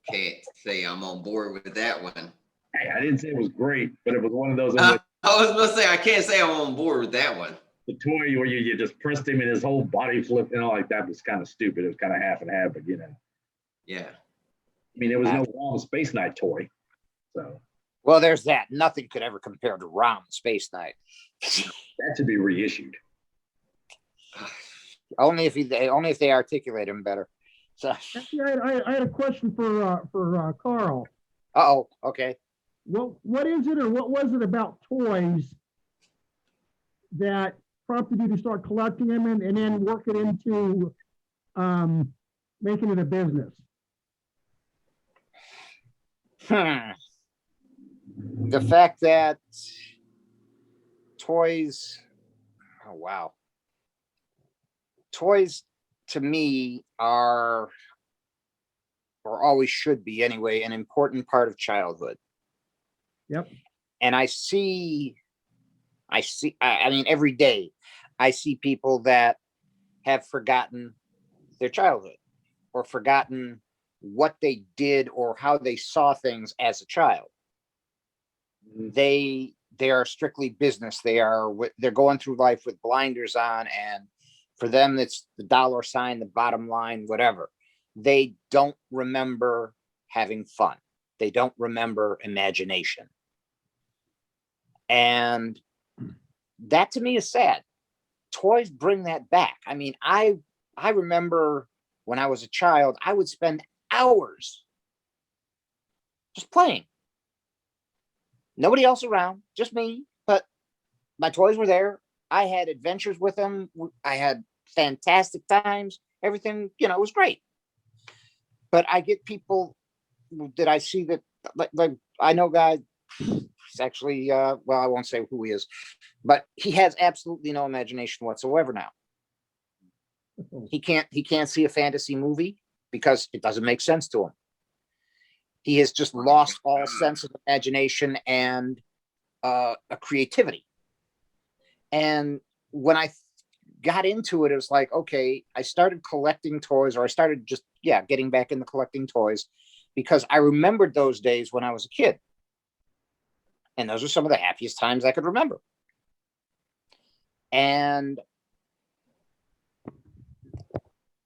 can't say I'm on board with that one. Hey, I didn't say it was great, but it was one of those. I was going to say, I can't say I'm on board with that one. The toy where you just pressed him and his whole body flipped and all like that was kind of stupid. It was kind of half and half, but Yeah. I mean, there was no Rom Space Knight toy. So. Well, there's that. Nothing could ever compare to Rom Space Knight. That should be reissued. Only if they articulate him better. So. Actually, I had a question for Carl. Uh-oh. Okay. Well, what is it or what was it about toys that prompted you to start collecting them and then work it into making it a business? The fact that toys, oh wow. Toys to me are, or always should be anyway, an important part of childhood. Yep. And I mean, every day I see people that have forgotten their childhood or forgotten what they did or how they saw things as a child. They are strictly business. They're going through life with blinders on, and for them it's the dollar sign, the bottom line, whatever. They don't remember having fun. They don't remember imagination. And that to me is sad. Toys bring that back. I mean, I remember when I was a child, I would spend hours just playing. Nobody else around, just me, but my toys were there. I had adventures with them. I had fantastic times. Everything, was great. But I get people that I see that, like I know guys, he's actually, well, I won't say who he is, but he has absolutely no imagination whatsoever now. He can't see a fantasy movie because it doesn't make sense to him. He has just lost all sense of imagination and a creativity. And when I got into it, it was like, okay, I started collecting toys, or I started just, getting back into collecting toys because I remembered those days when I was a kid. And those are some of the happiest times I could remember. And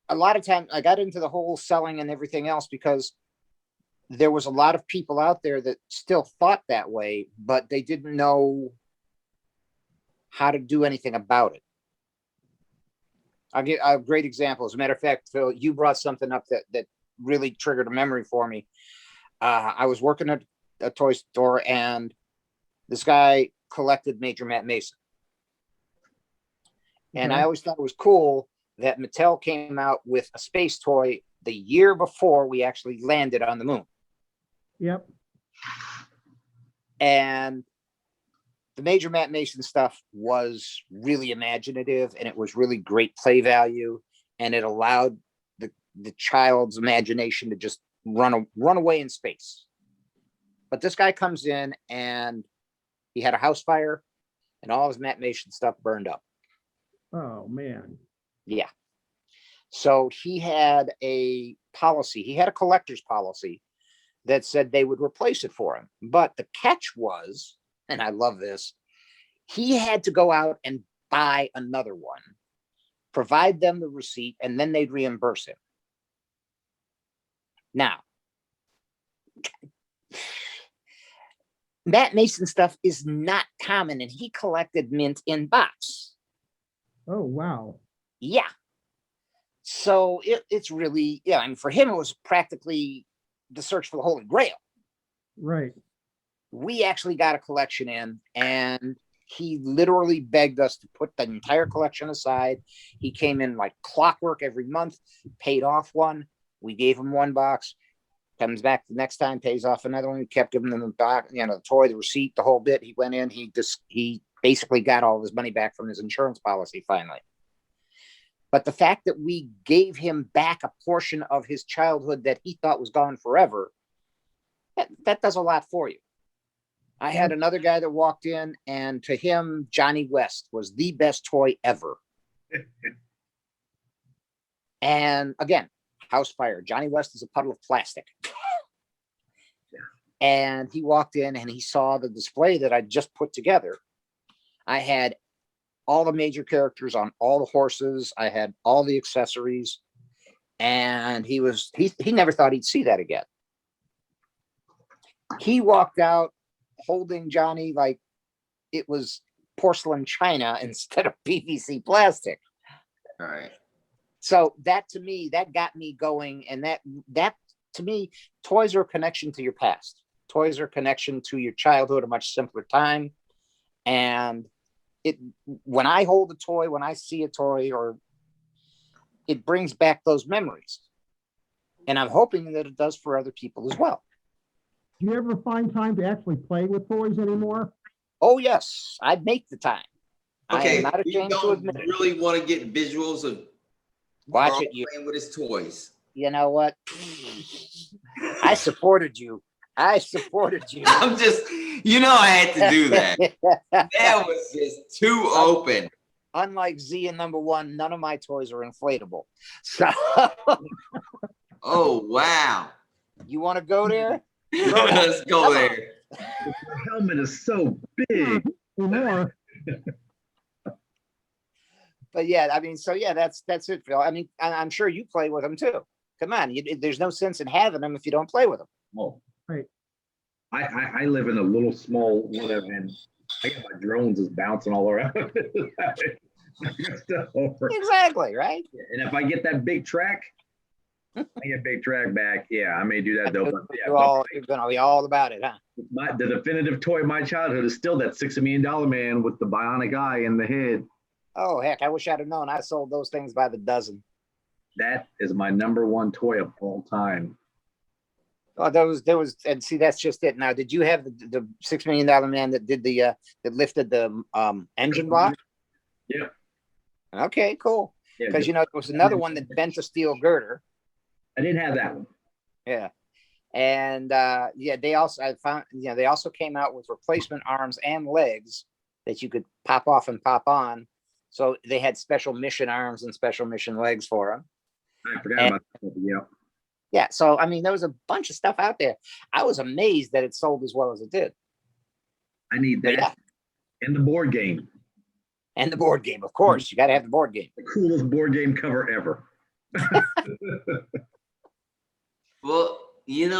a lot of times I got into the whole selling and everything else because there was a lot of people out there that still thought that way, but they didn't know how to do anything about it. I'll give a great example. As a matter of fact, Phil, you brought something up that really triggered a memory for me. I was working at a toy store, and this guy collected Major Matt Mason. And I always thought it was cool that Mattel came out with a space toy the year before we actually landed on the moon. Yep. And the Major Matt Mason stuff was really imaginative, and it was really great play value, and it allowed the child's imagination to just run away in space. But this guy comes in, and he had a house fire, and all his Matt Mason stuff burned up. Oh man. Yeah. So he had a policy. He had a collector's policy that said they would replace it for him. But the catch was, and I love this, he had to go out and buy another one, provide them the receipt, and then they'd reimburse him. Now, Matt Mason stuff is not common, and he collected mint in box. Oh, wow. Yeah. So it's really, I mean, for him, it was practically the search for the Holy Grail. Right. We actually got a collection in, and he literally begged us to put the entire collection aside. He came in like clockwork every month, paid off one. We gave him one box, comes back the next time, pays off another one. We kept giving him the box, the toy, the receipt, the whole bit. He went in, he basically got all of his money back from his insurance policy finally. But the fact that we gave him back a portion of his childhood that he thought was gone forever, that does a lot for you. I had another guy that walked in, and to him, Johnny West was the best toy ever. And again, house fire. Johnny West is a puddle of plastic. And he walked in, and he saw the display that I just put together. I had all the major characters on all the horses. I had all the accessories, and he never thought he'd see that again. He walked out holding Johnny like it was porcelain china instead of PVC plastic. All right. So that to me, that got me going. And that to me, toys are a connection to your past. Toys are a connection to your childhood, a much simpler time. And when I hold a toy, when I see a toy, or it brings back those memories. And I'm hoping that it does for other people as well. Do you ever find time to actually play with toys anymore? Oh, yes. I make the time. Okay, I am not you ashamed to don't admit it. really want to get visuals of Watch Carl it. playing with his toys. You know what? I supported you. I'm just, I had to do that. That was just too open. Unlike Z and number one, none of my toys are inflatable. So, oh, wow. You want to go there? Let's go there. The helmet is so big. More. But yeah, I mean, so yeah, that's it, Phil. I mean, I'm sure you play with them too. Come on, there's no sense in having them if you don't play with them. Well, right. I live in a little small whatever, and I got my drones is bouncing all around. Exactly, right? And if I get that big track, I get big track back. Yeah, I may do that though. But yeah, you're gonna be all about it, huh? The definitive toy of my childhood is still that $60 million man with the bionic eye in the head. Oh heck, I wish I'd have known. I sold those things by the dozen. That is my number one toy of all time. Oh, there was, and see, that's just it. Now, did you have the $6 million man that did the that lifted the engine block? Yeah. Okay, cool. Yeah. Because there was another one that bent a steel girder. I didn't have that one. Yeah, and they also I found they also came out with replacement arms and legs that you could pop off and pop on. So they had special mission arms and special mission legs for them. I forgot about that. Yeah. Yeah, so I mean, there was a bunch of stuff out there. I was amazed that it sold as well as it did. I need that. Yeah. And the board game. And the board game, of course. You got to have the board game. The coolest board game cover ever. Well, it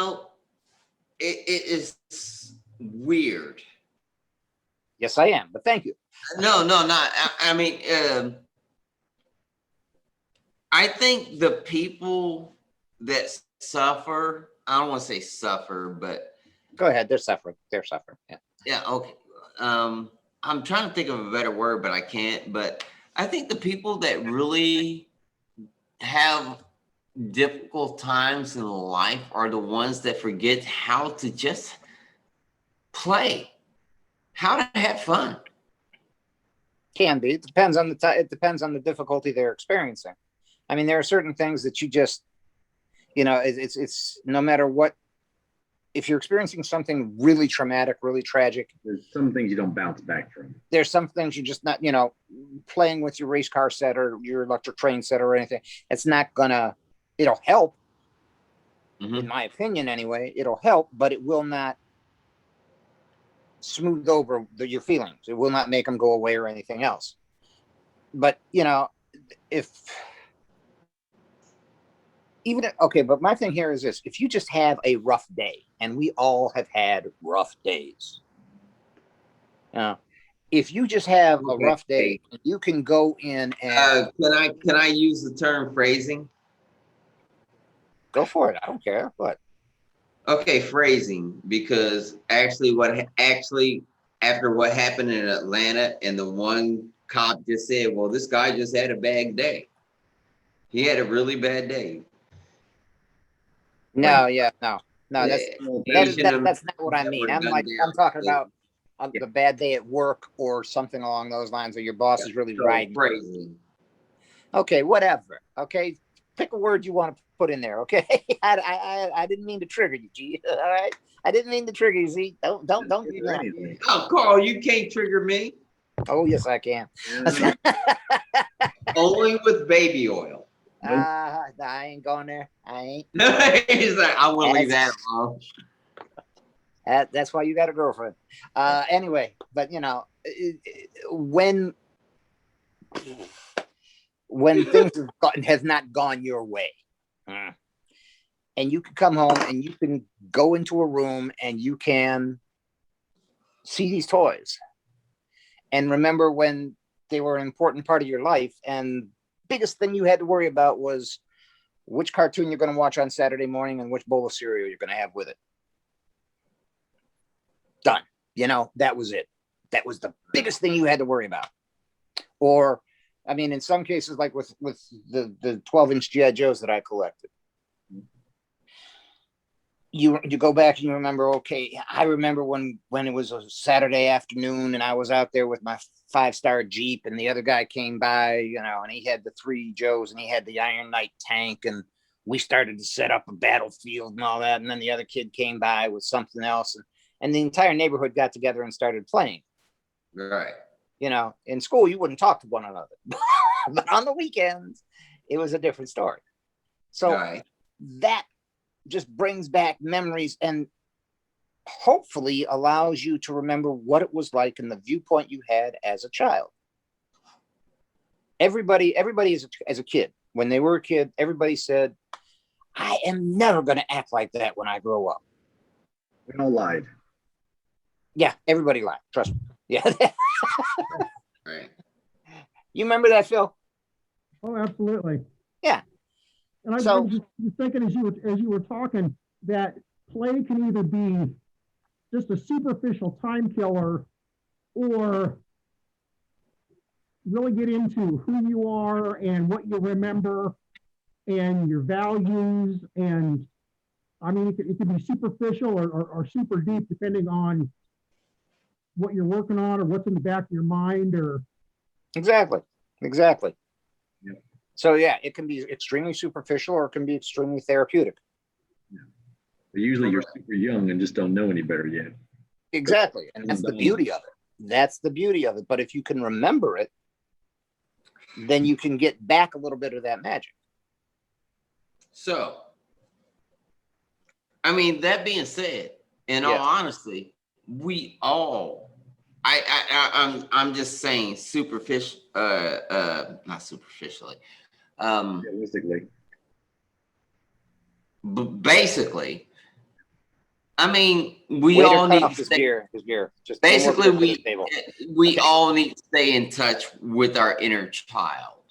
is weird. Yes, I am, but thank you. No, not. I mean, I think the people that suffer, I don't want to say suffer, but Go ahead. They're suffering. Yeah. yeah, okay. I'm trying to think of a better word, but I can't. But I think the people that really have difficult times in life are the ones that forget how to just play, how to have fun. Can be. It depends on it depends on the difficulty they're experiencing. I mean, there are certain things that you just, it's no matter what. If you're experiencing something really traumatic, really tragic, there's some things you don't bounce back from. There's some things you just not, playing with your race car set or your electric train set or anything. It's not gonna. It'll help, in my opinion, anyway. It'll help, but it will not smooth over your feelings. It will not make them go away or anything else. But but my thing here is this: if you just have a rough day, and we all have had rough days. If you just have a rough day, you can go in and can I use the term phrasing? Go for it. I don't care. What? Okay, phrasing, because actually after what happened in Atlanta, and the one cop just said, well, this guy just had a bad day. He had a really bad day. No, that's not what I mean. I'm talking about the bad day at work or something along those lines, where your boss is really riding. Phrasing. Okay, whatever. Okay, pick a word you want to put in there. Okay, I didn't mean to trigger you, G. All right, I didn't mean to trigger you. Z. Don't. Oh, Carl, you can't trigger me. Oh, yes, I can. Only with baby oil. I ain't going there. I ain't. He's like, I want to leave that alone. That's why you got a girlfriend. Anyway, but when things have not gone your way, and you can come home and you can go into a room and you can see these toys and remember when they were an important part of your life, and biggest thing you had to worry about was which cartoon you're going to watch on Saturday morning and which bowl of cereal you're going to have with it. Done. That was it. That was the biggest thing you had to worry about. Or, I mean, in some cases, like with the 12-inch G.I. Joes that I collected, you go back and you remember, okay, I remember when it was a Saturday afternoon and I was out there with my 5-star Jeep and the other guy came by, and he had the 3 Joes and he had the Iron Knight tank, and we started to set up a battlefield and all that. And then the other kid came by with something else, and the entire neighborhood got together and started playing. Right. In school, you wouldn't talk to one another, but on the weekends, it was a different story. So that just brings back memories and hopefully allows you to remember what it was like and the viewpoint you had as a child. Everybody as a kid, when they were a kid, everybody said, I am never going to act like that when I grow up. We all lied. Yeah, everybody lied. Trust me. Yeah. Right. You remember that, Phil? Oh, absolutely. Yeah. And I was just thinking as you were talking that play can either be just a superficial time killer or really get into who you are and what you remember and your values and I mean, it can be superficial or super deep, depending on what you're working on or what's in the back of your mind. Or Exactly. Exactly. Yeah. So yeah, it can be extremely superficial or it can be extremely therapeutic. Yeah. But usually you're super young and just don't know any better yet. Exactly. And that's the beauty of it. That's the beauty of it. But if you can remember it, then you can get back a little bit of that magic. So, I mean, that being said, in all honesty, we all, I'm just saying superficial, not superficially, Realistically. basically, I mean, we Waiter, all cut need off to his stay. beer. His beer. Just no more Basically, beer at the table. we Okay. all need to stay in touch with our inner child.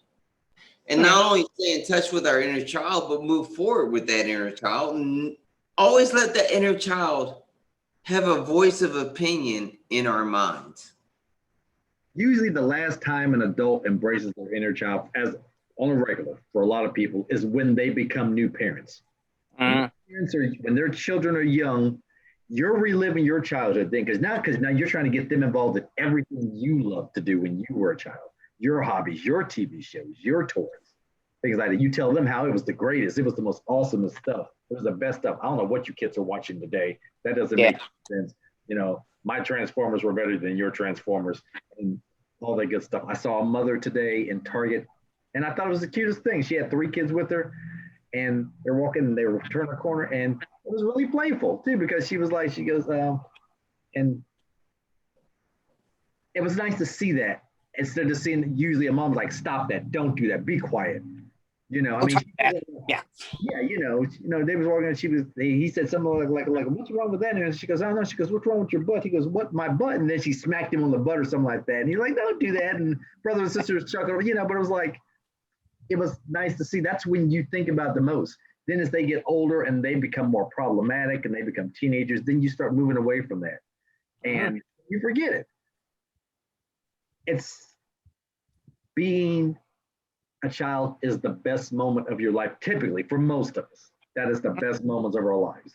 And not only stay in touch with our inner child, but move forward with that inner child. And always let that inner child have a voice of opinion in our minds. Usually the last time an adult embraces their inner child as on a regular for a lot of people is when they become new parents. When their children are young, you're reliving your childhood thing because now you're trying to get them involved in everything you loved to do when you were a child, your hobbies, your TV shows, your toys, things like that. You tell them how it was the greatest, it was the most awesomest stuff, it was the best stuff. I don't know what you kids are watching today. That doesn't make sense. My Transformers were better than your Transformers and all that good stuff. I saw a mother today in Target, and I thought it was the cutest thing. She had 3 kids with her, and they're walking, and they were turning a corner, and it was really playful too because she goes, and it was nice to see that instead of seeing usually a mom's like, stop that, don't do that, be quiet. I mean, yeah, they was walking, and he said something like, what's wrong with that? And she goes, I don't know. She goes, what's wrong with your butt? He goes, what, my butt? And then she smacked him on the butt or something like that. And he's like, don't do that. And brother and sister was chuckling, but it was like, it was nice to see. That's when you think about the most. Then as they get older and they become more problematic and they become teenagers, then you start moving away from that. And you forget it. It's being a child is the best moment of your life, typically for most of us. That is the best moments of our lives,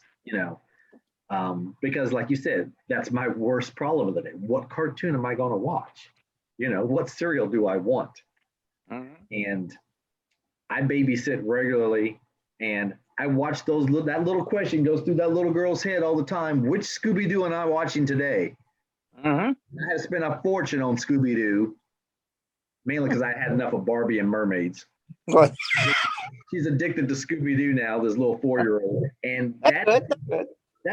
because like you said, that's my worst problem of the day. What cartoon am I going to watch? What cereal do I want? And I babysit regularly, and I watch that little question goes through that little girl's head all the time. Which Scooby-Doo am I watching today? I had to spend a fortune on Scooby-Doo, mainly because I had enough of Barbie and mermaids. She's addicted to Scooby-Doo now, this little 4-year-old. And that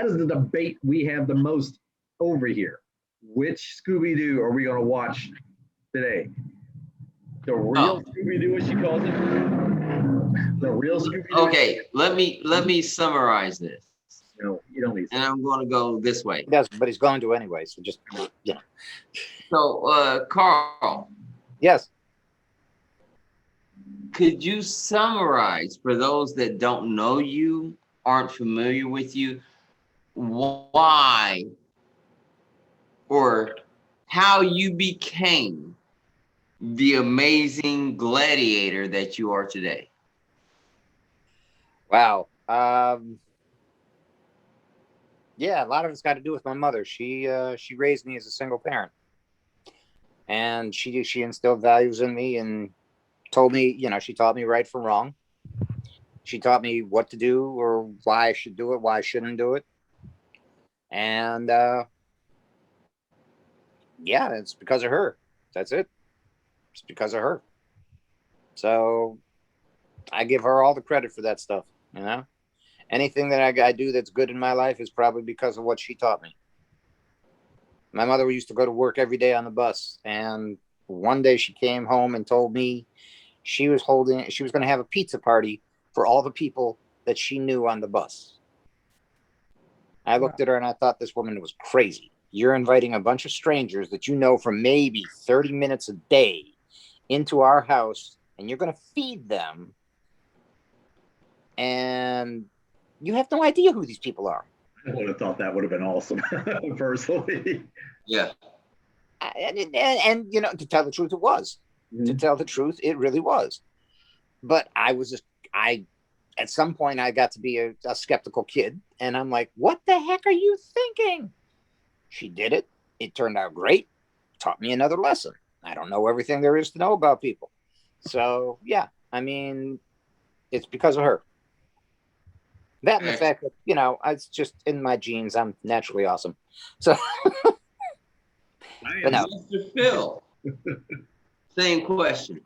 is the debate we have the most over here. Which Scooby-Doo are we going to watch today? The real Scooby-Doo, as she calls it? The real Scooby-Doo? Okay, let me summarize this. No, you don't need to. And I'm going to go this way. He does, but he's going to anyway. So just, So, Carl. Yes. Could you summarize for those that don't know you, aren't familiar with you, why or how you became the amazing gladiator that you are today? Wow. Yeah, a lot of it's got to do with my mother. She raised me as a single parent, and she instilled values in me and told me, she taught me right from wrong. She taught me what to do or why I should do it, why I shouldn't do it. And yeah, it's because of her. That's it. It's because of her. So I give her all the credit for that stuff, Anything that I do that's good in my life is probably because of what she taught me. My mother used to go to work every day on the bus, and one day she came home and told me she was going to have a pizza party for all the people that she knew on the bus. I looked at her and I thought this woman was crazy. You're inviting a bunch of strangers that you know for maybe 30 minutes a day into our house, and you're going to feed them, and you have no idea who these people are. I would have thought that would have been awesome, personally. Yeah. And to tell the truth, it was. To tell the truth, it really was. But I at some point I got to be a skeptical kid, and I'm like, what the heck are you thinking? She did it. It turned out great. Taught me another lesson. I don't know everything there is to know about people. So yeah, I mean, it's because of her. That and the fact that, you know, it's just in my genes. I'm naturally awesome. So but no. Mr. Phil, same question.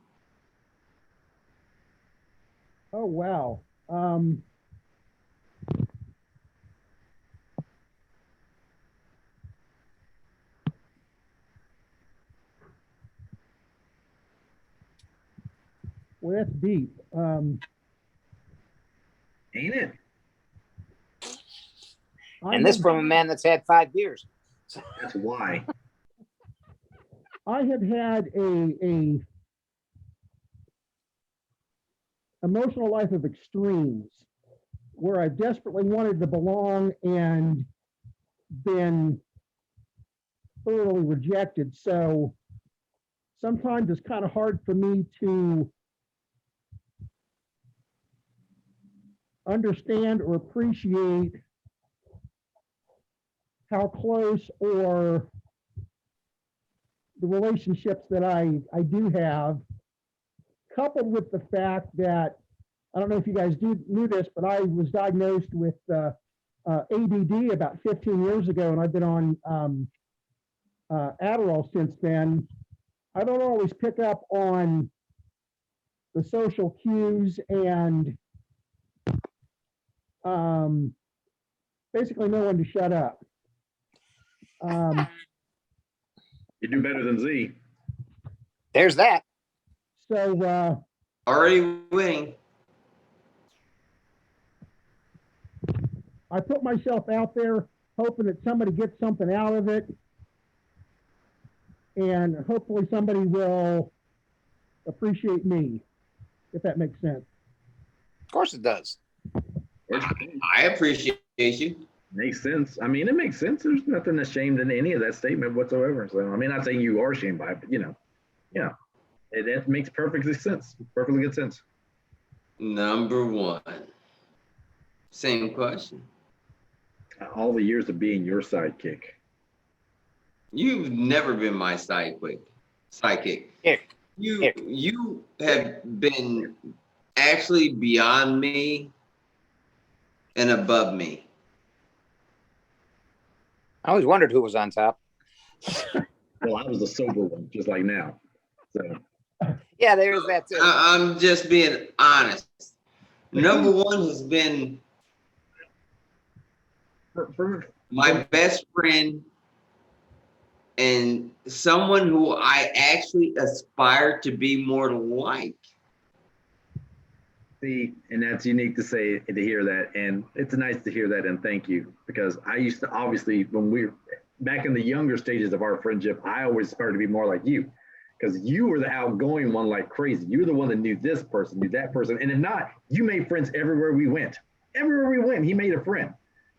Oh wow. Well, that's deep. Ain't it? And this from a man that's had 5 beers. That's why. I have had a emotional life of extremes where I desperately wanted to belong and been thoroughly rejected. So sometimes it's kind of hard for me to understand or appreciate how close or the relationships that I do have, coupled with the fact that, I don't know if you guys knew this, but I was diagnosed with ADD about 15 years ago, and I've been on Adderall since then. I don't always pick up on the social cues and basically know when to shut up. You do better than Z. There's that. So already winning. I put myself out there hoping that somebody gets something out of it, and hopefully somebody will appreciate me, if that makes sense. Of course it does. I appreciate you. Makes sense. I mean, it makes sense. There's nothing ashamed in any of that statement whatsoever. So, I mean, not saying you are ashamed by it, but, you know, yeah, it makes perfectly sense. Perfectly good sense. Number 1. Same question. All the years of being your sidekick. You've never been my sidekick. You have been actually beyond me and above me. I always wondered who was on top. Well, I was the sober one, just like now. So yeah, there's that too. I'm just being honest. Number 1 has been my best friend and someone who I actually aspire to be more like. See, and that's unique to say, to hear that. And it's nice to hear that. And thank you, because I used to, obviously, when we were back in the younger stages of our friendship, I always aspired to be more like you, because you were the outgoing one like crazy. You were the one that knew this person, knew that person. And if not, you made friends everywhere we went. Everywhere we went, he made a friend,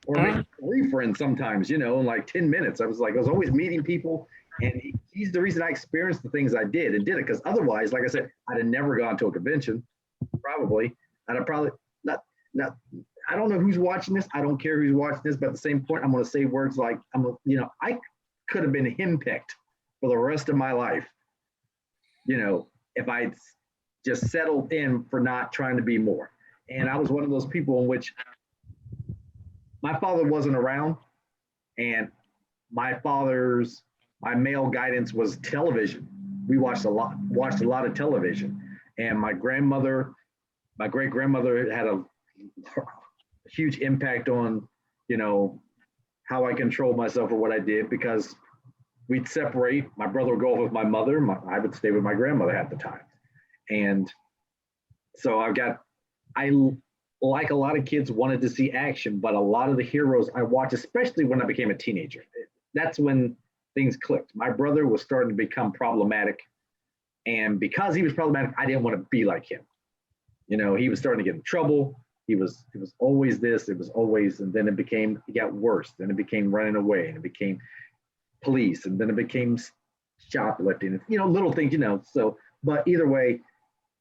or maybe 3 friends sometimes, you know, in like 10 minutes. I was always meeting people. And he's the reason I experienced the things I did and did it. Because otherwise, like I said, I'd have never gone to a convention. Probably. I'd have probably not. I don't know who's watching this. I don't care who's watching this. But at the same point, I'm going to say words like, I could have been henpecked for the rest of my life, you know, if I'd just settled in for not trying to be more. And I was one of those people in which my father wasn't around, and my male guidance was television. We watched a lot of television. And my great grandmother had a huge impact on, you know, how I controlled myself or what I did, because we'd separate. My brother would go off with my mother. I would stay with my grandmother at the time. And so I, like a lot of kids, wanted to see action, but a lot of the heroes I watched, especially when I became a teenager, that's when things clicked. My brother was starting to become problematic. And because he was problematic, I didn't want to be like him. You know, he was starting to get in trouble. It was always this, it was always, and then it got worse. Then it became running away, and it became police, and then it became shoplifting, you know, little things, you know. So, but either way,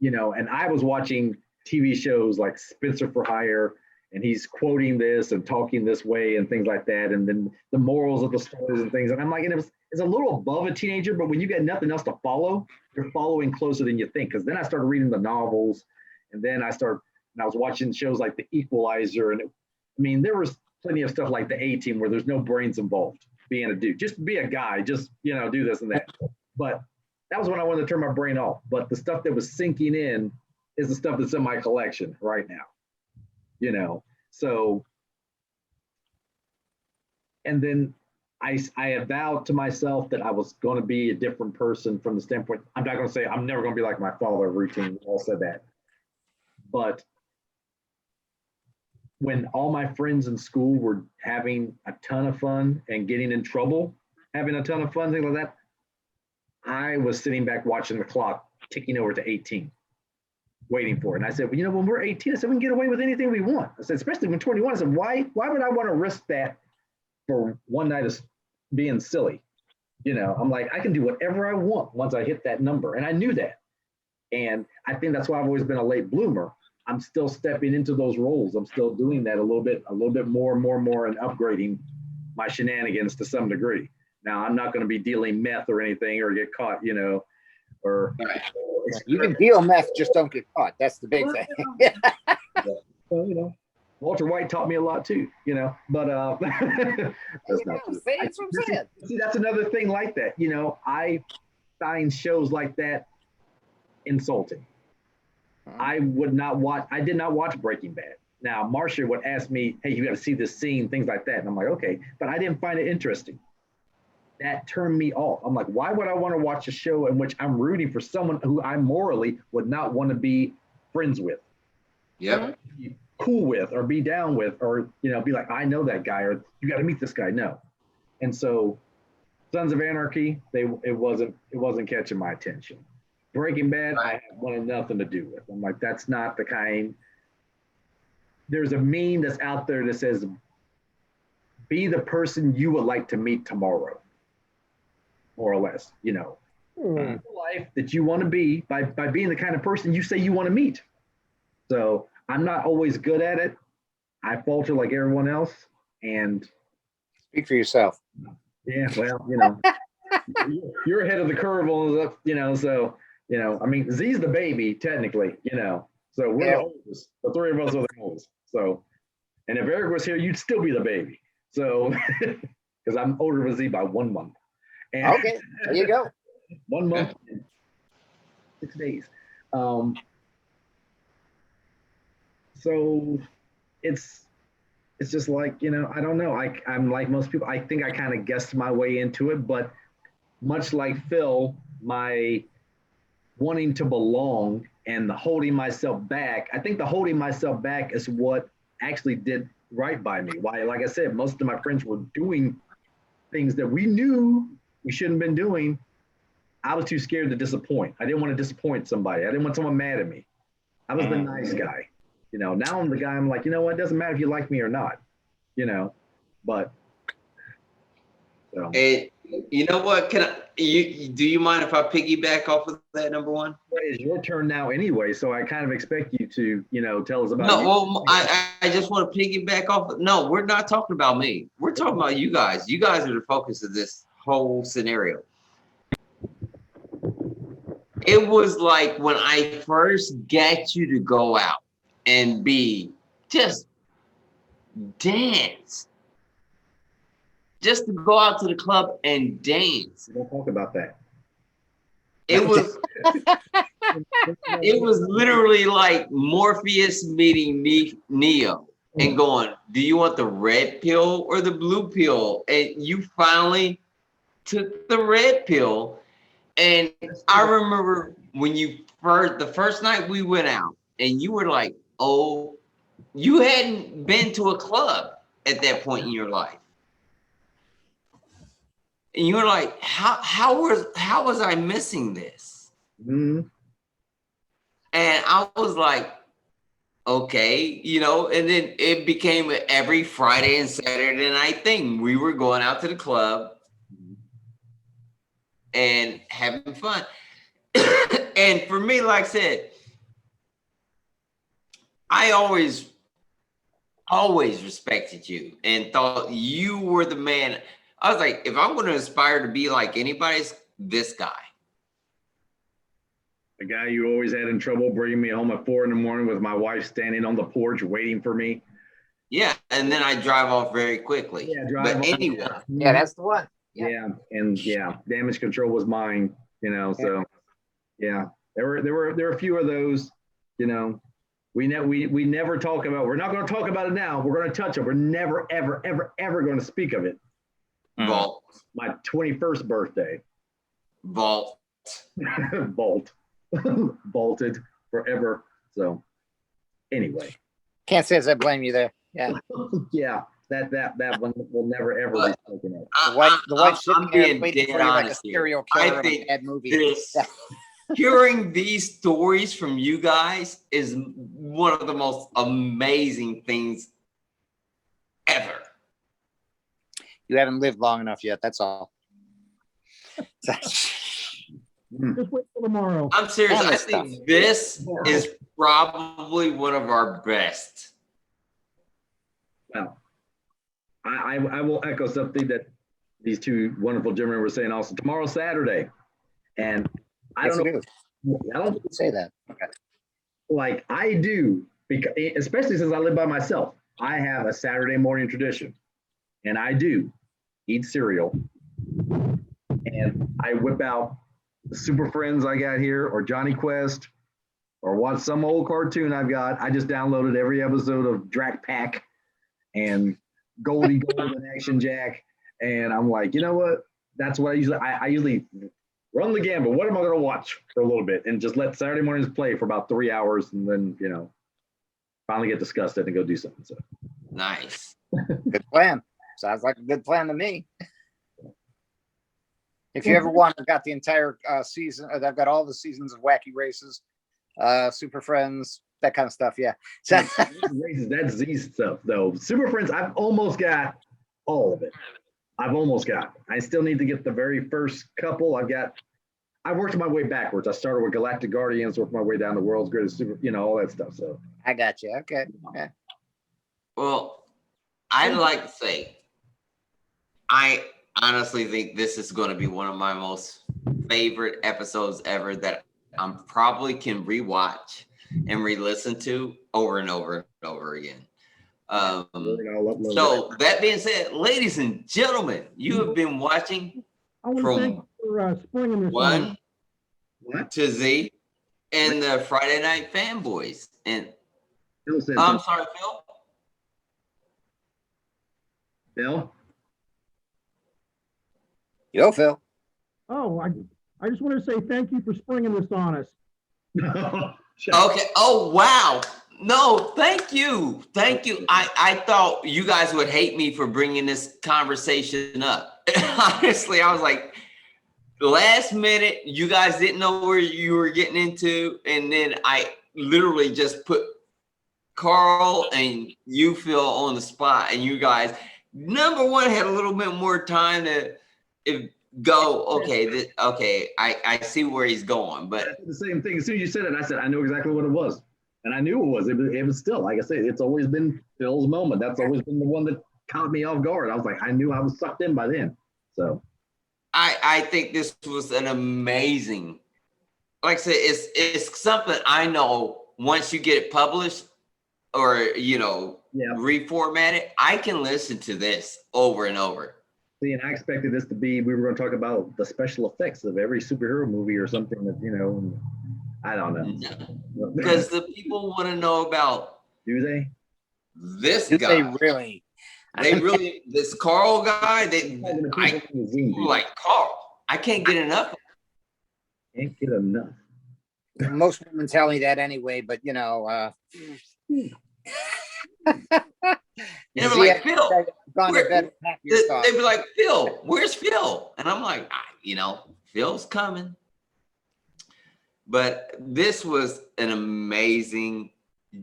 you know, and I was watching TV shows like Spencer for Hire, and he's quoting this and talking this way and things like that, and then the morals of the stories and things. And I'm like, and it's a little above a teenager, but when you got nothing else to follow, you're following closer than you think. Because then I started reading the novels, and then I was watching shows like The Equalizer, and there was plenty of stuff like The A-Team where there's no brains involved. Being a dude, just be a guy, just do this and that. But that was when I wanted to turn my brain off. But the stuff that was sinking in is the stuff that's in my collection right now. So, and then I had vowed to myself that I was going to be a different person from the standpoint. I'm not going to say I'm never going to be like my father. Routine, all said that. But when all my friends in school were having a ton of fun and getting in trouble, having a ton of fun, things like that, I was sitting back watching the clock ticking over to 18, waiting for it. And I said, well, when we're 18, I said, we can get away with anything we want. I said, especially when 21, I said, why would I want to risk that for one night of being silly? I'm like, I can do whatever I want once I hit that number. And I knew that. And I think that's why I've always been a late bloomer. I'm still stepping into those roles. I'm still doing that a little bit more and upgrading my shenanigans to some degree. Now, I'm not going to be dealing meth or anything or get caught, or. You can deal meth, just don't get caught. That's the big thing. Well, Walter White taught me a lot too, but that's not true. That's what I'm saying. See, that's another thing like that. I find shows like that insulting. I did not watch Breaking Bad. Now, Marcia would ask me, hey, you got to see this scene, things like that. And I'm like, okay, but I didn't find it interesting. That turned me off. I'm like, why would I want to watch a show in which I'm rooting for someone who I morally would not want to be friends with? Yeah. Be cool with, or be down with, or, be like, I know that guy, or you got to meet this guy. No. And so Sons of Anarchy, it wasn't catching my attention. Breaking Bad, I wanted nothing to do with. I'm like, that's not the kind. There's a meme that's out there that says, be the person you would like to meet tomorrow, more or less, life that you want to be by being the kind of person you say you want to meet. So I'm not always good at it. I falter like everyone else. And speak for yourself. Yeah, well, you're ahead of the curve on stuff, so. Z's the baby, technically, so we're the oldest. The three of us are the oldest. So, and if Eric was here, you'd still be the baby. So, because I'm older than Z by 1 month. And okay, there you go. 1 month, and 6 days. So it's just like, I don't know. I'm like most people. I think I kind of guessed my way into it, but much like Phil, my wanting to belong and the holding myself back. I think the holding myself back is what actually did right by me. Why, like I said, most of my friends were doing things that we knew we shouldn't have been doing. I was too scared to disappoint. I didn't want to disappoint somebody. I didn't want someone mad at me. I was the nice guy. Now I'm the guy, I'm like, it doesn't matter if you like me or not, but. So. And you know what? Do you mind if I piggyback off of that, number one? It's your turn now anyway, so I kind of expect you to, tell us about. No, well, I just want to piggyback off. No, we're not talking about me. We're talking about you guys. You guys are the focus of this whole scenario. It was like when I first got you to go out and just dance. Just to go out to the club and dance. Don't talk about that. It was literally like Morpheus meeting Neo and going, do you want the red pill or the blue pill? And you finally took the red pill. And I remember when the first night we went out and you were like, oh, you hadn't been to a club at that point in your life. And you were like, how was I missing this? Mm-hmm. And I was like, okay, and then it became an every Friday and Saturday night thing. We were going out to the club and having fun. And for me, like I said, I always respected you and thought you were the man. I was like, if I'm going to aspire to be like anybody, it's this guy. The guy you always had in trouble bringing me home at 4 a.m. with my wife standing on the porch waiting for me. Yeah, and then I drive off very quickly. Yeah, but anyway. Yeah, that's the one. Yeah, and damage control was mine, so yeah. There were a few of those, we never talk about, we're not going to talk about it now. We're going to touch it. We're never, ever, ever, ever going to speak of it. Vault. My 21st birthday. Vault. Vault. Vaulted forever. So anyway. Can't say as I blame you there. Yeah. Yeah. That one will never ever be spoken of. The wife sitting there waiting for you like a honest here. serial killer I in think a bad movie. Hearing these stories from you guys is one of the most amazing things ever. You haven't lived long enough yet. That's all. Just wait till tomorrow. I'm serious. I think this is probably one of our best. Well, I will echo something that these two wonderful gentlemen were saying also. Tomorrow's Saturday. And I don't know. I don't say that. Okay. Like I do, because especially since I live by myself, I have a Saturday morning tradition, and I do eat cereal, and I whip out the Super Friends I got here, or Johnny Quest, or watch some old cartoon I've got. I just downloaded every episode of Drac Pack and Goldie Gold and Action Jack, and I'm like, you know what? That's what I usually run the gamut. What am I going to watch for a little bit and just let Saturday mornings play for about 3 hours and then, finally get disgusted and go do something. So nice. Good plan. Sounds like a good plan to me. If you ever want, I've got the entire season. I've got all the seasons of Wacky Races, Super Friends, that kind of stuff. Yeah. So, Races, that's Z stuff though. Super Friends, I've almost got all of it. I still need to get the very first couple. I worked my way backwards. I started with Galactic Guardians, worked my way down to World's Greatest Super, all that stuff. So I got you. Okay. Yeah. Well, I'd like to say, I honestly think this is going to be one of my most favorite episodes ever that I probably can rewatch and re-listen to over and over and over again. So that being said, ladies and gentlemen, you have been watching from springing this one to Z and the Friday Night Fanboys. And I'm sorry, Phil. Bill? Yo, Phil. Oh, I just want to say thank you for springing this on us. Okay. Oh, wow. No, thank you. Thank you. I thought you guys would hate me for bringing this conversation up. Honestly, I was like, last minute, you guys didn't know where you were getting into. And then I literally just put Carl and you, Phil, on the spot. And you guys, number one, had a little bit more time to go, okay, I see where he's going. But I did the same thing. As soon as you said it, I said, I knew exactly what it was. And I knew it was. It was still, like I said, it's always been Phil's moment. That's always been the one that caught me off guard. I was like, I knew I was sucked in by then. So I think this was an amazing, like I said, it's something I know once you get it published or, reformatted, I can listen to this over and over. See, and I expected this to be, we were going to talk about the special effects of every superhero movie or something that, I don't know. Because the people want to know about. Do they? This guy. They really, this Carl guy, like Carl. I can't get enough. Can't get enough. Most women tell me that anyway, but they were like, Phil. They'd be like, Phil, where's Phil? And I'm like, Phil's coming. But this was an amazing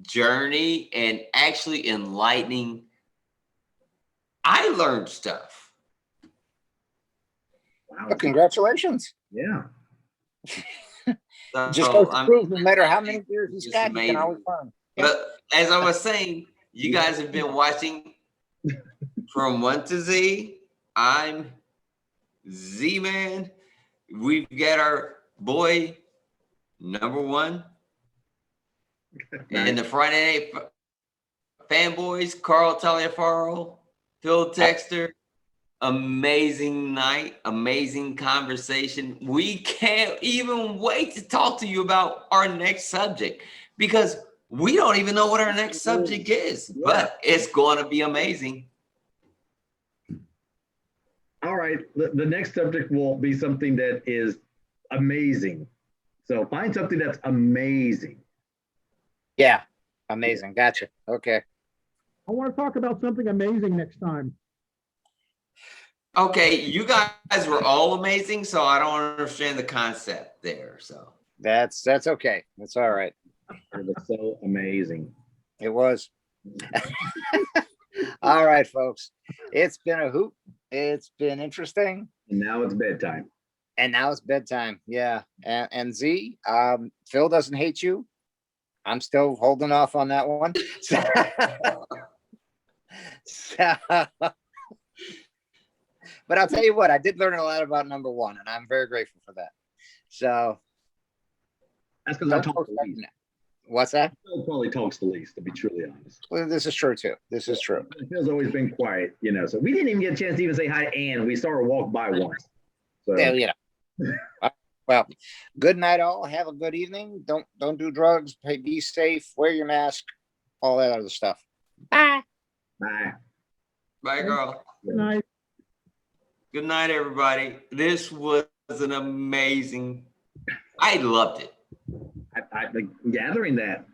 journey and actually enlightening. I learned stuff. Wow. Well, congratulations. Yeah. Just goes to prove no matter how many years he's got, you can always learn. But as I was saying, you guys have been watching From 1 to Z. I'm Z-Man. We've got our boy number 1 and the Friday Night Fanboys, Carl Taliaferro, Phil Texter. Amazing night, amazing conversation. We can't even wait to talk to you about our next subject because we don't even know what our next subject is, but it's going to be amazing. All right, the next subject will be something that is amazing. So find something that's amazing. Yeah, amazing. Gotcha. Okay. I want to talk about something amazing next time. Okay, you guys were all amazing, so I don't understand the concept there. So That's okay. That's all right. It was so amazing. It was. All right, folks. It's been a hoot. It's been interesting. And now it's bedtime. And now it's bedtime. Yeah. And Z, Phil doesn't hate you. I'm still holding off on that one. But I'll tell you what, I did learn a lot about number 1, and I'm very grateful for that. So that's because I talk the least. What's that? Phil probably talks the least, to be truly honest. Well, this is true too. This is true. Phil's always been quiet, So we didn't even get a chance to even say hi to Ann. We saw her walk by once. So Yeah, well, good night, all. Have a good evening. Don't do drugs. Be safe. Wear your mask. All that other stuff. Bye. Bye. bye, girl. Good night. Good night, everybody. This was an amazing. I loved it. I gathering that